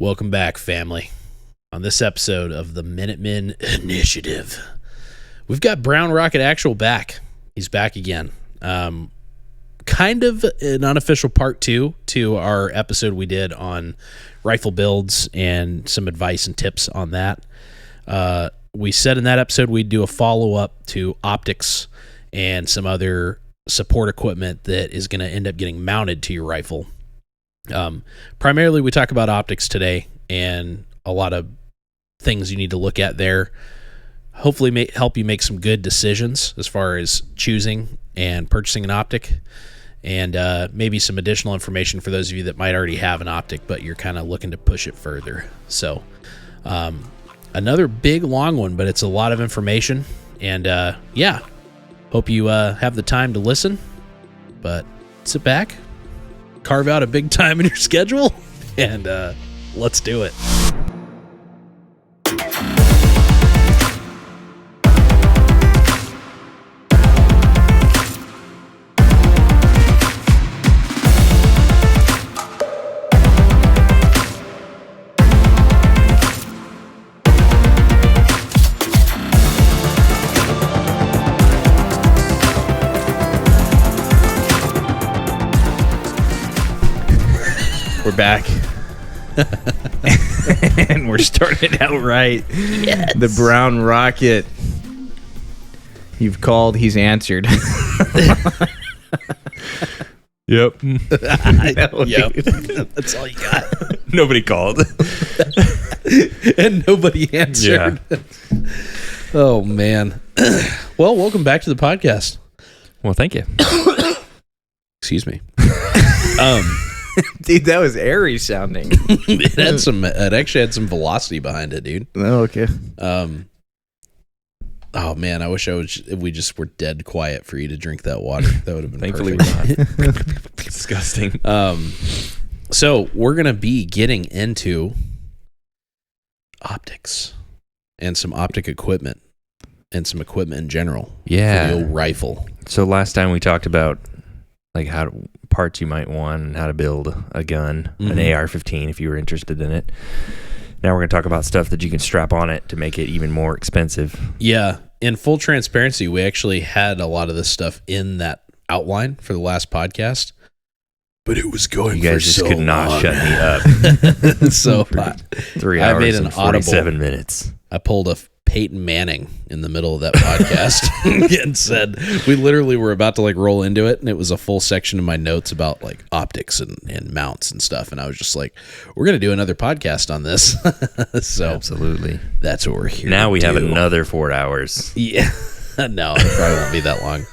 Welcome back, family. On this episode of the Minutemen Initiative, we've got Brown Rocket Actual back. He's back again. Kind of an unofficial part two to our episode we did on rifle builds and some advice and tips on that. We said in that episode we'd do a follow-up to optics and some other support equipment that is going to end up getting mounted to your rifle. Primarily, we talk about optics today and a lot of things you need to look at there. Hopefully help you make some good decisions as far as choosing and purchasing an optic, and maybe some additional information for those of you that might already have an optic, but you're kind of looking to push it further. So another big, long one, but it's a lot of information. And hope you have the time to listen, but sit back, carve out a big time in your schedule, and let's do it. We're back. And we're starting it out right. Yes. The Brown Rocket. You've called, he's answered. Yep. Yep. That's all you got. Nobody called. And nobody answered. Yeah. Oh, man. Well, welcome back to the podcast. Well, thank you. Excuse me. Dude, that was airy sounding. It actually had some velocity behind it, dude. Oh, okay. Oh man, I wish we just were dead quiet for you to drink that water. That would have been Thankfully perfect. we're not. Disgusting. So we're gonna be getting into optics and some optic equipment and some equipment in general. Yeah. For the old rifle. So last time we talked about like parts you might want and how to build a gun, an AR-15 if you were interested in it. Now we're going to talk about stuff that you can strap on it to make it even more expensive. Yeah. In full transparency, we actually had a lot of this stuff in that outline for the last podcast, but it was going you guys for just so could not long. shut me up. So 3 hours I made an and 47 audible. minutes. I pulled a Peyton Manning in the middle of that podcast and said, we literally were about to like roll into it, and it was a full section of my notes about like optics and mounts and stuff, and I was just like, we're going to do another podcast on this. So absolutely, that's what we're here now to we do. have another 4 hours. Yeah. No, it probably won't be that long.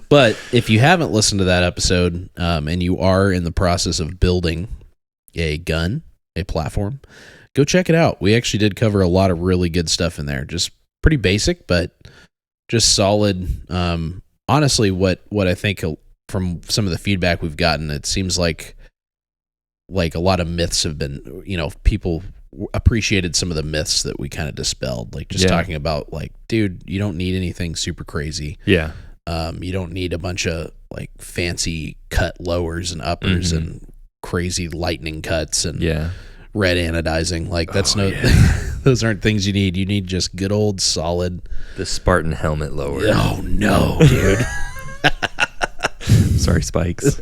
But if you haven't listened to that episode, and you are in the process of building a gun, a platform, go check it out. We actually did cover a lot of really good stuff in there. Just pretty basic, but just solid. Honestly, what I think from some of the feedback we've gotten, it seems like a lot of myths have been, people appreciated some of the myths that we kind of dispelled. Like just talking about like, dude, you don't need anything super crazy. Yeah. You don't need a bunch of like fancy cut lowers and uppers and crazy lightning cuts and red anodizing. Like that's those aren't things you need. You need just good old solid. The Spartan helmet lower. Oh no, dude. Sorry, Spikes.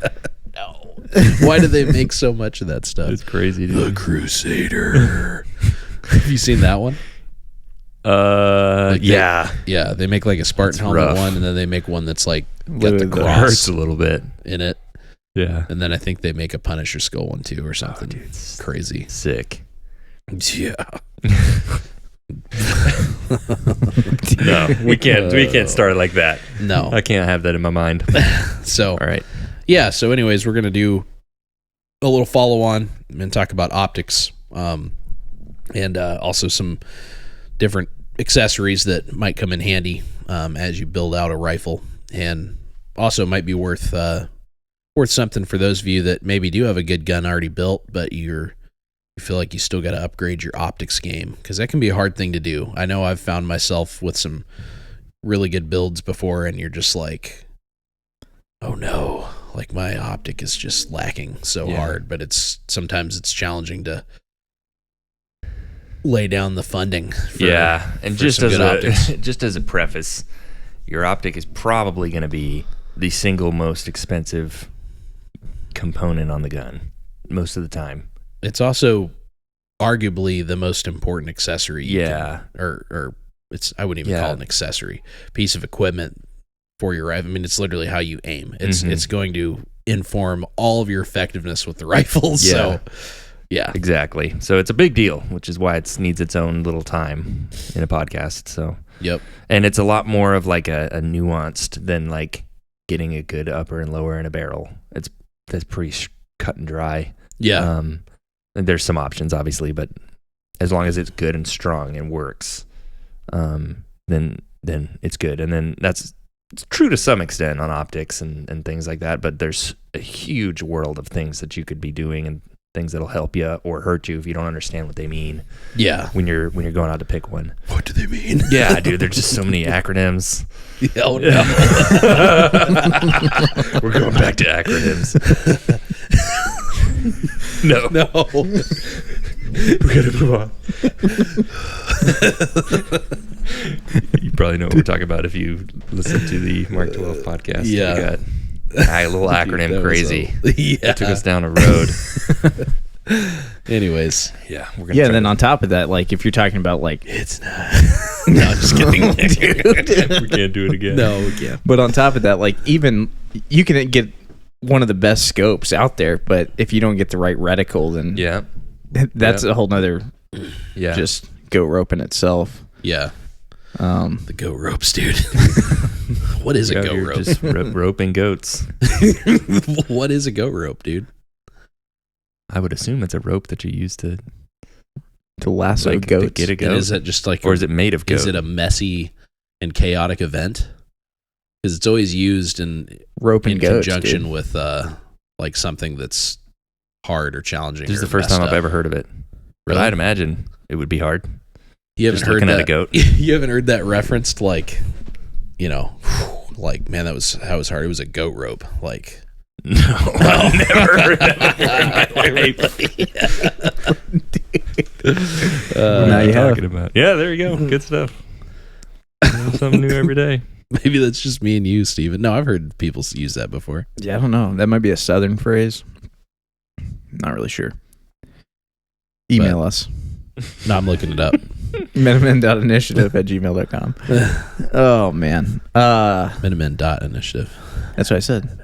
No. Why do they make so much of that stuff? It's crazy, dude. The Crusader. Have you seen that one? Yeah. Yeah, they make like a Spartan helmet rough. one, and then they make one that's like got the That cross hurts a little bit. in it. Yeah. And then I think they make a Punisher skull one too or something. Dude, it's crazy. sick. Yeah. No, we can't start like that. No. I can't have that in my mind. So, All right. yeah. So anyways, we're going to do a little follow on and talk about optics. And also some different accessories that might come in handy as you build out a rifle, and also might be worth something for those of you that maybe do have a good gun already built, but you feel like you still got to upgrade your optics game, because that can be a hard thing to do. I know I've found myself with some really good builds before, and you're just like, oh no, like my optic is just lacking so hard. But sometimes it's challenging to lay down the funding. And for just some as good optics. just as a preface, your optic is probably going to be the single most expensive component on the gun most of the time. It's also arguably the most important accessory. Or I wouldn't even call it an accessory, piece of equipment for your rifle. I mean, it's literally how you aim. It's going to inform all of your effectiveness with the rifle. So, yeah, exactly. So it's a big deal, which is why it needs its own little time in a podcast. So, and it's a lot more of like a nuanced than like getting a good upper and lower in a barrel. That's pretty cut and dry. Yeah. And there's some options, obviously, but as long as it's good and strong and works, then it's good. And then it's true to some extent on optics and things like that, but there's a huge world of things that you could be doing and things that'll help you or hurt you if you don't understand what they mean. Yeah. When you're going out to pick one. What do they mean? Yeah, dude, there's just so many acronyms. Oh, no. We're going back to acronyms. No. We gotta move on. You probably know what we're talking about if you listen to the Mark 12 podcast. Yeah. We got a little acronym crazy. It took us down a road. Anyways. Yeah. Yeah, and then on top of that, like if you're talking about like it's not. No, I'm just kidding. We can't do it again. No, we can't. But on top of that, like even you can get one of the best scopes out there, but if you don't get the right reticle, then that's a whole nother just goat rope in itself. Yeah. The goat ropes, dude. What is a goat rope? Just roping goats. What is a goat rope, dude? I would assume it's a rope that you use to lasso goats. To get a goat. And is it just like, or is it made of goat? Is it a messy and chaotic event? Because it's always used in conjunction with like something that's hard or challenging. This is the first time I've ever heard of it. Really? But I'd imagine it would be hard. You haven't heard looking at a goat. You haven't heard that referenced, like, like, man, that was hard. It was a goat rope. Like, no, I've never heard that in my life. Now you have. Talking about. Yeah, there you go. Good stuff. Something new every day. Maybe that's just me and you, Steven. No, I've heard people use that before. Yeah, I don't know. That might be a Southern phrase. Not really sure. Email us. No, I'm looking it up. minutemen.initiative@gmail.com. Oh, man. Minutemen.initiative. That's what I said.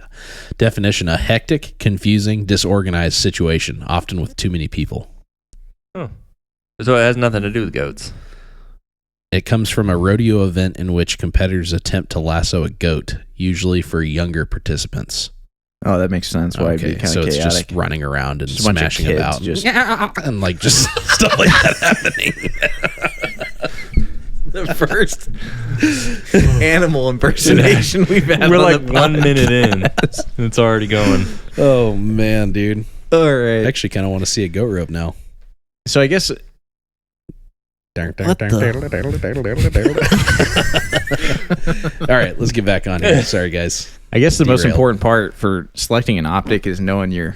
Definition: a hectic, confusing, disorganized situation, often with too many people. Oh. So it has nothing to do with goats. It comes from a rodeo event in which competitors attempt to lasso a goat, usually for younger participants. Oh, that makes sense. Why it'd be kind of chaotic. It's just running around and just smashing about. And like just stuff like that happening. The first animal impersonation we've had. We're like 1 minute in. It's already going. Oh, man, dude. All right. I actually kind of want to see a goat rope now. So I guess... All right, let's get back on here. Sorry, guys. I guess the most important part for selecting an optic is knowing your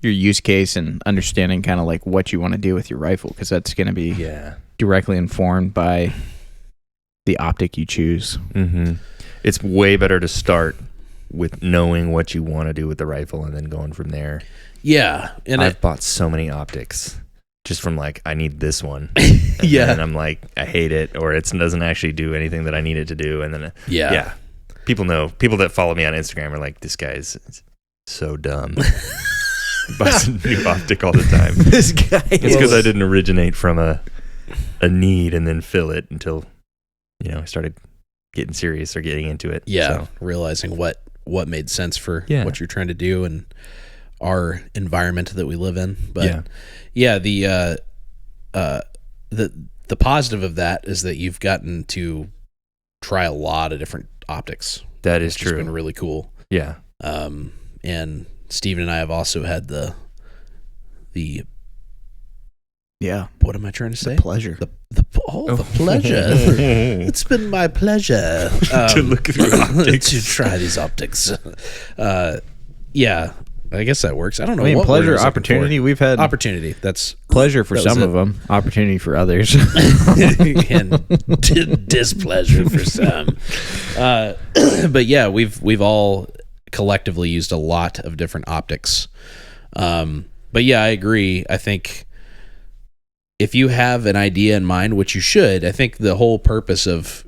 use case and understanding kind of like what you want to do with your rifle, because that's going to be directly informed by the optic you choose. Mm-hmm. It's way better to start with knowing what you want to do with the rifle and then going from there. Yeah. And I've bought so many optics just from like, I need this one. And I'm like, I hate it, or it doesn't actually do anything that I need it to do. And then, people know. People that follow me on Instagram are like, this guy's so dumb. Buys a new optic all the time. This guy. It's because I didn't originate from a need and then fill it until, I started getting serious or getting into it. Yeah, so. Realizing what made sense for what you're trying to do and our environment that we live in. But the positive of that is that you've gotten to try a lot of different optics. That is true. It's been really cool. Yeah. And Steven and I have also had the what am I trying to say? The pleasure. The pleasure. It's been my pleasure to look through optics. to try these optics. I guess that works. I don't know. I mean, what word I pleasure, was looking opportunity. for. We've had Opportunity. That's pleasure for that was some it. of them, opportunity for others. And displeasure for some. But yeah, we've all collectively used a lot of different optics. But yeah, I agree. I think if you have an idea in mind, which you should, I think the whole purpose of,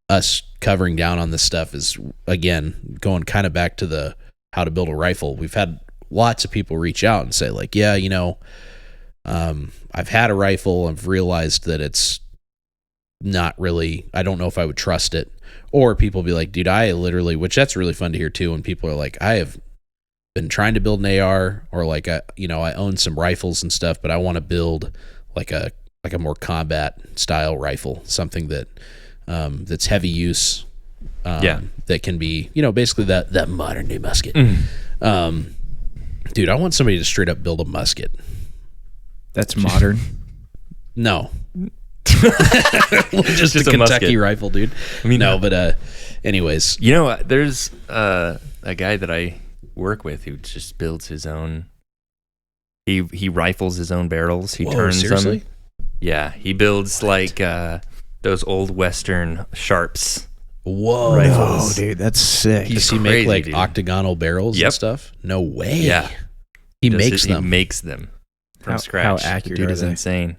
us covering down on this stuff is, again, going kind of back to the how to build a rifle. We've had lots of people reach out and say like, yeah, I've had a rifle. I've realized that it's not really, I don't know if I would trust it. Or people be like, dude, I literally, which that's really fun to hear too. When people are like, I have been trying to build an AR, or like, I own some rifles and stuff, but I want to build like a more combat style rifle, something that, that's heavy use. That can be, basically that modern day musket. Dude, I want somebody to straight up build a musket. That's modern. No. just a Kentucky musket. rifle, dude. I mean, no, but anyways. There's a guy that I work with who just builds his own. He rifles his own barrels. He turns seriously? them. Yeah, he builds like those old Western Sharps. Whoa. Oh, dude, that's sick. Does he crazy, make like dude. octagonal barrels and stuff? No way. Yeah. He makes them. He makes them from scratch. How The accurate dude are is they? insane.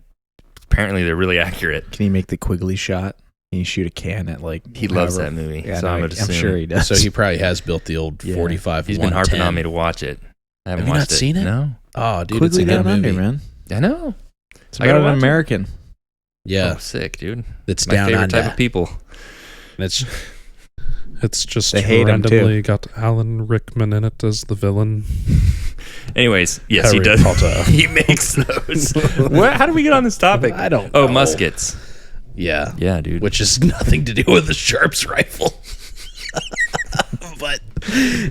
Apparently, they're really accurate. Can he make the Quigley shot? Can you shoot a can at like? He loves however- that movie. Yeah, so no, I'm I'm assuming. sure he does. So he probably has built the old 45 He's been harping 110. on me to watch it. I haven't Have you watched not seen it? No. Oh, dude, Quigley it's a good Down movie. Under, man. I know. It's I gotta about an watch it. American. Yeah, Oh, sick, dude. it's My down favorite under. type of people. It's just They hate him, randomly got Alan Rickman in it as the villain. Anyways, yes, he Harry does. Potter. He makes those. How did we get on this topic? I don't Oh, know. muskets. Yeah. Yeah, dude. Which has nothing to do with the Sharps rifle. But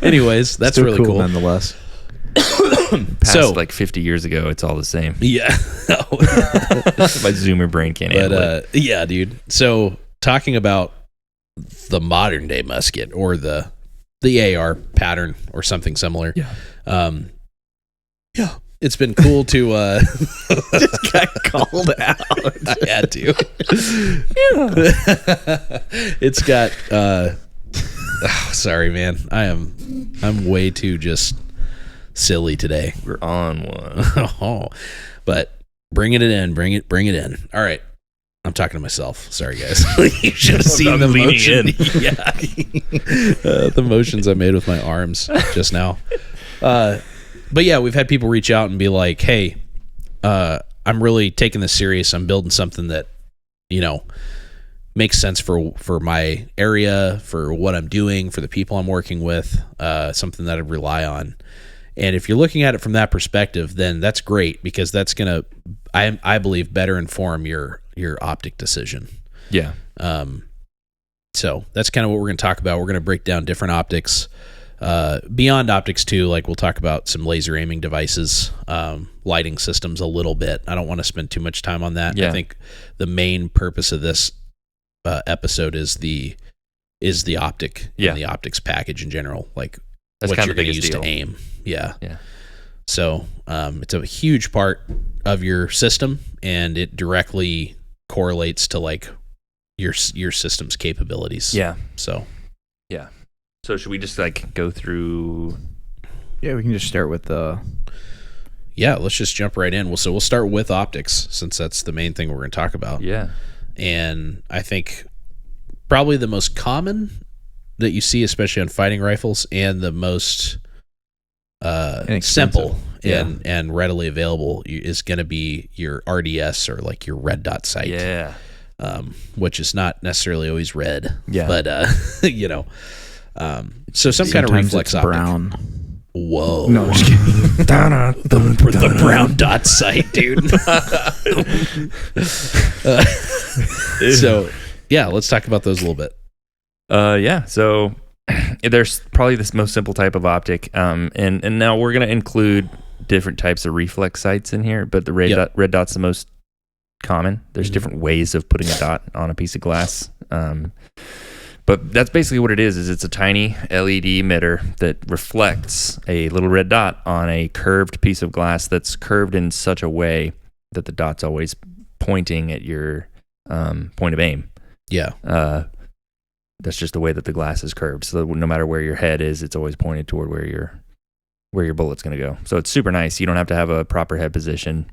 anyways, that's Still really cool. nonetheless. Past so- like 50 years ago, it's all the same. Yeah. My Zoomer brain can't handle it. Yeah, dude. So talking about the modern day musket or the AR pattern or something similar. Yeah. Yeah. It's been cool to Just got called out. I had to. It's got sorry, man. I'm way too just silly today. We're on one. Oh, but bringing it in. All right. I'm talking to myself. Sorry, guys. You should have seen the leaning motion. in. Yeah. The motions I made with my arms just now. But yeah, we've had people reach out and be like, hey, I'm really taking this serious. I'm building something that, makes sense for my area, for what I'm doing, for the people I'm working with, something that I rely on. And if you're looking at it from that perspective, then that's great, because that's going to, I believe, better inform your optic decision. Yeah. So that's kind of what we're going to talk about. We're going to break down different optics. Beyond optics too, like we'll talk about some laser aiming devices, lighting systems a little bit. I don't want to spend too much time on that. Yeah. I think the main purpose of this episode is the optic and the optics package in general, like That's what kind you're of the going to biggest use deal. to aim. Yeah. Yeah. So it's a huge part of your system, and it directly correlates to like your system's capabilities. Yeah. So So should we just like go through? Yeah, we can just start with yeah, let's just jump right in. We'll start with optics, since that's the main thing we're going to talk about. Yeah. And I think probably the most common that you see, especially on fighting rifles, and the most simple and readily available is going to be your RDS, or like your red dot sight. Yeah. Which is not necessarily always red. Yeah. But so some kind of sometimes reflex it's optic. brown. Whoa. No, I'm just kidding. The brown dot sight, dude. So yeah, let's talk about those a little bit. Yeah. So there's probably this most simple type of optic. And now we're going to include different types of reflex sights in here, but the red dot's the most common. There's different ways of putting a dot on a piece of glass. But that's basically what it is it's a tiny LED emitter that reflects a little red dot on a curved piece of glass that's curved in such a way that the dot's always pointing at your point of aim. Yeah. That's just the way that the glass is curved. So no matter where your head is, it's always pointed toward where your bullet's going to go. So it's super nice. You don't have to have a proper head position.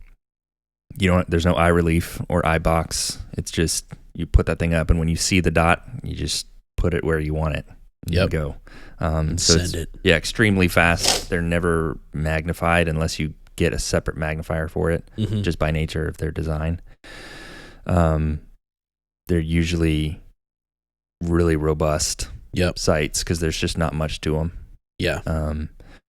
There's no eye relief or eye box. It's just you put that thing up, and when you see the dot, you just put it where you want it. Yep. Go. And so send it. Yeah, extremely fast. They're never magnified unless you get a separate magnifier for it, just by nature of their design. They're usually really robust sights because there's just not much to them. Yeah.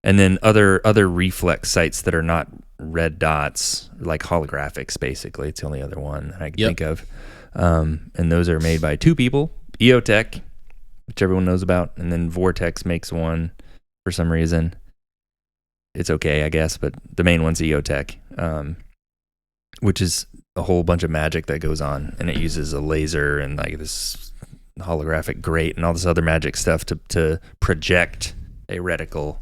And then other reflex sights that are not red dots, like holographics, basically. It's the only other one that I can think of. And those are made by two people, EOTech, which everyone knows about, and then Vortex makes one for some reason. It's okay, I guess, but the main one's EOTech, which is a whole bunch of magic that goes on, and it uses a laser and like this holographic grate and all this other magic stuff to project a reticle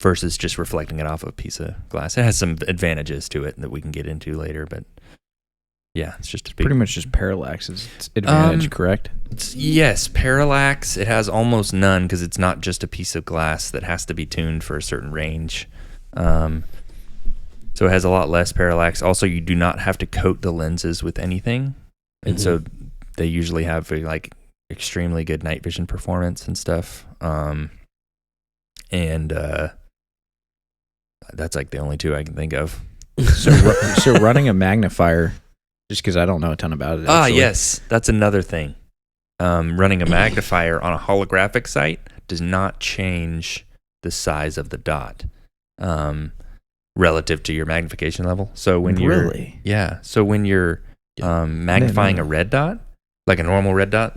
versus just reflecting it off a piece of glass. It has some advantages to it that we can get into later, but yeah, it's just pretty much just parallax is its advantage, correct? Yes, parallax. It has almost none because it's not just a piece of glass that has to be tuned for a certain range. So it has a lot less parallax. Also, you do not have to coat the lenses with anything, and so they usually have like extremely good night vision performance and stuff. And that's like the only two I can think of. So running a magnifier, just because I don't know a ton about it. Actually. Yes, that's another thing. Running a magnifier on a holographic sight does not change the size of the dot relative to your magnification level. So when you're magnifying a red dot, like a normal red dot,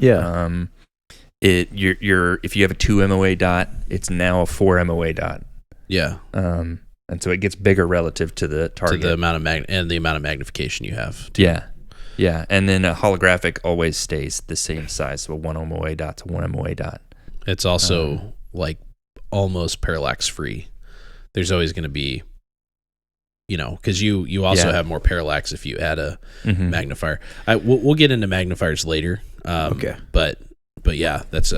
if you have a 2 MOA dot, it's now a 4 MOA dot. Yeah. And so it gets bigger relative to the target. To the amount of the amount of magnification you have. Too. Yeah. Yeah. And then a holographic always stays the same size. So a 1 MOA dot to 1 MOA dot. It's also like almost parallax free. There's always going to be, because you also have more parallax if you add a magnifier. We'll get into magnifiers later. Okay. But yeah, that's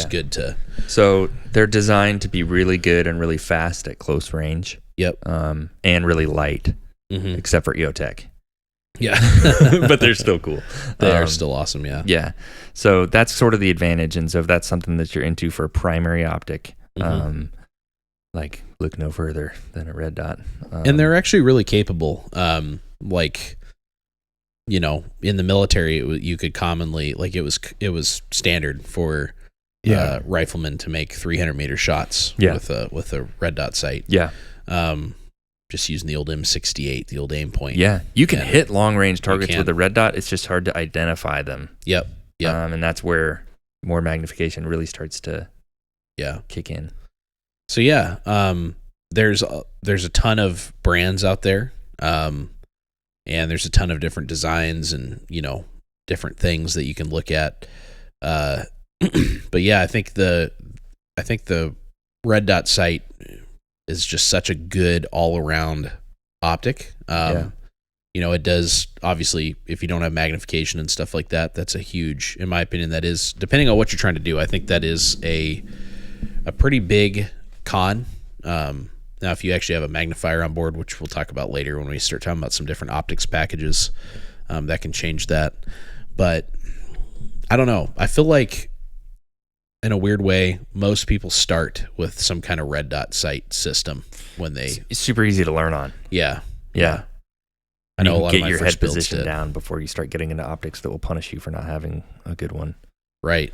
good to. So they're designed to be really good and really fast at close range. Yep. And really light, except for EOTech. Yeah. But they're still cool. They are still awesome. Yeah. Yeah. So that's sort of the advantage. And so if that's something that you're into for a primary optic, like look no further than a red dot. And they're actually really capable. In the military, you could commonly, like it was standard for riflemen to make 300-meter shots with a red dot sight. Yeah. Just using the old M68, the old aim point. Yeah. You can hit long-range targets with a red dot. It's just hard to identify them. Yep. And that's where more magnification really starts to kick in. So there's a ton of brands out there. And there's a ton of different designs and, different things that you can look at. But yeah, I think the red dot sight is just such a good all around optic. It does, obviously, if you don't have magnification and stuff like that, that's a huge, in my opinion, that is, depending on what you're trying to do, I think that is a pretty big con. Now, if you actually have a magnifier on board, which we'll talk about later when we start talking about some different optics packages, that can change that. But I don't know. I feel like, in a weird way, most people start with some kind of red dot sight system when they... It's super easy to learn on. Yeah. I know a lot of my first builds get your head position down before you start getting into optics that will punish you for not having a good one. Right.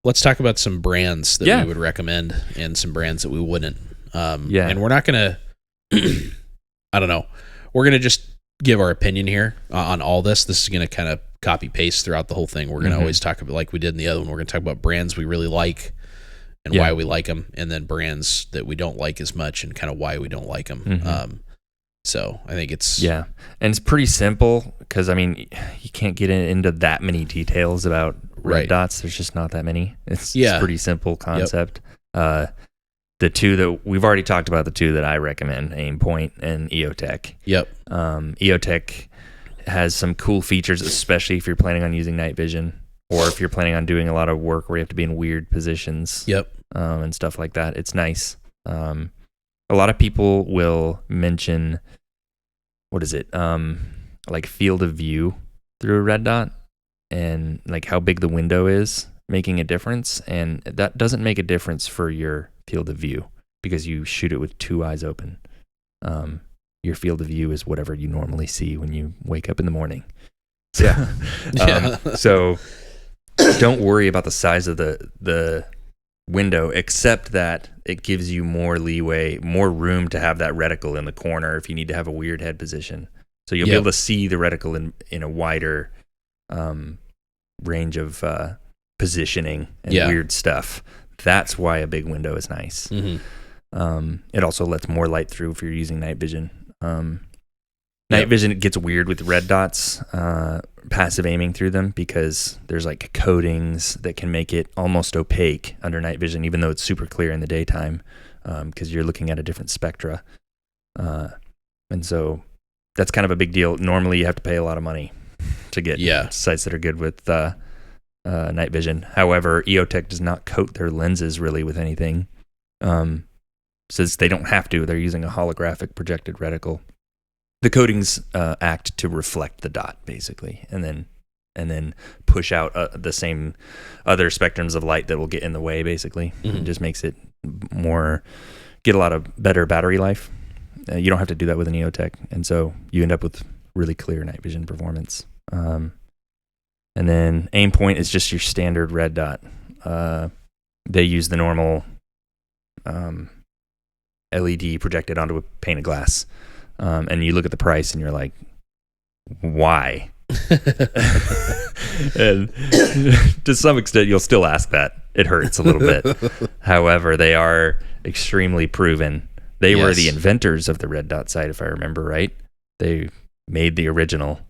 Let's talk about some brands that we would recommend and some brands that we wouldn't. And we're not going to, I don't know. We're going to just give our opinion here on all this. This is going to kind of copy paste throughout the whole thing. We're going to always talk about, like we did in the other one, we're going to talk about brands we really like and why we like them, and then brands that we don't like as much and kind of why we don't like them. So I think it's and it's pretty simple because I mean you can't get into that many details about red dots. There's just not that many. It's a pretty simple concept. The two that we've already talked about, the two that I recommend, Aimpoint and EOTech. EOTech has some cool features, especially if you're planning on using night vision or if you're planning on doing a lot of work where you have to be in weird positions. And stuff like that. It's nice. A lot of people will mention, what is it? Like field of view through a red dot and like how big the window is making a difference. And that doesn't make a difference for your field of view because you shoot it with 2 eyes open. Your field of view is whatever you normally see when you wake up in the morning. So don't worry about the size of the window, except that it gives you more leeway, more room to have that reticle in the corner if you need to have a weird head position. So you'll be able to see the reticle in a wider range of positioning and weird stuff. That's why a big window is nice. It also lets more light through if you're using night vision. Night vision, it gets weird with red dots, passive aiming through them, because there's like coatings that can make it almost opaque under night vision, even though it's super clear in the daytime, because you're looking at a different spectra. And so that's kind of a big deal. Normally you have to pay a lot of money to get sights that are good with night vision. However, EOTech does not coat their lenses really with anything. Since they don't have to, they're using a holographic projected reticle. The coatings act to reflect the dot, basically, and then push out the same other spectrums of light that will get in the way, basically. It just makes it get a lot of better battery life. You don't have to do that with an EOTech, and so you end up with really clear night vision performance. And then Aimpoint is just your standard red dot. They use the normal LED projected onto a pane of glass. And you look at the price and you're like, why? And to some extent, you'll still ask that. It hurts a little bit. However, they are extremely proven. They were the inventors of the red dot sight, if I remember right. They made the original.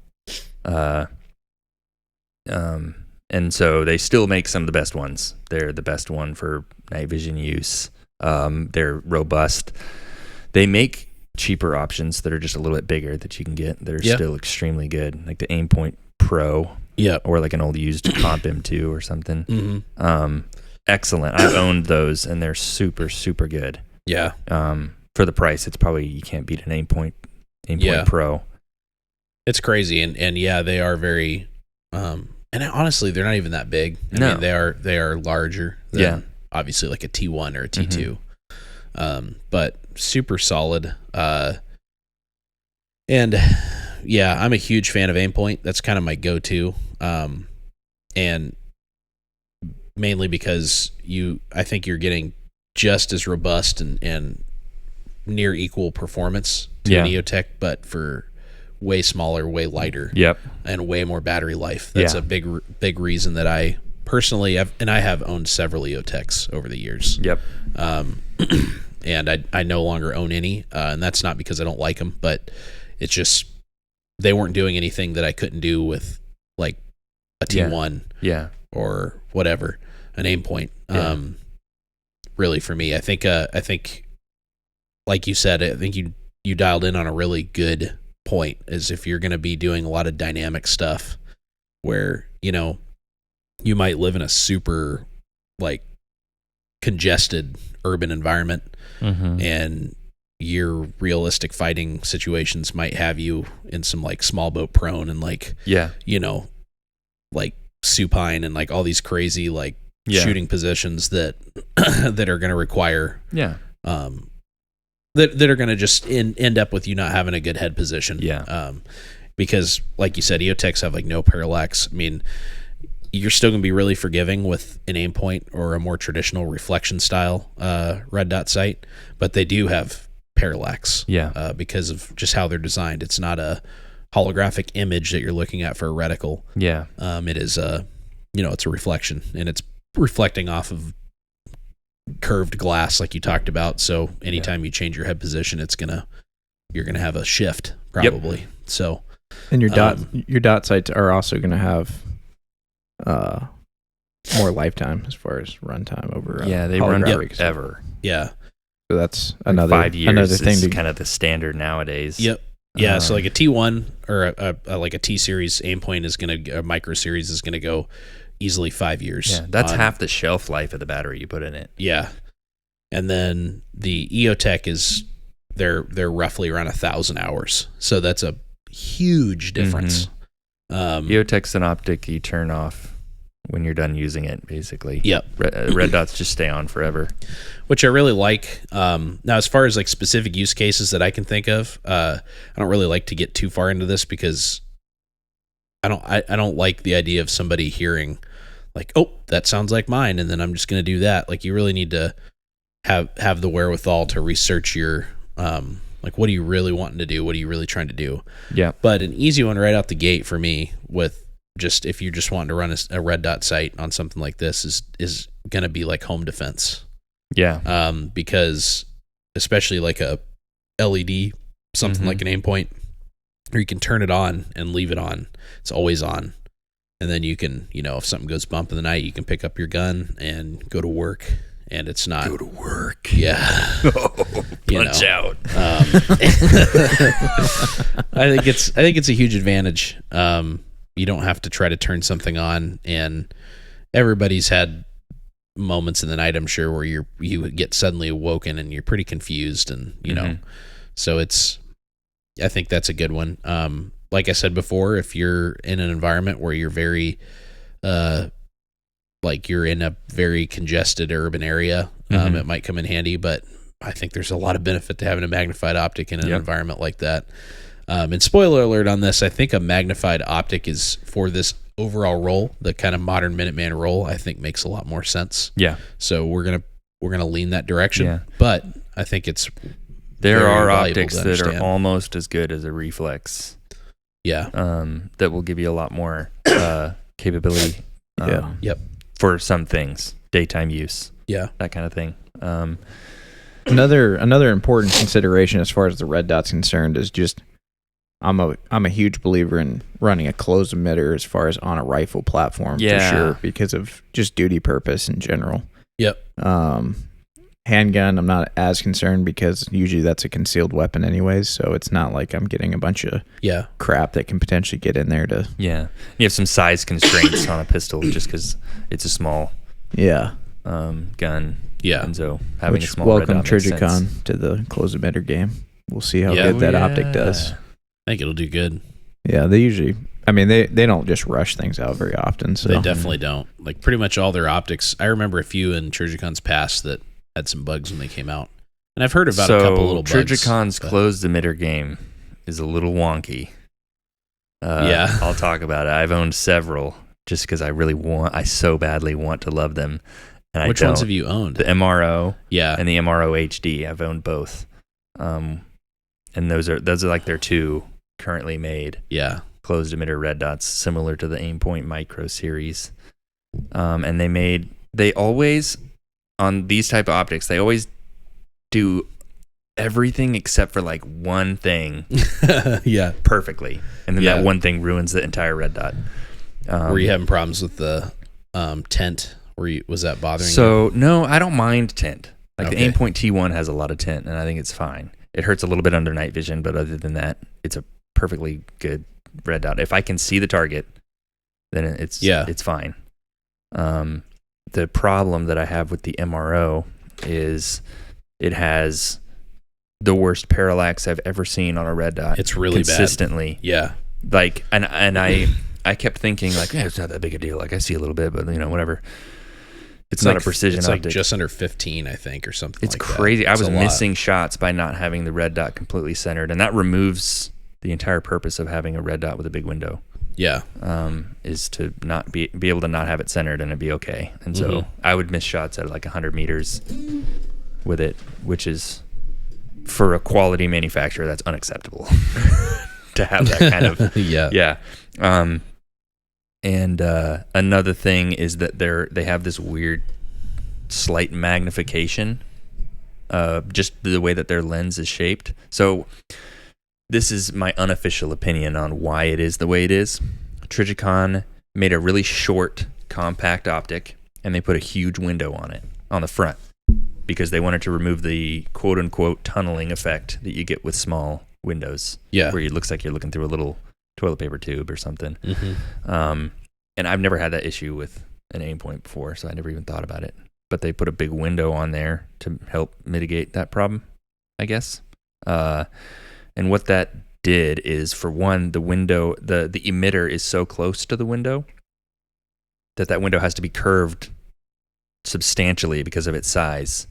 And so they still make some of the best ones. They're the best one for night vision use. They're robust. They make cheaper options that are just a little bit bigger that you can get that are still extremely good, like the Aimpoint Pro, or like an old used Comp M2 or something. Excellent. I've owned those and they're super, super good. For the price, it's probably, you can't beat an Aimpoint Pro. It's crazy, and they are very and honestly they're not even that big. I mean, they are larger than obviously like a T1 or a T2. But super solid. And I'm a huge fan of Aimpoint. That's kind of my go-to. And mainly because I think you're getting just as robust and near equal performance to an EOTech, but for way smaller, way lighter, and way more battery life. That's a big reason that I personally have owned several EOTechs over the years. And I no longer own any, and that's not because I don't like them, but it's just they weren't doing anything that I couldn't do with like a T1 or whatever, an Aimpoint. Really, for me, I think like you said, I think you dialed in on a really good point, is if you're going to be doing a lot of dynamic stuff where, you might live in a super like congested urban environment, and your realistic fighting situations might have you in some like small boat prone and like like supine and like all these crazy like shooting positions that that are going to require that are going to just end up with you not having a good head position. Because like you said, EOTechs have like no parallax. I mean, you're still going to be really forgiving with an Aimpoint or a more traditional reflection style red dot sight, but they do have parallax because of just how they're designed. It's not a holographic image that you're looking at for a reticle. It is it's a reflection, and it's reflecting off of curved glass like you talked about. So anytime you change your head position, it's going to you're going to have a shift probably. So, and your dot sights are also going to have more lifetime as far as runtime over. They run forever. Yeah. So that's another 5 years. Another thing is kind of the standard nowadays. Yep. Yeah. So like a T1 or like a T series aim point is going to, a micro series is going to go easily 5 years. Yeah. That's half the shelf life of the battery you put in it. Yeah. And then the EOTech is they're roughly around 1,000 hours. So that's a huge difference. EOTech's an optic you turn off when you're done using it, basically. Yep. Red dots just stay on forever. Which I really like. Now, as far as like specific use cases that I can think of, I don't really like to get too far into this because I don't like the idea of somebody hearing like, oh, that sounds like mine, and then I'm just going to do that. Like, you really need to have the wherewithal to research your like, what are you really wanting to do? What are you really trying to do? Yeah. But an easy one right out the gate for me with just if you're just wanting to run a red dot sight on something like this is going to be like home defense. Yeah. Because especially like a LED, something like an aim point, or you can turn it on and leave it on. It's always on. And then you can, if something goes bump in the night, you can pick up your gun and go to work. And it's not go to work. Yeah. Punch out. I think it's a huge advantage. You don't have to try to turn something on, and everybody's had moments in the night, I'm sure, where you get suddenly awoken and you're pretty confused, and so I think that's a good one. Like I said before, if you're in an environment where you're very like you're in a very congested urban area, it might come in handy, but I think there's a lot of benefit to having a magnified optic in an environment like that. And spoiler alert on this, I think a magnified optic is for this overall role, the kind of modern Minuteman role, I think makes a lot more sense. Yeah. So we're gonna lean that direction. Yeah. But I think it's there are optics that are almost as good as a reflex. Yeah. That will give you a lot more capability. Yep. For some things, daytime use. Yeah. That kind of thing. Another important consideration as far as the red dot's concerned is just I'm a huge believer in running a closed emitter as far as on a rifle platform for sure, because of just duty purpose in general. Yep. Handgun, I'm not as concerned because usually that's a concealed weapon anyways, so it's not like I'm getting a bunch of crap that can potentially get in there to... Yeah. You have some size constraints on a pistol just because it's a small gun. Yeah. And so having a small welcome red dot makes sense. Trigicon to the closed emitter game. We'll see how good that optic does. I think it'll do good. Yeah, they usually... I mean, they don't just rush things out very often. So they definitely don't. Like, pretty much all their optics... I remember a few in Trigicon's past that had some bugs when they came out. And I've heard about a couple little bugs. Trigicon's closed emitter game is a little wonky. I'll talk about it. I've owned several just because I so badly want to love them. And Which ones have you owned? The MRO and the MRO HD. I've owned both. And those are like their two currently made. Yeah. Closed emitter red dots, similar to the Aimpoint Micro series. And they always... on these type of optics, they always do everything except for like one thing perfectly. And then that one thing ruins the entire red dot. Were you having problems with the tint? Was that bothering you? So, no, I don't mind tint. Like the Aimpoint T1 has a lot of tint, and I think it's fine. It hurts a little bit under night vision, but other than that, it's a perfectly good red dot. If I can see the target, then it's fine. The problem that I have with the MRO is it has the worst parallax I've ever seen on a red dot. It's really consistently. Bad. Yeah. Like, and I kept thinking like, it's not that big a deal. Like I see a little bit, but whatever. It's not a precision optic. It's like just under 15, I think, or something like that. It's crazy. I was missing shots by not having the red dot completely centered, and that removes the entire purpose of having a red dot with a big window. Yeah. Is to not be able to not have it centered and it'd be okay. And so I would miss shots at like 100 meters with it, which is, for a quality manufacturer, that's unacceptable to have that kind of. Yeah. And another thing is that they have this weird slight magnification, just the way that their lens is shaped. So this is my unofficial opinion on why it is the way it is. Trijicon made a really short, compact optic, and they put a huge window on it, on the front, because they wanted to remove the quote-unquote tunneling effect that you get with small windows. Yeah. Where it looks like you're looking through a little toilet paper tube or something. Mm-hmm. And I've never had that issue with an aim point before, so I never even thought about it. But they put a big window on there to help mitigate that problem, I guess. And what that did is, for one, the window, the emitter is so close to the window that window has to be curved substantially because of its size,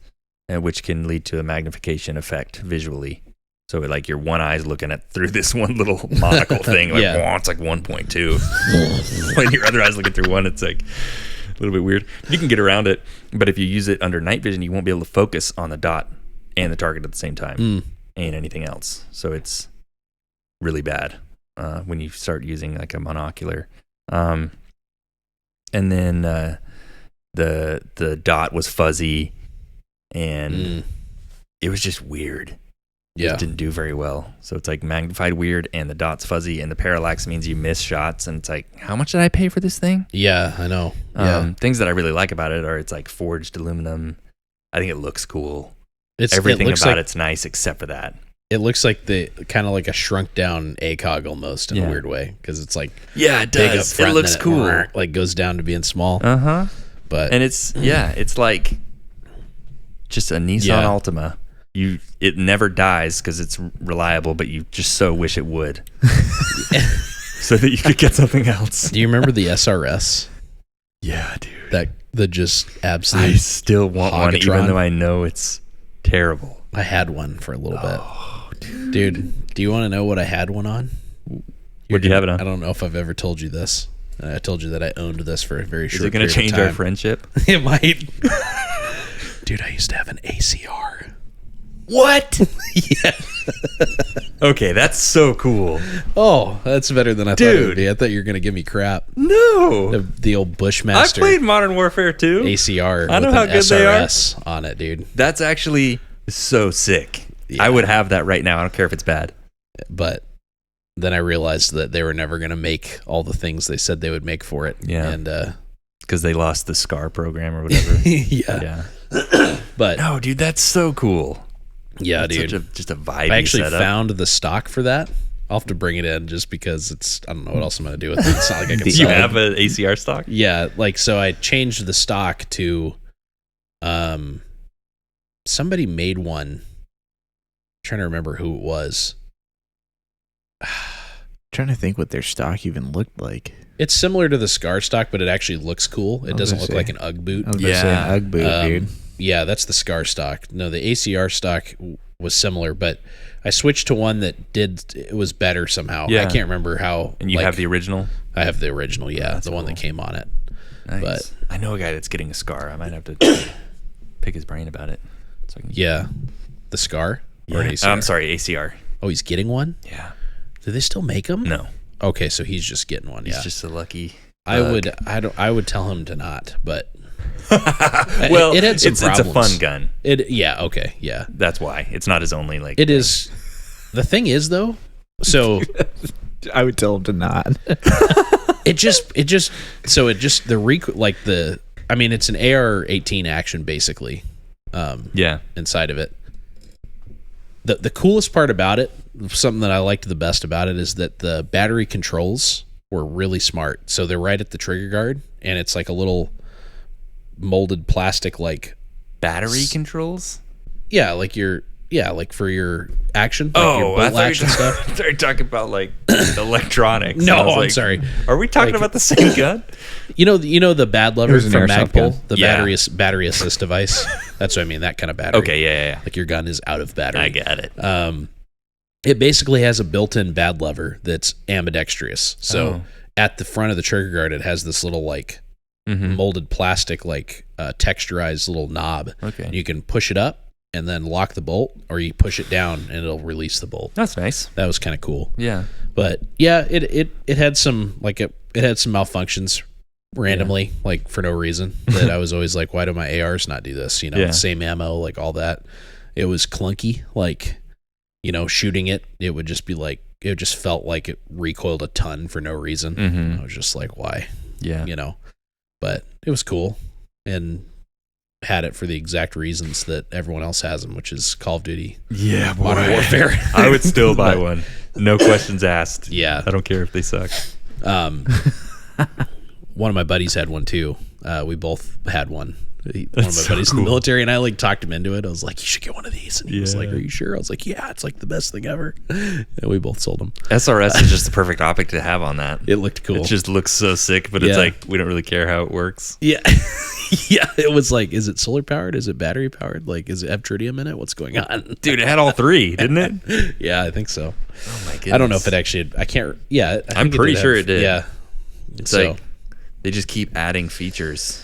which can lead to a magnification effect visually. So like your one eye's looking at through this one little monocle thing, like Yeah. it's like 1.2. When your other eye's looking through one, it's like a little bit weird. You can get around it, but if you use it under night vision, you won't be able to focus on the dot and the target at the same time, and anything else. So it's really bad when you start using like a monocular. And then the dot was fuzzy, and it was just weird. Yeah. It didn't do very well. So it's like magnified weird, and the dot's fuzzy, and the parallax means you miss shots, and it's like, how much did I pay for this thing? Yeah, I know. Yeah. Things that I really like about it are it's like forged aluminum. I think it looks cool. It Everything looks about like, it's nice except for that. It looks like the kind of like a shrunk down ACOG almost in Yeah. a weird way, because it's like Yeah, it big up does. front It looks and cool. then like goes down to being small. Uh-huh. But And it's like just a Nissan Yeah. Altima. It never dies because it's reliable, but you just so wish it would, so that you could get something else. do you remember the SRS? Yeah, dude. That just I absolutely. still want one, Hogatron. even though I know it's terrible. I had one for a little bit. Dude, do you want to know what I had one on? What'd you have it on? I don't know if I've ever told you this. I told you that I owned this for a very Is short it going to period change of our time. friendship? It might. Dude, I used to have an ACR. What? Yeah. Okay, that's so cool. Oh, that's better than I thought it would Dude. be. I thought you were going to give me crap. No. The old I Bushmaster played Modern Warfare 2. ACR I know with how an good they are. SRS on it, dude. That's actually so sick. Yeah. I would have that right now. I don't care if it's bad. But then I realized that they were never going to make all the things they said they would make for it. Yeah. And Because they lost the SCAR program or whatever. yeah. Yeah. But No, dude, that's so cool. yeah, That's dude. just a vibey I actually setup. found the stock for that. I'll have to bring it in just because I don't know what else I'm going to do with it. It's not like I can You sell it. have an ACR stock? Yeah, like so I changed the stock to somebody made one. I'm trying to remember who it was. Trying to think what their stock even looked like. It's similar to the Scar stock, but it actually looks cool. It was doesn't gonna look say. like an UGG boot. I was about to say an Yeah. Ugg boot, dude. Yeah, that's the Scar stock. No, the ACR stock was similar, but I switched to one that it was better somehow. Yeah. I can't remember how. And you have the original? I have the original, yeah, That's the one that cool. came on it. Nice. But- I know a guy that's getting a SCAR. I might have to pick his brain about it. So I can, Yeah, the Scar or an Yeah. ACR. I'm sorry, ACR. Oh, he's getting one. Yeah. Do they still make them? No. Okay, so he's just getting one. He's Yeah, just a lucky. I bug. would tell him to not, but Well, it had some it's a problems. fun gun. Okay, yeah. That's why. It's not his only, like. It is. The thing is, though, so I would tell him to not. I mean, it's an AR-18 action basically. Yeah. Inside of it. The coolest part about it, something that I liked the best about it, is that the battery controls were really smart. So they're right at the trigger guard, and it's like a little molded plastic, like Battery controls? like for your action, like Oh, your I bolt thought action stuff. you were talking about like electronics. No, I was I'm like, sorry. Are we talking Like- about the same gun? You know the bad lever was an from airsoft Magpul, gun. the Yeah. battery assist device. That's what I mean. That kind of battery. Okay, yeah. Like your gun is out of battery. I get it. It basically has a built-in bad lever that's ambidextrous. So at the front of the trigger guard, it has this little like Mhm. molded plastic, like texturized little knob. Okay. You can push it up and then lock the bolt, or you push it down and it'll release the bolt. That's nice. That was kind of cool. Yeah. But yeah, it had some it had some malfunctions randomly, like for no reason. That I was always like, why do my ARs not do this? You know, Yeah. the same ammo, like all that. It was clunky. Like shooting it would just be like, it just felt like it recoiled a ton for no reason. Mm-hmm. I was just like, why? Yeah. But it was cool, and had it for the exact reasons that everyone else has them, which is Call of Duty. Yeah, boy. Modern Warfare. I would still buy one. No questions asked. Yeah. I don't care if they suck. One of my buddies had one too. We both had one. One of my That's buddies so in the cool. military, and I talked him into it. I was like, you should get one of these. And he was Yeah. like, are you sure? I was like, yeah, it's like the best thing ever. And we both sold them. SRS is just the perfect optic to have on that. It looked cool. It just looks so sick, but it's Yeah. like we don't really care how it works. Yeah. Yeah. It was like, is it solar powered? Is it battery powered? Like, is it have tritium in it? What's going on? Dude, it had all three, didn't it? Yeah, I think so. Oh my goodness. I don't know if it actually, I can't, yeah. I I'm think pretty sure it did. Yeah. It's So- like they just keep adding features.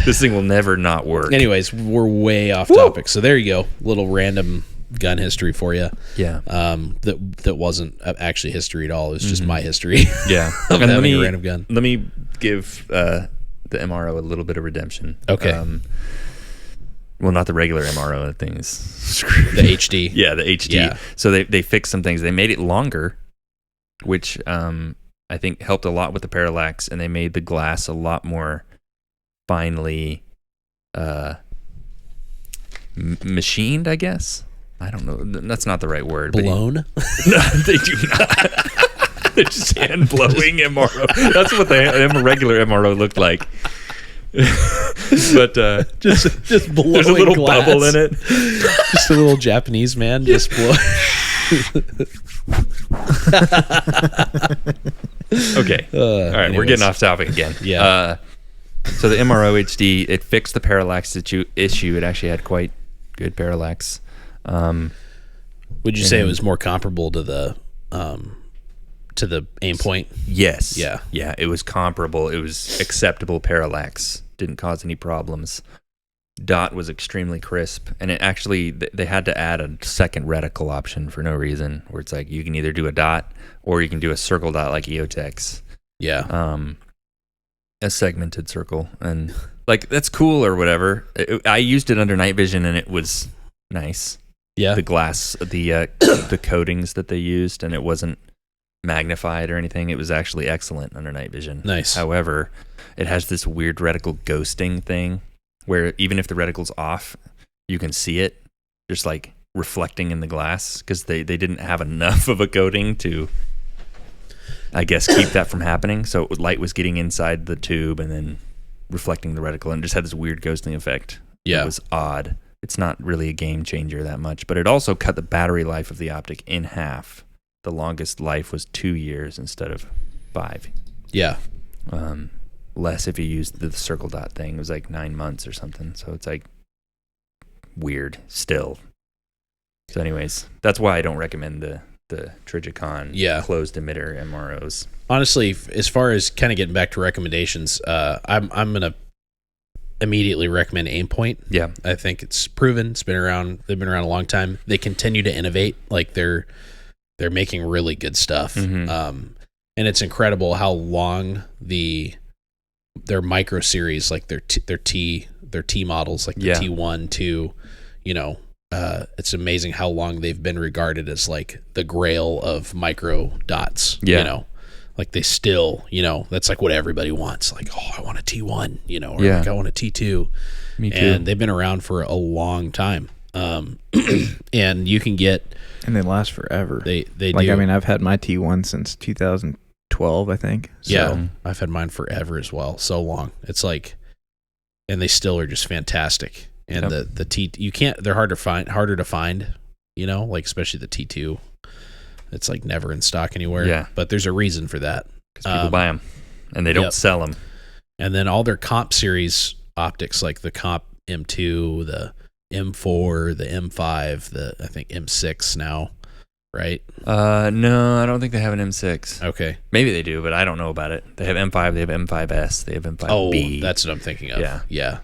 This thing will never not work. Anyways, we're way off topic. So there you go. Little random gun history for you. Yeah. That wasn't actually history at all. It was just my history. Yeah. of And having a random gun. Let me give the MRO a little bit of redemption. Okay. Well, not the regular MRO things. The HD. Yeah, the HD. Yeah. So they fixed some things. They made it longer, which I think helped a lot with the parallax, and they made the glass a lot more finely machined, I guess. I don't know. That's not the right word. but- Blown. No, they do not. They're just hand blowing MRO. That's what the regular MRO looked like. But just blowing there's a little glass. bubble in it. Just a little Japanese man just blow. Okay. All right, we're getting off topic again. Yeah. So the MRO HD, it fixed the parallax issue. It actually had quite good parallax. Would you say it was more comparable to the aim point? Yes. Yeah. Yeah, it was comparable. It was acceptable parallax. Didn't cause any problems. Dot was extremely crisp, and it actually they had to add a second reticle option for no reason, where it's like you can either do a dot or you can do a circle dot like EOTech's. Yeah. A segmented circle, and like that's cool or whatever. I used it under night vision, and it was nice. Yeah. The glass, the coatings that they used, and it wasn't magnified or anything. It was actually excellent under night vision. Nice. However, it has this weird reticle ghosting thing, where even if the reticle's off, you can see it just like reflecting in the glass because they didn't have enough of a coating to, I guess, keep that from happening. So light was getting inside the tube and then reflecting the reticle, and it just had this weird ghosting effect. Yeah. It was odd. It's not really a game changer that much, but it also cut the battery life of the optic in half. The longest life was 2 years instead of 5. Yeah. Less if you used the circle dot thing. It was like 9 months or something. So it's like weird still. So anyways, that's why I don't recommend the Trigicon closed emitter MROs. Honestly, as far as kind of getting back to recommendations, I'm gonna immediately recommend Aimpoint. Yeah. I think it's proven. It's been around. They've been around a long time. They continue to innovate. Like they're making really good stuff. Mm-hmm. And it's incredible how long their micro series, like their T models, like the T1, 2, it's amazing how long they've been regarded as like the grail of micro dots. Yeah. Like they still, that's like what everybody wants. Like, oh, I want a T1, or like I want a T2. Me too. And they've been around for a long time. And you can get, and they last forever. they like, do. I mean, I've had my T1 since 2012, I think. So. Yeah, I've had mine forever as well. So long. It's like, and they still are just fantastic. And the T, they're harder to find, like especially the T2. It's like never in stock anywhere. Yeah. But there's a reason for that. Because people buy them and they don't sell them. And then all their comp series optics, like the comp M2, the M4, the M5, I think M6 now, right? No, I don't think they have an M6. Okay. Maybe they do, but I don't know about it. They have M5, they have M5S, they have M5B. Oh, that's what I'm thinking of. Yeah.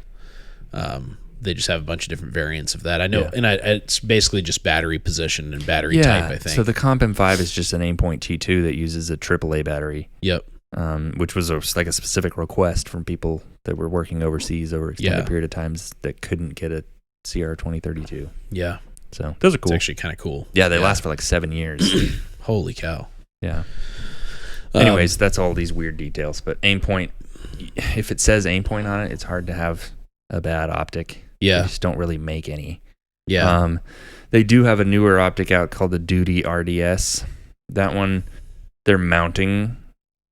They just have a bunch of different variants of that. I know, and it's basically just battery position and battery type, I think. So the Comp M5 is just an Aimpoint T2 that uses a AAA battery. Yep. Which was like a specific request from people that were working overseas over extended period of times that couldn't get a CR2032. Yeah. So those are cool. It's actually kind of cool. Yeah, they last for like 7 years. Holy cow. Yeah. Anyways, that's all these weird details. But aim point, if it says aim point on it, it's hard to have a bad optic. Yeah. They just don't really make any. Yeah. They do have a newer optic out called the Duty RDS. That one, their mounting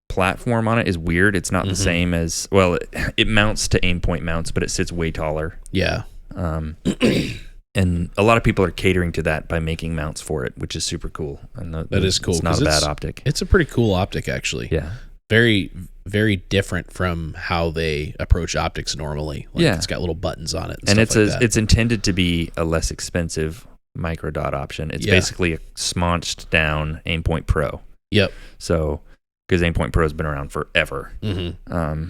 platform on it is weird. It's not the same as, well, it mounts to aim point mounts, but it sits way taller. Yeah. And a lot of people are catering to that by making mounts for it, which is super cool. And that is cool. It's not a bad optic. It's a pretty cool optic, actually. Yeah. Very, very different from how they approach optics normally. Like, yeah. It's got little buttons on it. And stuff like that. It's intended to be a less expensive micro dot option. It's basically a smaunched down aim point pro. Yep. So, because aim point pro has been around forever. Mm-hmm.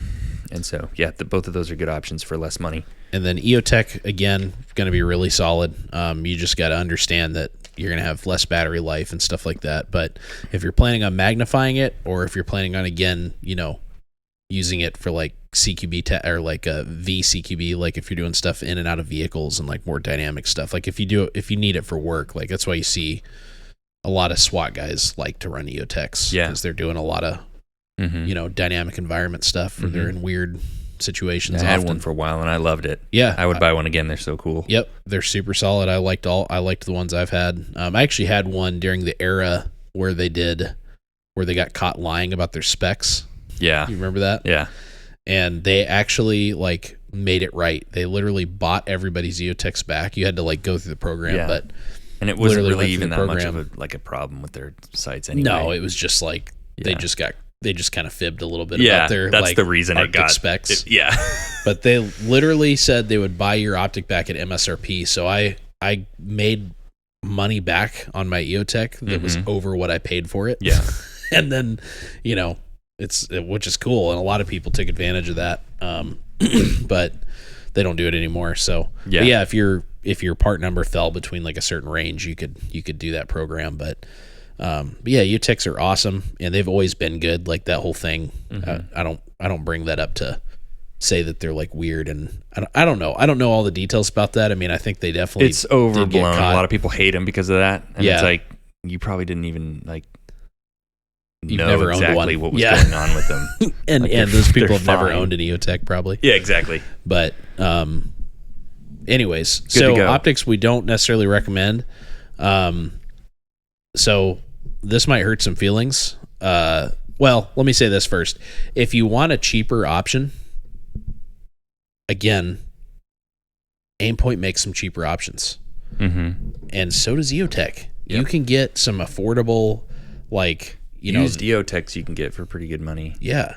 And so, yeah, both of those are good options for less money. And then EOTech, again, going to be really solid. You just got to understand that you're going to have less battery life and stuff like that. But if you're planning on magnifying it, or if you're planning on, again, using it for like CQB or like a VCQB, like if you're doing stuff in and out of vehicles and like more dynamic stuff, like if you need it for work, like that's why you see a lot of SWAT guys like to run EOTechs. Yeah. Because they're doing a lot of, dynamic environment stuff, or they're in weird situations. I had one for a while and I loved it. Yeah. I would buy one again. They're so cool. Yep. They're super solid. I liked the ones I've had. I actually had one during the era where they got caught lying about their specs. Yeah. You remember that? Yeah. And they actually like made it right. They literally bought everybody's EOTechs back. You had to like go through the program, but and it wasn't literally really even that much program. of a problem with their sites anyway. No, it was just like they just kind of fibbed a little bit yeah, about their that's like the reason Arctic it got specs. Yeah. But they literally said they would buy your optic back at MSRP. So I made money back on my EOTech that was over what I paid for it. Yeah. And then, which is cool. And a lot of people took advantage of that. But they don't do it anymore. So yeah, if your part number fell between like a certain range, you could do that program. But yeah, EOTechs are awesome and they've always been good. Like that whole thing. I don't bring that up to say that they're like weird, and I don't know all the details about that. I mean, I think they definitely, it's overblown. A lot of people hate them because of that. And it's like, you probably didn't even like know exactly what was going on with them. and like those people have never owned an EOTech probably. Yeah, exactly. But anyways, Good so optics we don't necessarily recommend. So this might hurt some feelings. Well, let me say this first. If you want a cheaper option, again, Aimpoint makes some cheaper options. And so does EOTech. You can get some affordable, like, used EOTechs you can get for pretty good money. Yeah.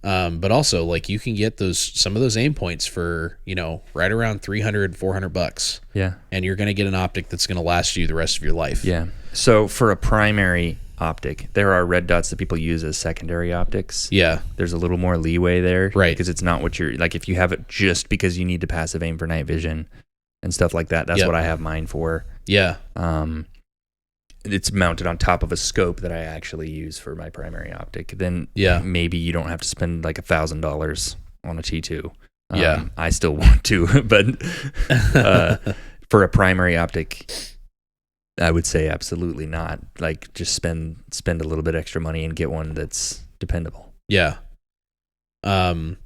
But also, like, you can get some of those Aimpoints for, right around $300-$400. Yeah. And you're going to get an optic that's going to last you the rest of your life. Yeah. So for a primary optic, there are red dots that people use as secondary optics. Yeah. There's a little more leeway there. Right. Because it's not what you're, like, if you have it just because you need to passive aim for night vision and stuff like that, that's what I have mine for. Yeah. It's mounted on top of a scope that I actually use for my primary optic. Then maybe you don't have to spend like $1,000 on a T2. I still want to, but for a primary optic, I would say absolutely not. Like, just spend a little bit extra money and get one that's dependable. Yeah. I'm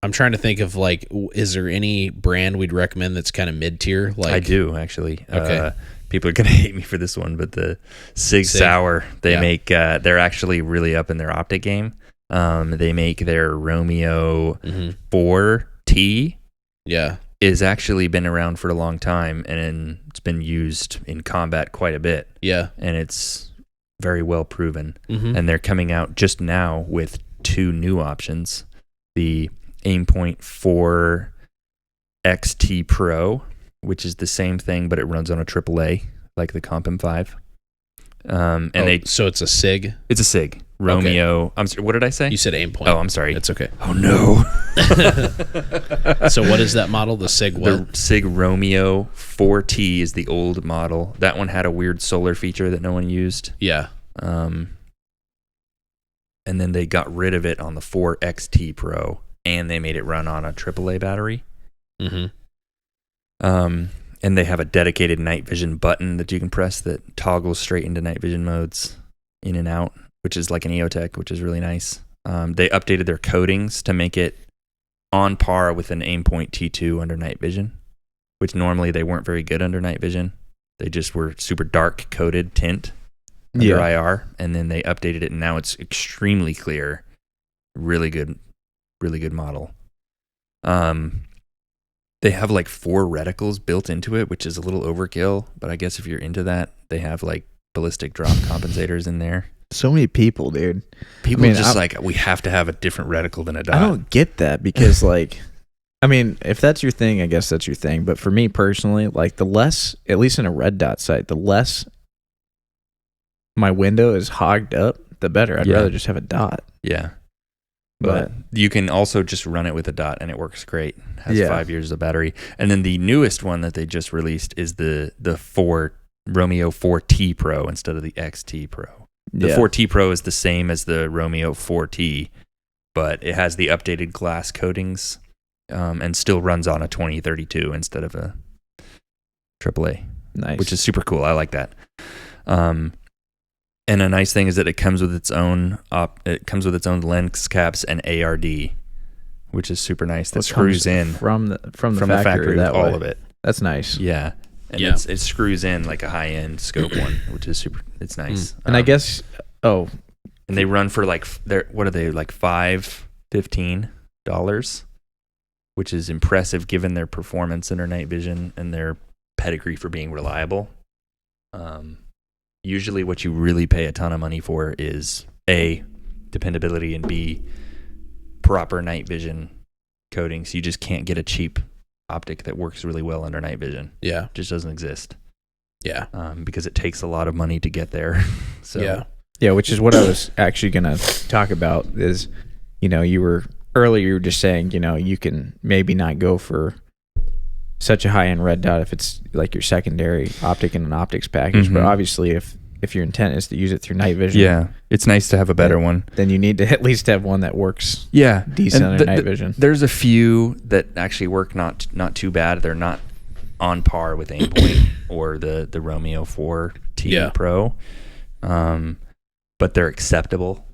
trying to think of, like, is there any brand we'd recommend that's kind of mid-tier? Like, I do, actually. Okay. People are going to hate me for this one, but the Sig Sauer, they make, they're actually really up in their optic game. They make their Romeo 4T. Yeah. Is actually been around for a long time, and it's been used in combat quite a bit. Yeah. And it's very well proven. And they're coming out just now with 2 new options. The Aimpoint 4 XT Pro, which is the same thing, but it runs on a AAA, like the Comp M5. So it's a SIG? It's a SIG. Romeo. Okay. I'm sorry, what did I say? You said Aimpoint. Oh, I'm sorry. It's okay. Oh, no. So what is that model? The SIG what? The SIG Romeo 4T is the old model. That one had a weird solar feature that no one used. Yeah. And then they got rid of it on the 4XT Pro, and they made it run on a AAA battery. And And they have a dedicated night vision button that you can press that toggles straight into night vision modes in and out, which is like an EOTech, which is really nice. They updated their coatings to make it on par with an Aimpoint T2 under night vision, which normally they weren't very good under night vision. They just were super dark coated tint under IR, and then they updated it, and now it's extremely clear. Really good model. They have like 4 reticles built into it, which is a little overkill, but I guess if you're into that, they have like ballistic drop compensators in there. So many people, dude. People are just like, we have to have a different reticle than a dot. I don't get that because, like, I mean, if that's your thing, I guess that's your thing. But for me personally, like, the less, at least in a red dot sight, the less my window is hogged up, the better. I'd rather just have a dot. Yeah. But you can also just run it with a dot, and it works great. Has 5 years of battery. And then the newest one that they just released is the Romeo 4T Pro instead of the XT Pro. The 4T Pro is the same as the Romeo 4T, but it has the updated glass coatings and still runs on a 2032 instead of a AAA. Nice. Which is super cool. I like that. And a nice thing is that it comes with its own lens caps and ARD, which is super nice. That screws in from the factory with that all way. of it. That's nice. Yeah. And it screws in like a high-end scope one, which is super. It's nice. And I guess, and they run for like what are they, like $15, which is impressive given their performance in their night vision and their pedigree for being reliable. Usually, what you really pay a ton of money for is A, dependability, and B, proper night vision coatings. You just can't get a cheap optic that works really well under night vision. Yeah. Just doesn't exist. Yeah. Because it takes a lot of money to get there. So yeah, which is what I was actually going to talk about is, you were just saying, you can maybe not go for such a high-end red dot if it's like your secondary optic in an optics package. But obviously if your intent is to use it through night vision, it's nice to have a better one. Then you need to at least have one that works decent under night vision. There's a few that actually work not too bad. They're not on par with Aimpoint or the Romeo 4T Pro, but they're acceptable.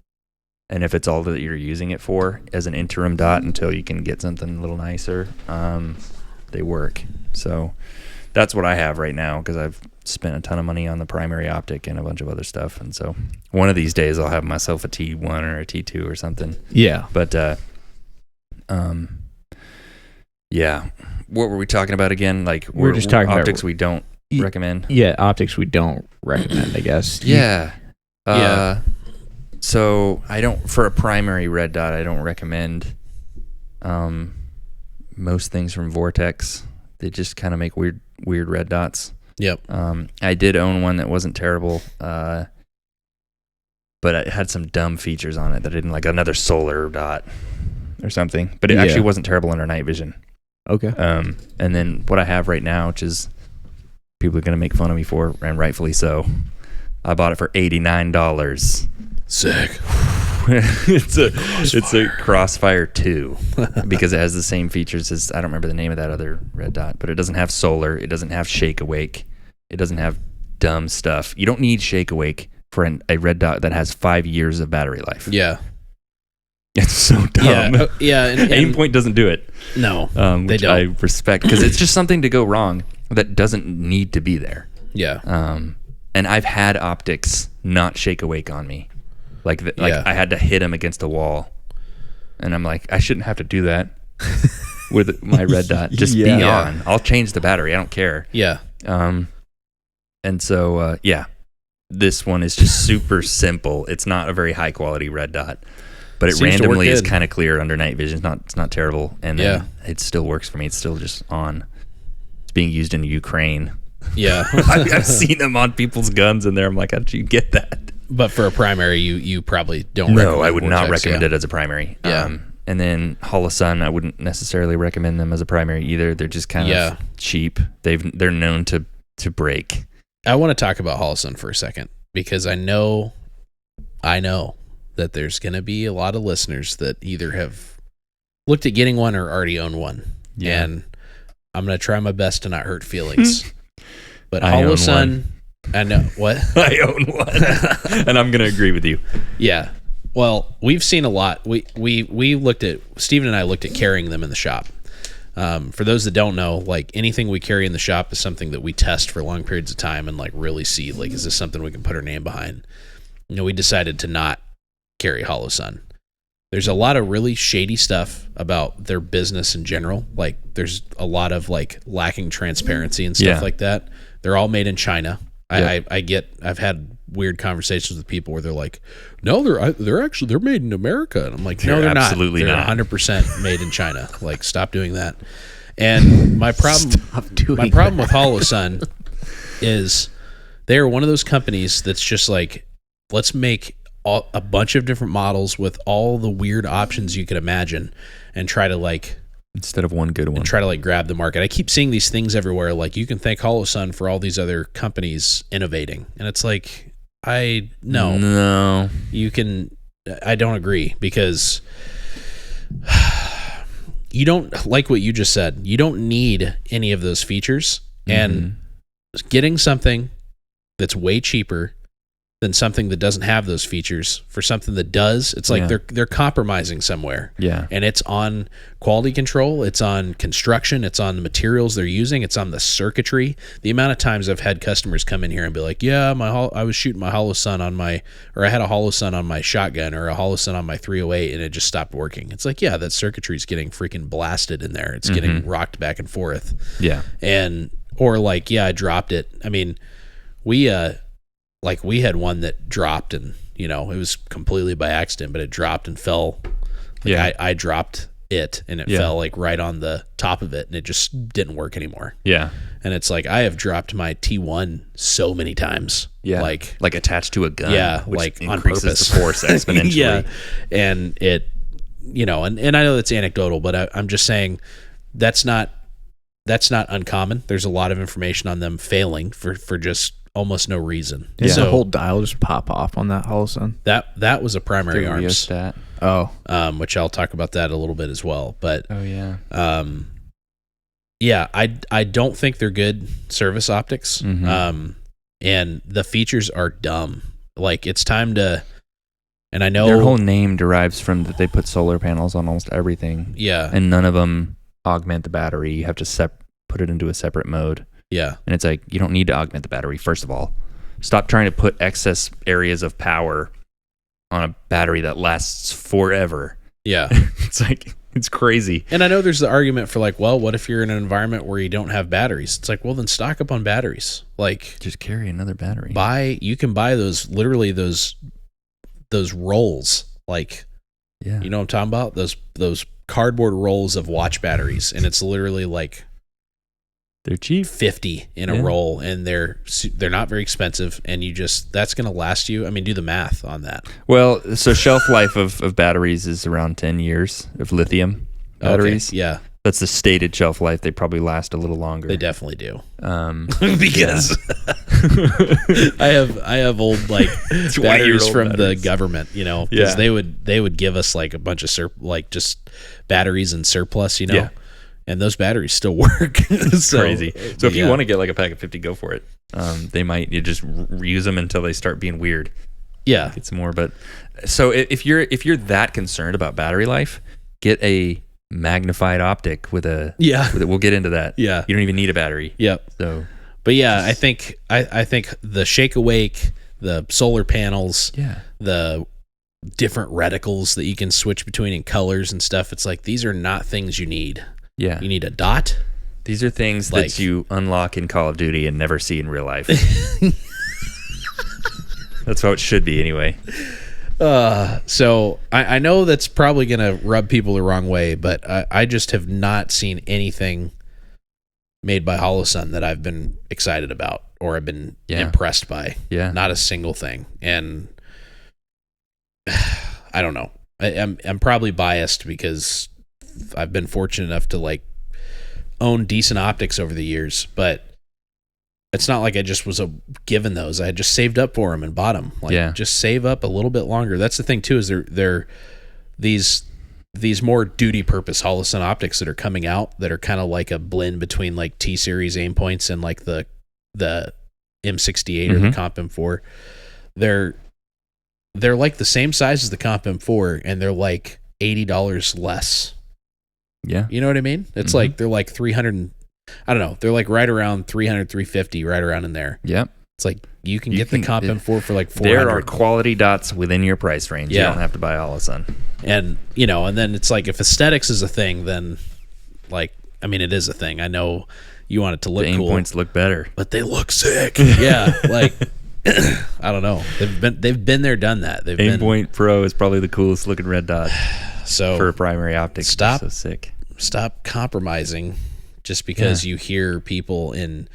And if it's all that you're using it for as an interim dot until you can get something a little nicer, they work. So that's what I have right now because I've spent a ton of money on the primary optic and a bunch of other stuff. And so one of these days I'll have myself a T1 or a T2 or something. Yeah. But, what were we talking about again? Like we're just talking optics about we don't recommend. Yeah, optics we don't recommend, I guess. Yeah. So for a primary red dot, I don't recommend most things from Vortex. They just kind of make weird red dots. Yep. I did own one that wasn't terrible, but it had some dumb features on it that I didn't like, another solar dot or something. But it actually wasn't terrible under night vision. Okay. And then what I have right now, which is people are going to make fun of me for, and rightfully so, I bought it for $89. Sick. It's a Crossfire 2 because it has the same features as, I don't remember the name of that other red dot, but it doesn't have solar, it doesn't have shake awake, it doesn't have dumb stuff. You don't need shake awake for a red dot that has 5 years of battery life. Yeah. It's so dumb. And Aimpoint doesn't do it. No, they don't. I respect because it's just something to go wrong that doesn't need to be there. Yeah. And I've had optics not shake awake on me. I had to hit him against a wall, and I'm like, I shouldn't have to do that with my red dot. Just be on. I'll change the battery. I don't care. Yeah. And so this one is just super simple. It's not a very high quality red dot, but it randomly is kind of clear under night vision. It's not terrible, and then it still works for me. It's still just on. It's being used in Ukraine. Yeah. I've seen them on people's guns in there. I'm like, how did you get that? But for a primary, you probably don't. No, I would not recommend it as a primary. Yeah. And then Holosun, I wouldn't necessarily recommend them as a primary either. They're just kind of cheap. They're known to break. I want to talk about Holosun for a second because I know that there's going to be a lot of listeners that either have looked at getting one or already own one. Yeah. And I'm going to try my best to not hurt feelings. But I own Holosun, one. I know what? I own one. And I'm going to agree with you. Yeah. Well, we've seen a lot. We looked at, Steven and I looked at carrying them in the shop. For those that don't know, like anything we carry in the shop is something that we test for long periods of time and like really see, like, is this something we can put our name behind? You know, we decided to not carry Holosun. There's a lot of really shady stuff about their business in general. Like there's a lot of like lacking transparency and stuff like that. They're all made in China. Yep. I've had weird conversations with people where they're like, no, they're made in America. And I'm like, no, they're absolutely not. not. They're 100% made in China. Like, stop doing that. And my problem with Holosun is they're one of those companies that's just like, let's make a bunch of different models with all the weird options you could imagine and try to like, instead of one good one, and try to like grab the market. I keep seeing these things everywhere. Like you can thank Holosun for all these other companies innovating. And it's like, no, you can, I don't agree because you don't, like what you just said, you don't need any of those features. And getting something that's way cheaper than something that doesn't have those features for something that does, it's like they're compromising somewhere. Yeah. And it's on quality control, it's on construction, it's on the materials they're using, it's on the circuitry. The amount of times I've had customers come in here and be like, yeah, I was shooting my Holosun or I had a Holosun on my shotgun or a Holosun on my 308 and it just stopped working. It's like, yeah, that circuitry's getting freaking blasted in there. It's getting rocked back and forth. Yeah. Or like, yeah, I dropped it. I mean, we had one that dropped and, you know, it was completely by accident, but it dropped and fell. Like I dropped it and it fell like right on the top of it and it just didn't work anymore. Yeah. And it's like, I have dropped my T1 so many times. Yeah. Like attached to a gun. Yeah. Which like on increases purpose. the force exponentially. Yeah. And it, you know, and I know that's anecdotal, but I'm just saying that's not uncommon. There's a lot of information on them failing for just almost no reason. Did So the whole dial just pop off on that Holosun? that was a primary arms, Rheostat. Oh. which I'll talk about that a little bit as well. But Oh yeah. yeah, I don't think they're good service optics. And the features are dumb. Like it's time to, and I know Their whole name derives from that they put solar panels on almost everything. Yeah. And none of them augment the battery. You have to put it into a separate mode. Yeah. And it's like, you don't need to augment the battery, first of all. Stop trying to put excess areas of power on a battery that lasts forever. Yeah. It's like, it's crazy. And I know there's the argument for like, well, what if you're in an environment where you don't have batteries? It's like, well, then stock up on batteries. Like Just carry another battery. you can buy those, literally those rolls. Like, Yeah. you know what I'm talking about? Those cardboard rolls of watch batteries. And it's literally like, They're cheap. 50 in a roll, and they're not very expensive, and that's going to last you. I mean, do the math on that. Well, so shelf life of batteries is around 10 years of lithium batteries. Okay, yeah, That's the stated shelf life. They probably last a little longer. they definitely do. Because I have old like batteries from the government, you know, because they would give us like a bunch of just batteries in surplus, you know. Yeah. And those batteries still work. So, crazy. So if you want to get like a pack of 50, go for it. They might you just reuse them until they start being weird. Yeah. Get some more. But so if you're that concerned about battery life, get a magnified optic with a we'll get into that. Yeah. You don't even need a battery. Yep. So, but yeah, I think the Shake Awake, the solar panels, the different reticles that you can switch between in colors and stuff. It's like these are not things you need. Yeah. You need a dot. These are things that you unlock in Call of Duty and never see in real life. That's how it should be anyway. So I know that's probably going to rub people the wrong way, but I just have not seen anything made by Holosun that I've been excited about or have been impressed by. Yeah. Not a single thing. And I don't know. I'm probably biased because I've been fortunate enough to like own decent optics over the years, but it's not like I just was given those. I had just saved up for them and bought them. Like just save up a little bit longer. That's the thing too, is they're these these more duty purpose holosun optics that are coming out that are kind of like a blend between like T series aim points and like the M68 or the Comp M4. They're like the same size as the Comp M4 and they're like $80 less. Yeah. You know what I mean? It's like they're like 300 I don't know. They're like right around 300, 350, right around in there. Yep. It's like you can get the Comp M4 for like $400. There are quality dots within your price range. Yeah. You don't have to buy holosun. And, you know, and then it's like if aesthetics is a thing, then like, I mean, it is a thing. I know you want it to look The aim cool. points look better. But they look sick. Yeah. Like, I don't know. They've been there, done that. Aim Point Pro is probably the coolest looking red dot So for a primary optic. Stop. So sick. Stop compromising just because you hear people in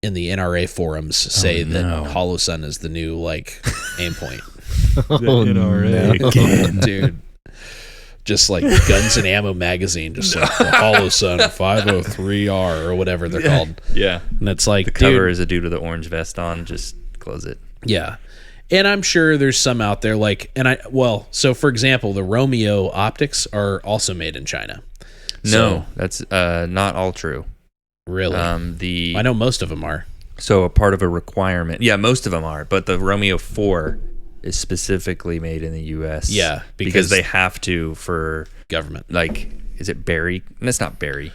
the NRA forums say that holosun is the new like aim point. NRA. Dude. Just like Guns and Ammo magazine, just like the holosun 503R or whatever they're called. Yeah. And it's like The cover is a dude with an orange vest on. Just close it. Yeah. And I'm sure there's some out there like, so for example, the Romeo optics are also made in China. No, that's not all true. Really? I know most of them are. So a part of a requirement. Yeah, most of them are. But the Romeo 4 is specifically made in the U.S. Yeah. Because they have to for government. Like, is it Berry? That's not Berry.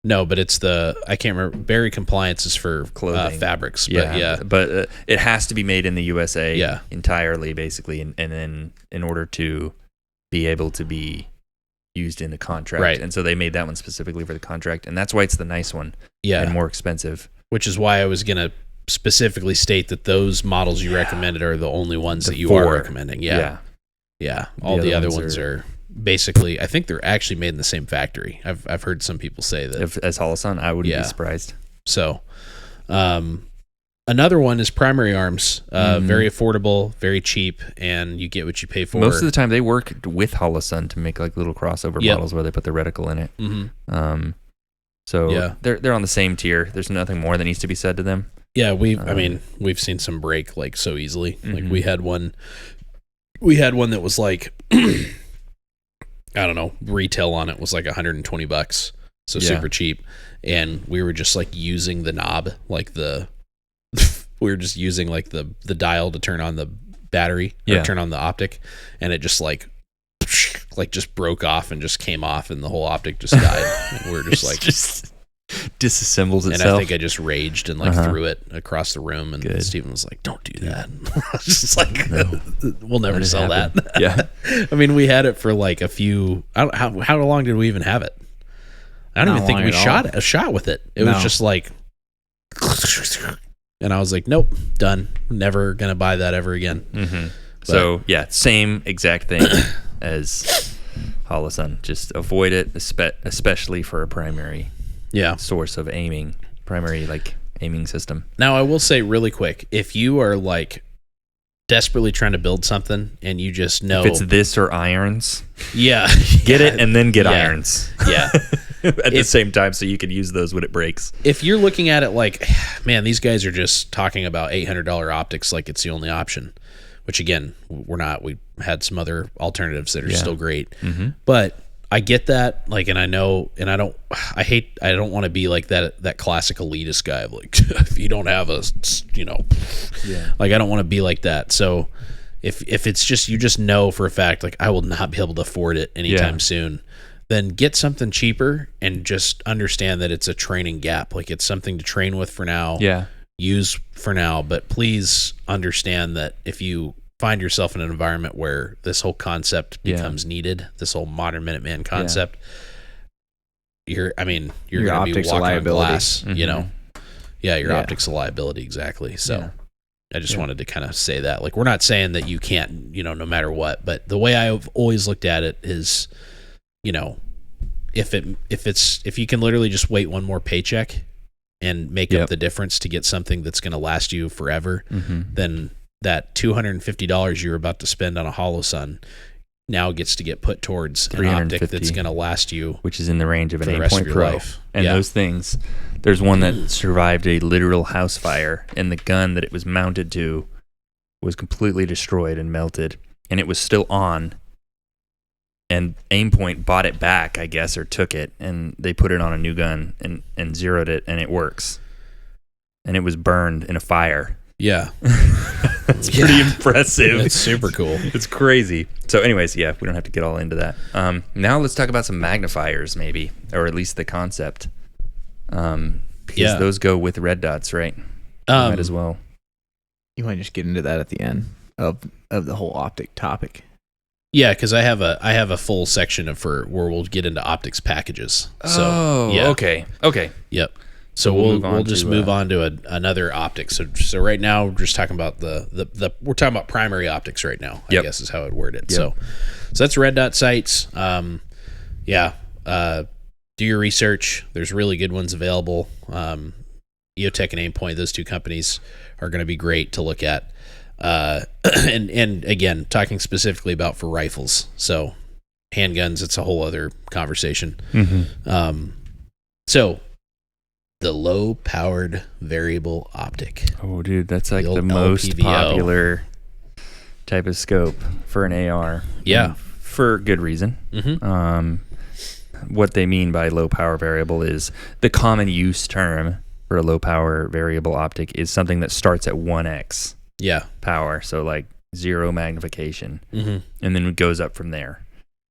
No, but it's I can't remember. Berry compliance is for clothing. fabrics. Yeah. But it has to be made in the USA entirely, basically. And then in order to be able to be used in the contract. Right. And so they made that one specifically for the contract. And that's why it's the nice one. Yeah. And more expensive. Which is why I was going to specifically state that those models you recommended are the only ones that you are recommending. Yeah. All the other ones are basically, I think they're actually made in the same factory. I've heard some people say that. As holosun, I wouldn't be surprised. So, another one is primary arms. Very affordable, very cheap, and you get what you pay for. Most of the time, they work with holosun to make like little crossover models where they put the reticle in it. So they're on the same tier. There's nothing more that needs to be said to them. Yeah, we've seen some break like so easily. Like we had one that was like I don't know, retail on it was like $120, so super cheap, and we were just like using the knob, like we were just using like the dial to turn on the battery or turn on the optic, and it just like just broke off and just came off, and the whole optic just died. And we were just like just disassembles itself. And I think I just raged and like threw it across the room, and Steven was like, "Don't do that." I was just like, "We'll never sell that." Yeah. I mean, we had it for like a few. How long did we even have it? I don't even think we shot a shot with it. It was just like, and I was like, "Nope, done. Never gonna buy that ever again." So same exact thing as holosun. Just avoid it, especially for a primary source of aiming, primary like aiming system. Now, I will say really quick, if you are like desperately trying to build something and you just know if it's this or irons, get it and then get irons. Yeah. At the same time, so you can use those when it breaks. If you're looking at it like, man, these guys are just talking about $800 optics like it's the only option, which again, we're not. We had some other alternatives that are still great, but I get that. Like, and I know, and I don't want to be like that classic elitist guy of like, if you don't have a, like I don't want to be like that. So if it's just, you just know for a fact, like I will not be able to afford it anytime soon, then get something cheaper and just understand that it's a training gap. Like it's something to train with for now. Use for now, but please understand that if you find yourself in an environment where this whole concept becomes needed, this whole modern Minuteman concept, you're going to be walking on glass, your optics a liability. Exactly. So I just wanted to kind of say that, like, we're not saying that you can't, no matter what, but the way I've always looked at it is, if you can literally just wait one more paycheck and make up the difference to get something that's going to last you forever, then that $250 you're about to spend on a holosun now gets to get put towards an optic that's going to last you, which is in the range of an Aim Point Pro. Life. And those things, there's one that survived a literal house fire, and the gun that it was mounted to was completely destroyed and melted, and it was still on And Aimpoint bought it back, I guess, or took it, and they put it on a new gun and zeroed it, and it works. And it was burned in a fire. Yeah. It's pretty impressive. It's super cool. It's crazy. So anyways, yeah, we don't have to get all into that. Now let's talk about some magnifiers maybe, or at least the concept. Because those go with red dots, right? Might as well. You might just get into that at the end of the whole optic topic. Yeah, because I have a full section where we'll get into optics packages. So, okay. Yep. So we'll just move on to another optics. So right now we're just talking about we're talking about primary optics right now. I guess is how I'd word it. Yep. So that's red dot sights. Do your research. There's really good ones available. EOTech and Aimpoint, those two companies are going to be great to look at. And again, talking specifically about for rifles. So handguns, it's a whole other conversation. Mm-hmm. So the low powered variable optic. Oh, dude, that's like the LPVO. most popular type of scope for an AR. Yeah. For good reason. Mm-hmm. What they mean by low power variable is the common use term for a low power variable optic is something that starts at 1x power. So like 0 magnification. Mm-hmm. And then it goes up from there.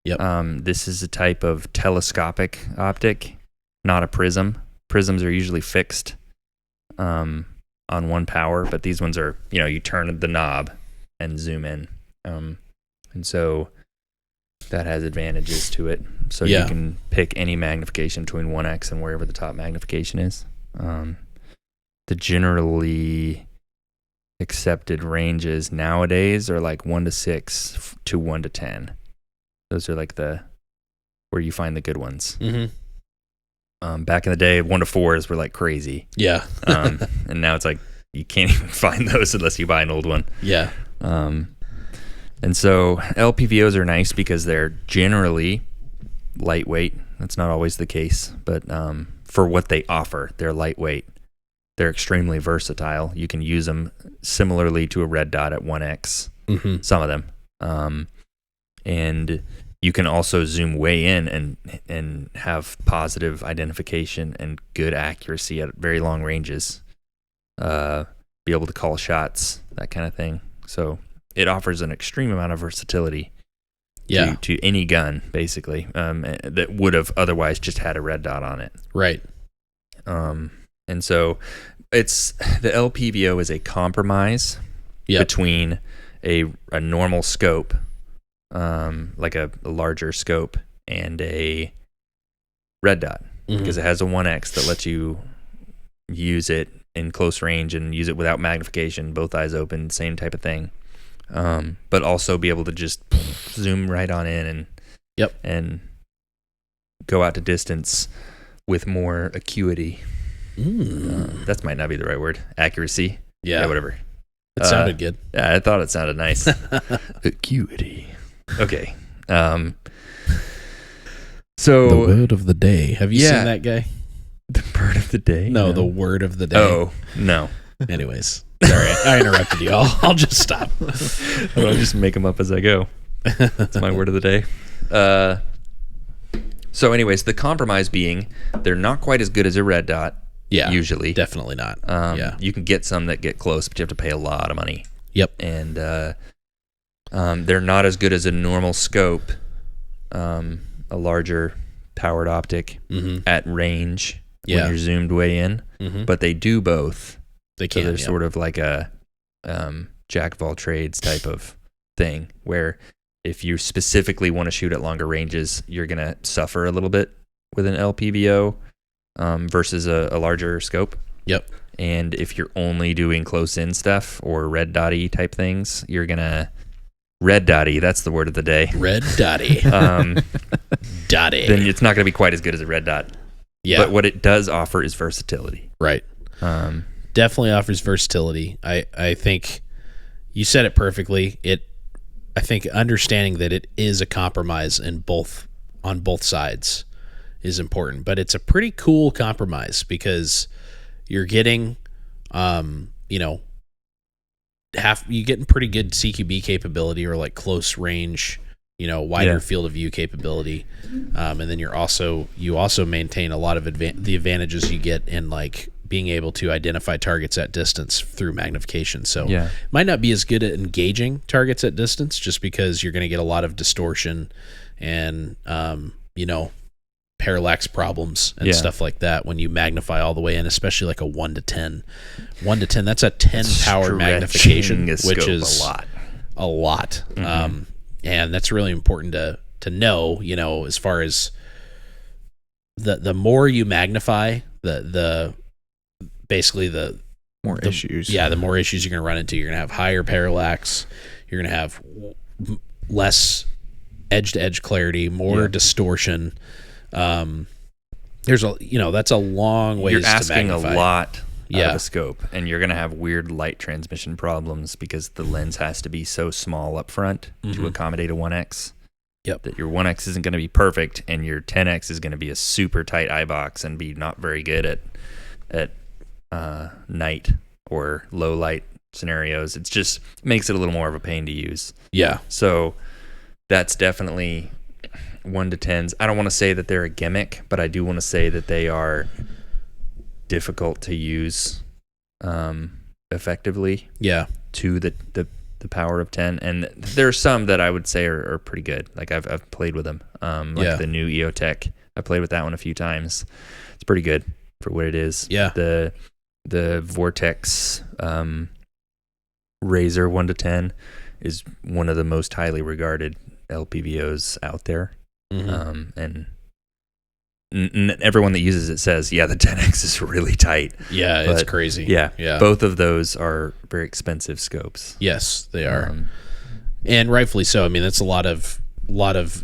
Yep. This is a type of telescopic optic, not a prism. Prisms are usually fixed on 1 power, but these ones are, you turn the knob and zoom in. And so that has advantages to it. So you can pick any magnification between 1x and wherever the top magnification is. The generally accepted ranges nowadays are like 1 to 6 to 1 to 10. Those are like where you find the good ones. Mm-hmm. Back in the day, 1 to 4s were like crazy. Yeah. And now it's like you can't even find those unless you buy an old one. Yeah. And so LPVOs are nice because they're generally lightweight. That's not always the case, but for what they offer, they're lightweight. They're extremely versatile. You can use them similarly to a red dot at 1x, some of them. And you can also zoom way in and have positive identification and good accuracy at very long ranges. Be able to call shots, that kind of thing. So it offers an extreme amount of versatility to any gun, basically, that would have otherwise just had a red dot on it. Right. And so the LPVO is a compromise between a normal scope, like a larger scope, and a red dot, because it has a 1x that lets you use it in close range and use it without magnification, both eyes open, same type of thing. But also be able to just zoom right on in and go out to distance with more acuity. That might not be the right word. Accuracy. Yeah, whatever. It sounded good. Yeah, I thought it sounded nice. Acuity. Okay. So the word of the day. Have you seen that guy? The bird of the day? No, the word of the day. Oh, no. Anyways, sorry, I interrupted you. I'll just stop. I'll just make them up as I go. That's my word of the day. So anyways, the compromise being they're not quite as good as a red dot. Yeah, usually. Definitely not. You can get some that get close, but you have to pay a lot of money. Yep. And they're not as good as a normal scope, a larger powered optic at range when you're zoomed way in. But they do both. They can. So they're sort of like a jack of all trades type of thing, where if you specifically want to shoot at longer ranges, you're going to suffer a little bit with an LPVO versus a larger scope. Yep. And if you're only doing close-in stuff or red dotty type things, you're going to... Red dotty, that's the word of the day. Red dotty. Dotty. Then it's not going to be quite as good as a red dot. Yeah. But what it does offer is versatility. Right. Definitely offers versatility. I think you said it perfectly. I think understanding that it is a compromise on both sides is important, but it's a pretty cool compromise because you're getting, you're getting pretty good CQB capability or like close range wider field of view capability. And then you also maintain a lot of the advantages you get in like being able to identify targets at distance through magnification. So it might not be as good at engaging targets at distance just because you're going to get a lot of distortion and, parallax problems and stuff like that when you magnify all the way in, especially like a 1 to 10. 1 to 10, that's a 10 power magnification, which is a lot. Mm-hmm. And that's really important to know, as far as the more you magnify, the more issues. Yeah, the more issues you're going to run into. You're going to have higher parallax. You're going to have less edge-to-edge clarity, more distortion. That's a long ways to magnify. You're asking a lot out of a scope, and you're going to have weird light transmission problems because the lens has to be so small up front to accommodate a 1x. Yep. That your 1x isn't going to be perfect, and your 10x is going to be a super tight eye box and be not very good at night or low light scenarios. It just makes it a little more of a pain to use. Yeah. So that's definitely 1 to 10s. I don't want to say that they're a gimmick, but I do want to say that they are difficult to use effectively. Yeah. To the power of 10, and there are some that I would say are pretty good. Like I've played with them. The new EOTech. I played with that one a few times. It's pretty good for what it is. Yeah. The Vortex Razor 1 to 10 is one of the most highly regarded LPVOs out there. And everyone that uses it says, the 10X is really tight. Yeah, it's crazy. Yeah. Both of those are very expensive scopes. Yes, they are. And rightfully so. I mean, that's a lot of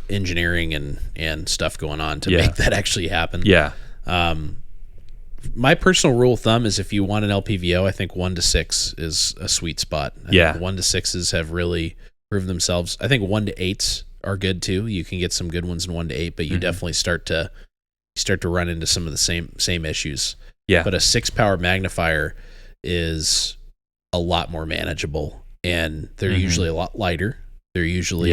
engineering and stuff going on to make that actually happen. Yeah. My personal rule of thumb is if you want an LPVO, I think 1 to 6 is a sweet spot. I think 1 to 6s have really proved themselves. I think 1 to 8s are good too. You can get some good ones in 1 to 8, but you definitely start to run into some of the same issues. Yeah. But a 6 power magnifier is a lot more manageable, and they're usually a lot lighter. They're usually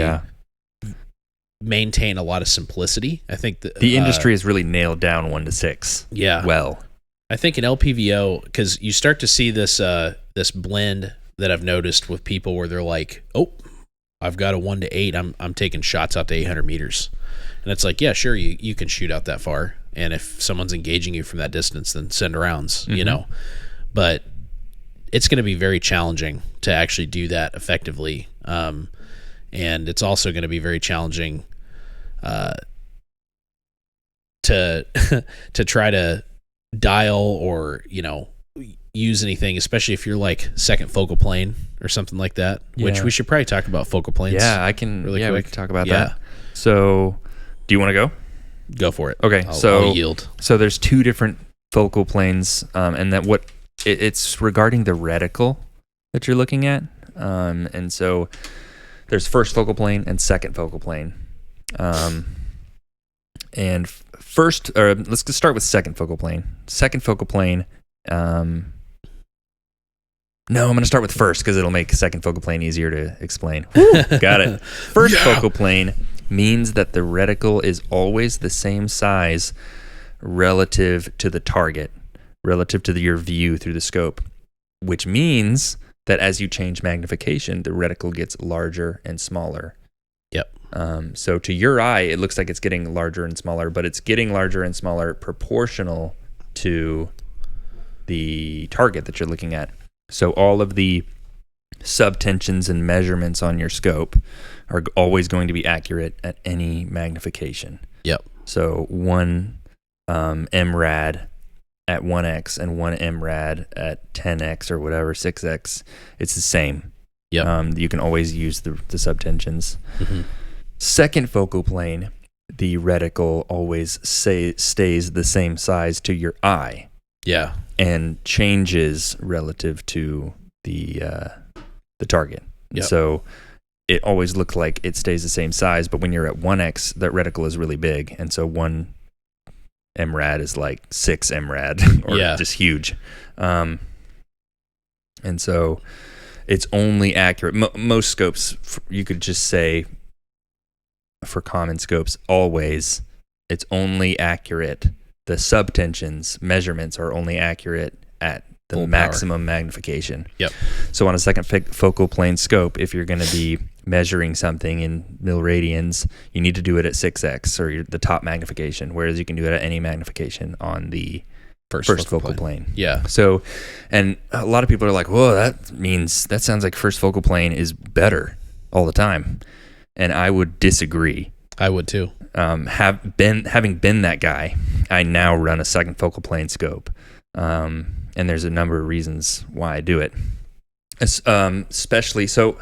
maintain a lot of simplicity. I think the industry has really nailed down 1 to 6. Yeah. Well, I think an LPVO, because you start to see this blend that I've noticed with people where they're like, oh, I've got a 1 to 8. I'm taking shots out to 800 meters. And it's like, yeah, sure, you can shoot out that far. And if someone's engaging you from that distance, then send rounds, But it's going to be very challenging to actually do that effectively. And it's also going to be very challenging to try to dial or, use anything, especially if you're like second focal plane or something like that, which we should probably talk about focal planes. Yeah, I can. Really quick. We can talk about that. So, do you want to go? Go for it. Okay, I'll yield. So there's 2 different focal planes, and that it's regarding the reticle that you're looking at, and so there's first focal plane and second focal plane, and first, or let's just start with second focal plane. Second focal plane. No, I'm going to start with first because it'll make second focal plane easier to explain. Got it. First focal plane means that the reticle is always the same size relative to the target, relative to your view through the scope, which means that as you change magnification, the reticle gets larger and smaller. Yep. So to your eye, it looks like it's getting larger and smaller, but it's getting larger and smaller proportional to the target that you're looking at. So all of the subtensions and measurements on your scope are always going to be accurate at any magnification. Yep. So 1 MRAD at 1x and 1 MRAD at 10x or whatever, 6x, it's the same. Yep. You can always use the subtensions. Second focal plane, the reticle always stays the same size to your eye. Yeah. And changes relative to the target. Yep. So it always looks like it stays the same size, but when you're at 1x, that reticle is really big, and so 1 MRAD is like 6 MRAD, or just huge. And so it's only accurate. Most scopes, you could just say for common scopes, always, it's only accurate. The subtensions measurements are only accurate at the Full maximum magnification. Yep. So on a second focal plane scope, if you're going to be measuring something in milradians, you need to do it at 6x or the top magnification, whereas you can do it at any magnification on the first focal plane. Yeah. So, and a lot of people are like, "Whoa, that sounds like first focal plane is better all the time," and I would disagree. I would too. Having been that guy, I now run a second focal plane scope. And there's a number of reasons why I do it. Especially, so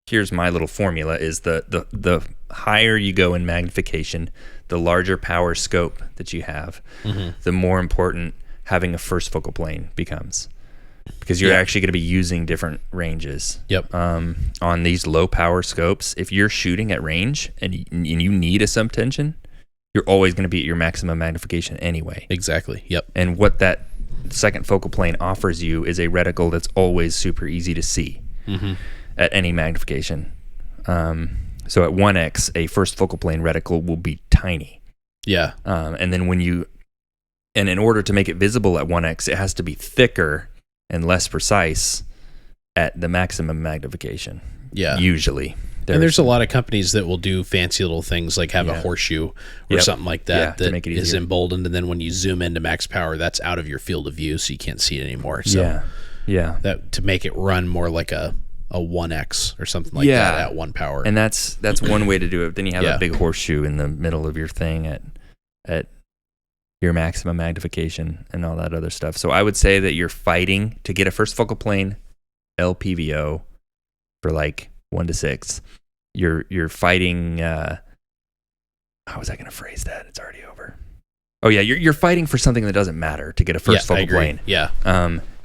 here's my little formula is the higher you go in magnification, the larger power scope that you have, the more important having a first focal plane becomes. Because you're actually going to be using different ranges. Yep. On these low power scopes, if you're shooting at range and you need a subtension, you're always going to be at your maximum magnification anyway. Exactly. Yep. And what that second focal plane offers you is a reticle that's always super easy to see at any magnification. So at 1x, a first focal plane reticle will be tiny. Yeah. And then and in order to make it visible at 1x, it has to be thicker and less precise at the maximum magnification. Yeah. Usually. And there's a lot of companies that will do fancy little things like have a horseshoe or something like that to make it is easier. emboldened, and then when you zoom into max power, that's out of your field of view, so you can't see it anymore. So that to make it run more like a 1x or something like that at 1 power. And that's one way to do it. Then you have a big horseshoe in the middle of your thing at your maximum magnification and all that other stuff. So I would say that you're fighting to get a first focal plane LPVO for like 1 to 6. You're fighting. How was I going to phrase that? It's already over. Oh yeah, you're fighting for something that doesn't matter to get a first focal plane. Yeah.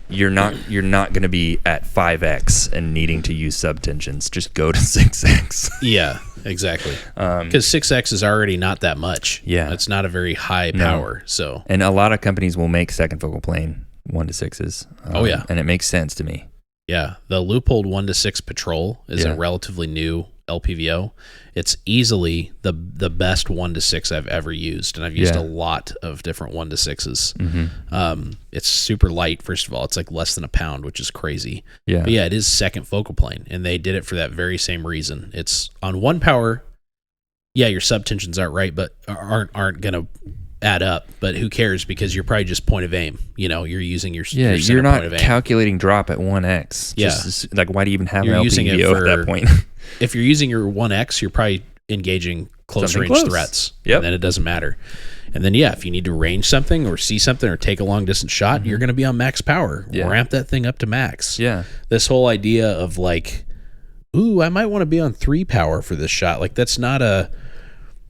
You're not going to be at 5x and needing to use subtensions. Just go to 6x. Yeah, exactly. Because 6x is already not that much. Yeah, it's not a very high power. So, and a lot of companies will make second focal plane 1 to 6s. And it makes sense to me. Yeah, the Leupold 1 to 6 Patrol is a relatively new LPVO. It's easily the best 1 to 6 I've ever used, and I've used a lot of different 1 to 6s. It's super light. First of all, it's like less than a pound, which is crazy. Yeah, but it is second focal plane, and they did it for that very same reason. It's on 1 power. Yeah, your subtensions aren't right, but aren't gonna add up, but who cares, because you're probably just point of aim. You're using your you're not calculating drop at 1x. Just like, why do you even have an LPVO at that point? If you're using your 1x, you're probably engaging close range threats. Yep. And then it doesn't matter. And then if you need to range something or see something or take a long distance shot, you're going to be on max power. Ramp that thing up to max. Yeah. This whole idea of like, ooh, I might want to be on 3 power for this shot. Like that's not a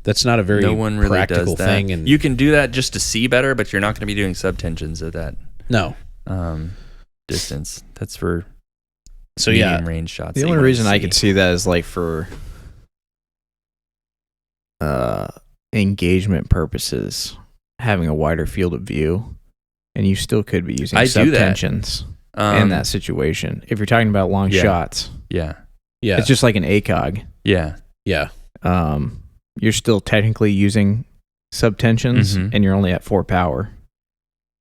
very no one really practical does that. thing. And you can do that just to see better, but you're not going to be doing subtensions at that distance. That's for medium range shots. The only reason I could see that is like for engagement purposes, having a wider field of view, and you still could be using subtensions in that situation. If you're talking about long shots, it's just like an ACOG. You're still technically using subtensions, and you're only at 4 power,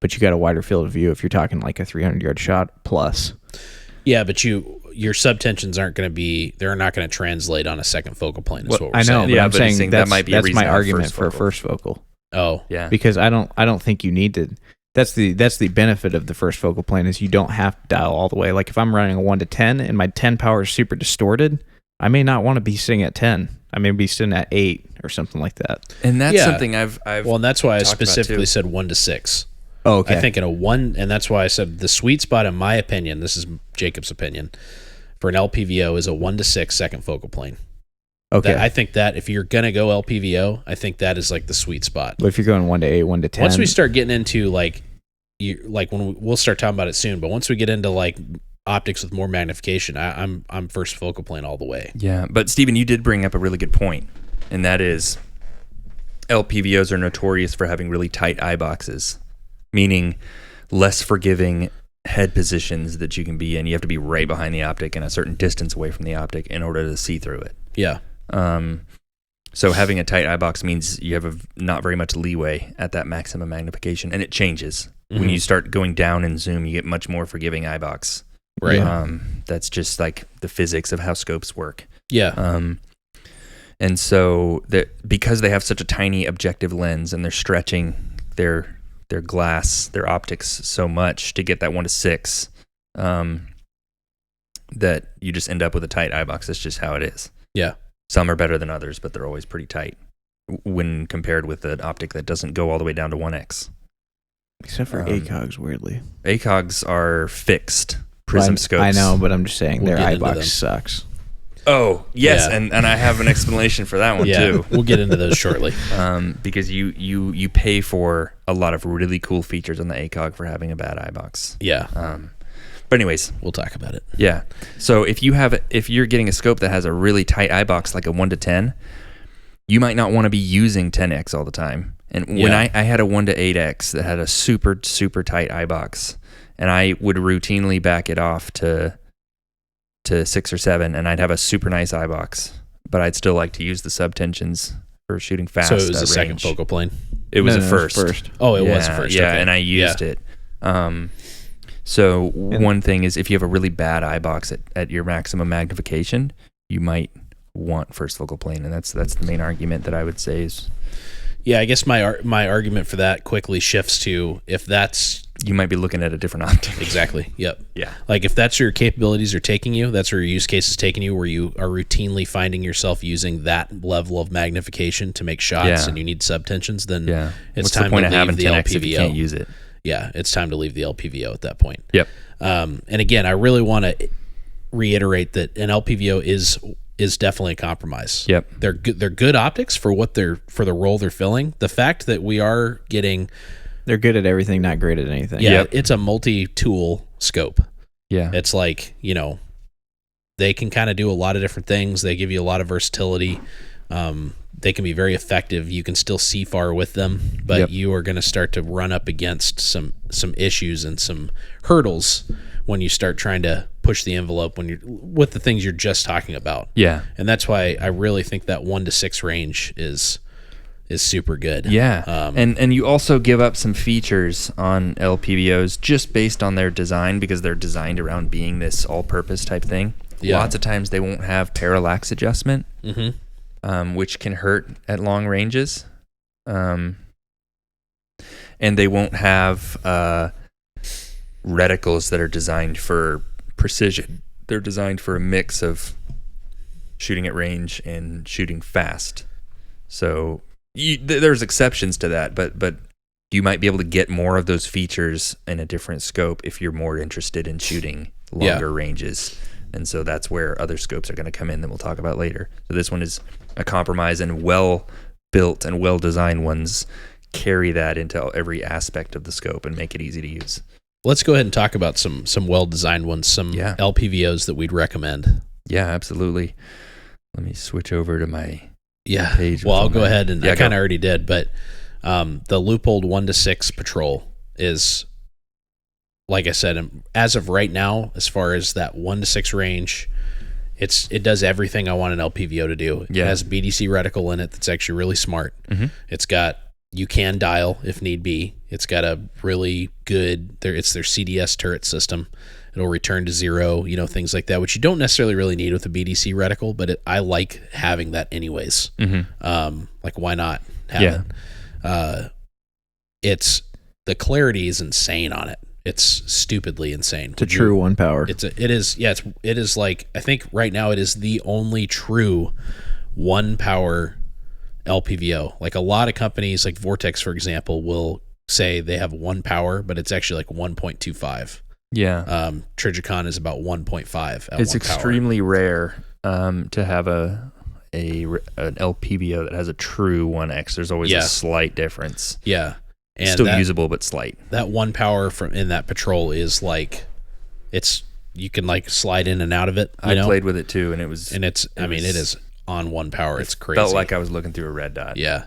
but you got a wider field of view if you're talking like a 300-yard shot plus. Yeah, but your subtensions aren't going to be, they're not going to translate on a second focal plane. Is what we're I know, saying. but I'm saying that might be a reason my to have argument first for focal. first focal. Oh, yeah. Because I don't think you need to. That's the benefit of the first focal plane is you don't have to dial all the way. Like if I'm running a 1 to 10 and my 10 power is super distorted, I may not want to be sitting at 10. I may be sitting at 8 or something like that. And that's something I've well, and that's why I talked about specifically too. said 1 to 6. Oh, okay. I think in a 1, and that's why I said the sweet spot, in my opinion, this is Jacob's opinion, for an LPVO is a 1 to 6 second focal plane. Okay. I think that if you're going to go LPVO, I think that is like the sweet spot. But if you're going 1 to 8, 1 to 10. Once we start getting into like when we'll start talking about it soon, but once we get into like optics with more magnification, I'm first focal plane all the way. Yeah, but Stephen, you did bring up a really good point, and that is LPVOs are notorious for having really tight eye boxes, meaning less forgiving head positions that you can be in. You have to be right behind the optic and a certain distance away from the optic in order to see through it. Yeah. So having a tight eye box means you have not very much leeway at that maximum magnification, and it changes. When you start going down in zoom, you get much more forgiving eye box. Right. That's just like the physics of how scopes work. Yeah. And so because they have such a tiny objective lens and they're stretching their glass, their optics so much to get that 1:6, that you just end up with a tight eye box. That's just how it is. Yeah. Some are better than others, but they're always pretty tight when compared with an optic that doesn't go all the way down to 1x. Except for ACOGs, weirdly. ACOGs are fixed prism scopes. I know, but I'm just saying We'll their get eye into box them. sucks. Oh, yes, Yeah. and I have an explanation for that one too. We'll get into those shortly. Because you pay for a lot of really cool features on the ACOG for having a bad eye box. Yeah. But anyways, We'll talk about it. yeah. So if you're getting a scope that has a really tight eye box, like a 1:10, you might not want to be using 10x all the time. And when I had a 1:8x that had a super, super tight eye box, and I would routinely back it off to 6 or 7, and I'd have a super nice eye box, but I'd still like to use the subtensions for shooting fast. So it was at the second range. focal plane. It was No, a no, first. Oh, it was first. Yeah, Okay. and I used it. So one thing is, if you have a really bad eye box at your maximum magnification, you might want first focal plane, and that's the main argument that I would say is. Yeah, I guess my argument for that quickly shifts to if that's You might be looking at a different optic. exactly. Yep. Yeah. Like if that's where your capabilities are taking you, that's where your use case is taking you, where you are routinely finding yourself using that level of magnification to make shots, Yeah. and you need subtensions, then Yeah. it's What's time the point to of leave having the 10x if you can't LPVO. use it? Yeah, it's time to leave the LPVO at that point. Yep. And again, I really want to reiterate that an LPVO is definitely a compromise. Yep. They're good optics for for the role they're filling. The fact that we are getting They're good at everything, not great at anything. Yeah, it's a multi-tool scope. Yeah. It's like, they can kind of do a lot of different things. They give you a lot of versatility. They can be very effective. You can still see far with them, but Yep. you are going to start to run up against some issues and some hurdles when you start trying to push the envelope with the things you're just talking about. Yeah. And that's why I really think that 1 to 6 range is super good. Yeah. And you also give up some features on LPVOs just based on their design, because they're designed around being this all-purpose type thing. Yeah. Lots of times they won't have parallax adjustment, which can hurt at long ranges. And they won't have reticles that are designed for precision. They're designed for a mix of shooting at range and shooting fast. So there's exceptions to that, but you might be able to get more of those features in a different scope if you're more interested in shooting longer ranges. And so that's where other scopes are going to come in that we'll talk about later. So this one is a compromise, and well-built and well-designed ones carry that into every aspect of the scope and make it easy to use. Let's go ahead and talk about some well-designed ones, some LPVOs that we'd recommend. Yeah, absolutely. Let me switch over to my Yeah. page. Well, I'll go ahead, and I go. kind of already did, but the Leupold 1 to 6 patrol is, like I said, as of right now, as far as that 1 to 6 range, it does everything I want an LPVO to do. Yeah. It has a BDC reticle in it that's actually really smart. Mm-hmm. It's got, you can dial if need be. It's got a really good, it's their CDS turret system. It'll return to 0, things like that, which you don't necessarily really need with a BDC reticle, but I like having that anyways. Mm-hmm. Like, why not have it? The clarity is insane on it. It's stupidly insane. It's a true 1 power. It is like, I think right now it is the only true 1 power LPVO. Like, a lot of companies, like Vortex, for example, will say they have 1 power, but it's actually like 1.25. Yeah. Trigicon is about 1.5 at It's 1 power. extremely rare to have an LPVO that has a true 1x. There's always a slight difference. Yeah. And Still usable, but slight. That 1 power in that patrol is like, you can like slide in and out of it. I played with it too, and it is on 1 power. It's crazy. Felt like I was looking through a red dot. Yeah.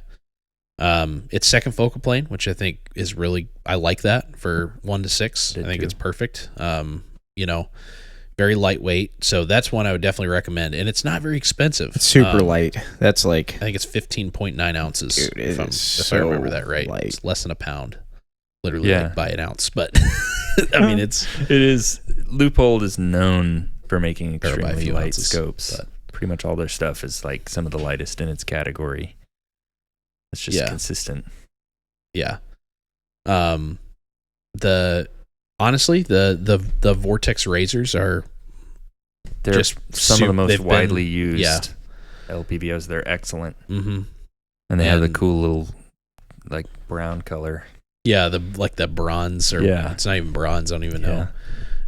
It's second focal plane, which I think is really, I like that for 1 to 6. I think it's perfect. very lightweight. So that's one I would definitely recommend, and it's not very expensive. It's super light. That's like, I think it's 15.9 ounces. Dude, it if is I remember that so right, light. it's less than a pound, literally Yeah. like by an ounce. But I mean, It is. Loophole is known for making Or by a extremely few light ounces, scopes. but- Pretty much all their stuff is like some of the lightest in its category. It's just Yeah. consistent. yeah. Honestly, the Vortex razors are They're just some of the most they've been- widely used yeah. LPVOs. They're excellent, mm-hmm. and they have the And- cool little like brown color. Yeah, the bronze, or Yeah. it's not even bronze. I don't even Yeah. know.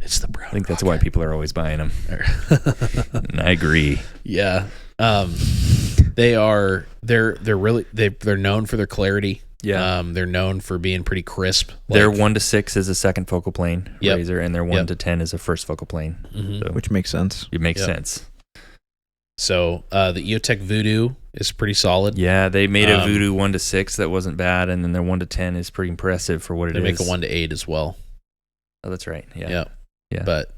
It's the brown. I think that's why people are always buying them. And I agree. Yeah. They're really they're known for their clarity. Yeah. They're known for being pretty crisp. Their Like- 1 to 6 is a second focal plane Yep. razor, and their 1 Yep. to 10 is a first focal plane. Mhm. So which makes sense. it makes Yep. sense. So the EOTech Voodoo is pretty solid. Yeah, they made a Um, Voodoo 1 to 6 that wasn't bad, and then their 1 to 10 is pretty impressive for what it They is. make a 1 to 8 as well. Oh, that's right. Yeah. Yeah. Yeah. But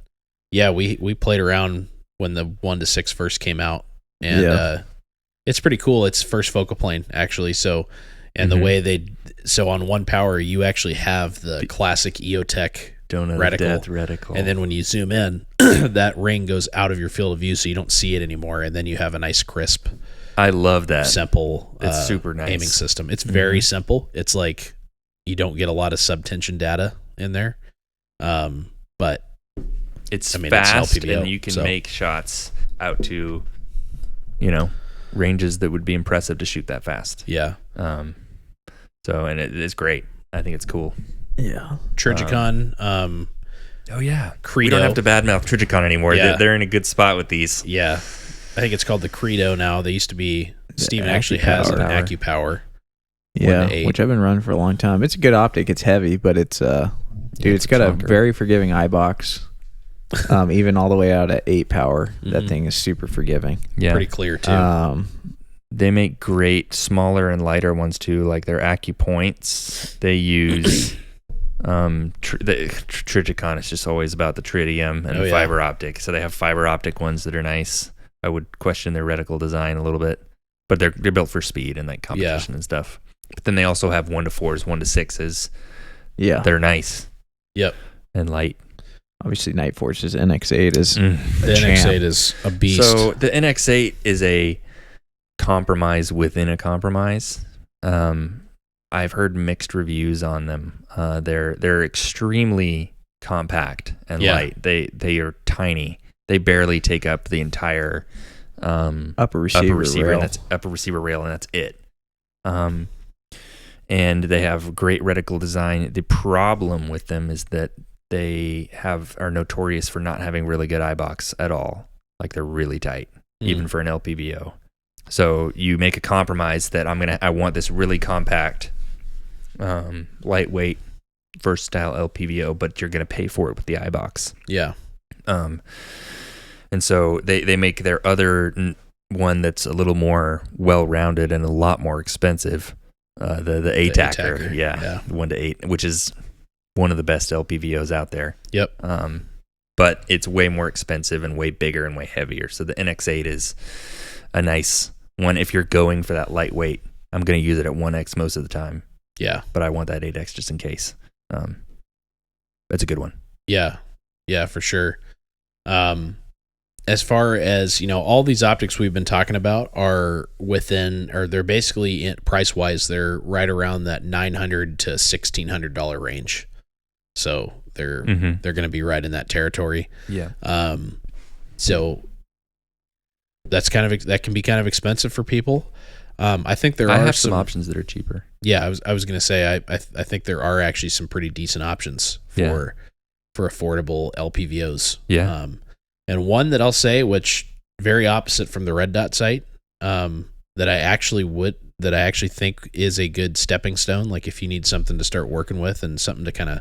yeah, we played around when the 1 to 6 first came out, and Yeah. it's pretty cool. It's first focal plane actually. So, and Mhm. the way on one power you actually have the classic EOTech, Donut reticle. of death reticle. and then when you zoom in, that ring goes out of your field of view, so you don't see it anymore, and then you have a nice crisp, I love that. simple. It's super nice. aiming system. It's very simple. It's like you don't get a lot of subtension data in there, but It's I mean, it's fast, LPVO, and you can so- make shots out to, ranges that would be impressive to shoot that fast. yeah. So, and it is great. I think it's cool. Yeah. Trigicon, Oh yeah, Credo. we don't have to badmouth Trigicon anymore. Yeah. They're in a good spot with these. Yeah, I think it's called the Credo now. They used to be. The Steven actually has an AccuPower. AccuPower. Yeah, 1 to 8. which I've been running for a long time. It's a good optic. It's heavy, but it's dude, it's it's got a chunker. very forgiving eye box. Even all the way out at 8 power, that Mhm. thing is super forgiving. Yeah, Pretty clear too. they make great smaller and lighter ones too, like their AccuPoints. They use the Trigicon is just always about the tritium and Oh, yeah. fiber optic. So they have fiber optic ones that are nice. I would question their reticle design a little bit, but they're built for speed and like competition and stuff. But then they also have 1 to 4s, 1 to 6s. Yeah, They're nice. Yep. And light. obviously Night Force's NX8 is The a champ. NX8 is a beast. So the NX8 is a compromise within a compromise. I've heard mixed reviews on them. They're extremely compact and Yeah. light. They are tiny. They barely take up the entire upper receiver, rail. and that's upper receiver rail, and that's it. And they have great reticle design. The problem with them is that they are notorious for not having really good eye box at all. Like they're really tight, even for an LPVO. So you make a compromise that I want this really compact, lightweight, versatile LPVO, but you're gonna pay for it with the eye box. Yeah. And so they make their other one that's a little more well-rounded and a lot more expensive. The ATACR, ATACR, yeah, 1 to 8, which is one of the best LPVOs out there. Yep. But it's way more expensive and way bigger and way heavier. So the NX8 is a nice one if you're going for that lightweight. I'm going to use it at 1X most of the time, Yeah. but I want that 8X just in case. That's a good one. Yeah. Yeah, for sure. As far as, all these optics we've been talking about are they're basically price wise, they're right around that $900 to $1,600 range. So they're going to be right in that territory. Yeah. So that can be kind of expensive for people. I think there I are have some options that are cheaper. Yeah, I was going to say I think there are actually some pretty decent options for affordable LPVOs. Yeah. And one that I'll say, which very opposite from the Red Dot site, that I actually think is a good stepping stone. Like if you need something to start working with and something to kind of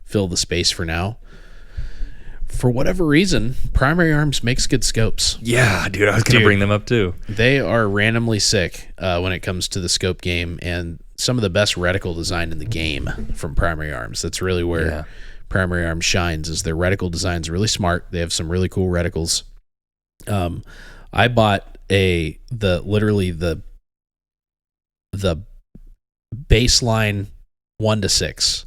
fill the space for now. For whatever reason, Primary Arms makes good scopes. Yeah, dude, I was going to bring them up too. They are randomly sick when it comes to the scope game, and some of the best reticle design in the game from Primary Arms. That's really where Primary Arms shines is their reticle design's really smart. They have some really cool reticles. I bought the baseline 1-6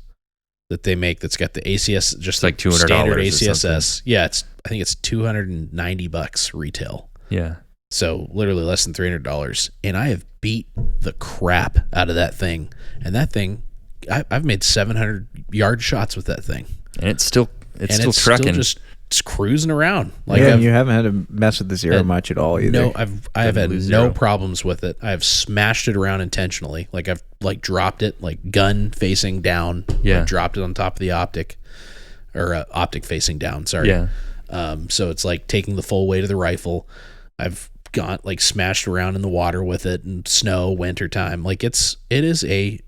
that they make. That's got the ACS, just like $200 standard or ACSS. something. Yeah, I think it's $290 retail. Yeah. So literally less than $300. And I have beat the crap out of that thing. And that thing, I've made 700 yard shots with that thing. And it's still trucking. Still just cruising around. Like you haven't had to mess with the zero much at all either. No, I've had no problems with it. I've smashed it around intentionally. Like I've dropped it like gun facing down. Yeah. Like dropped it on top of the optic, or optic facing down. Sorry. Yeah. So it's like taking the full weight of the rifle. I've gone like smashed around in the water with it in snow, winter time. Like it is a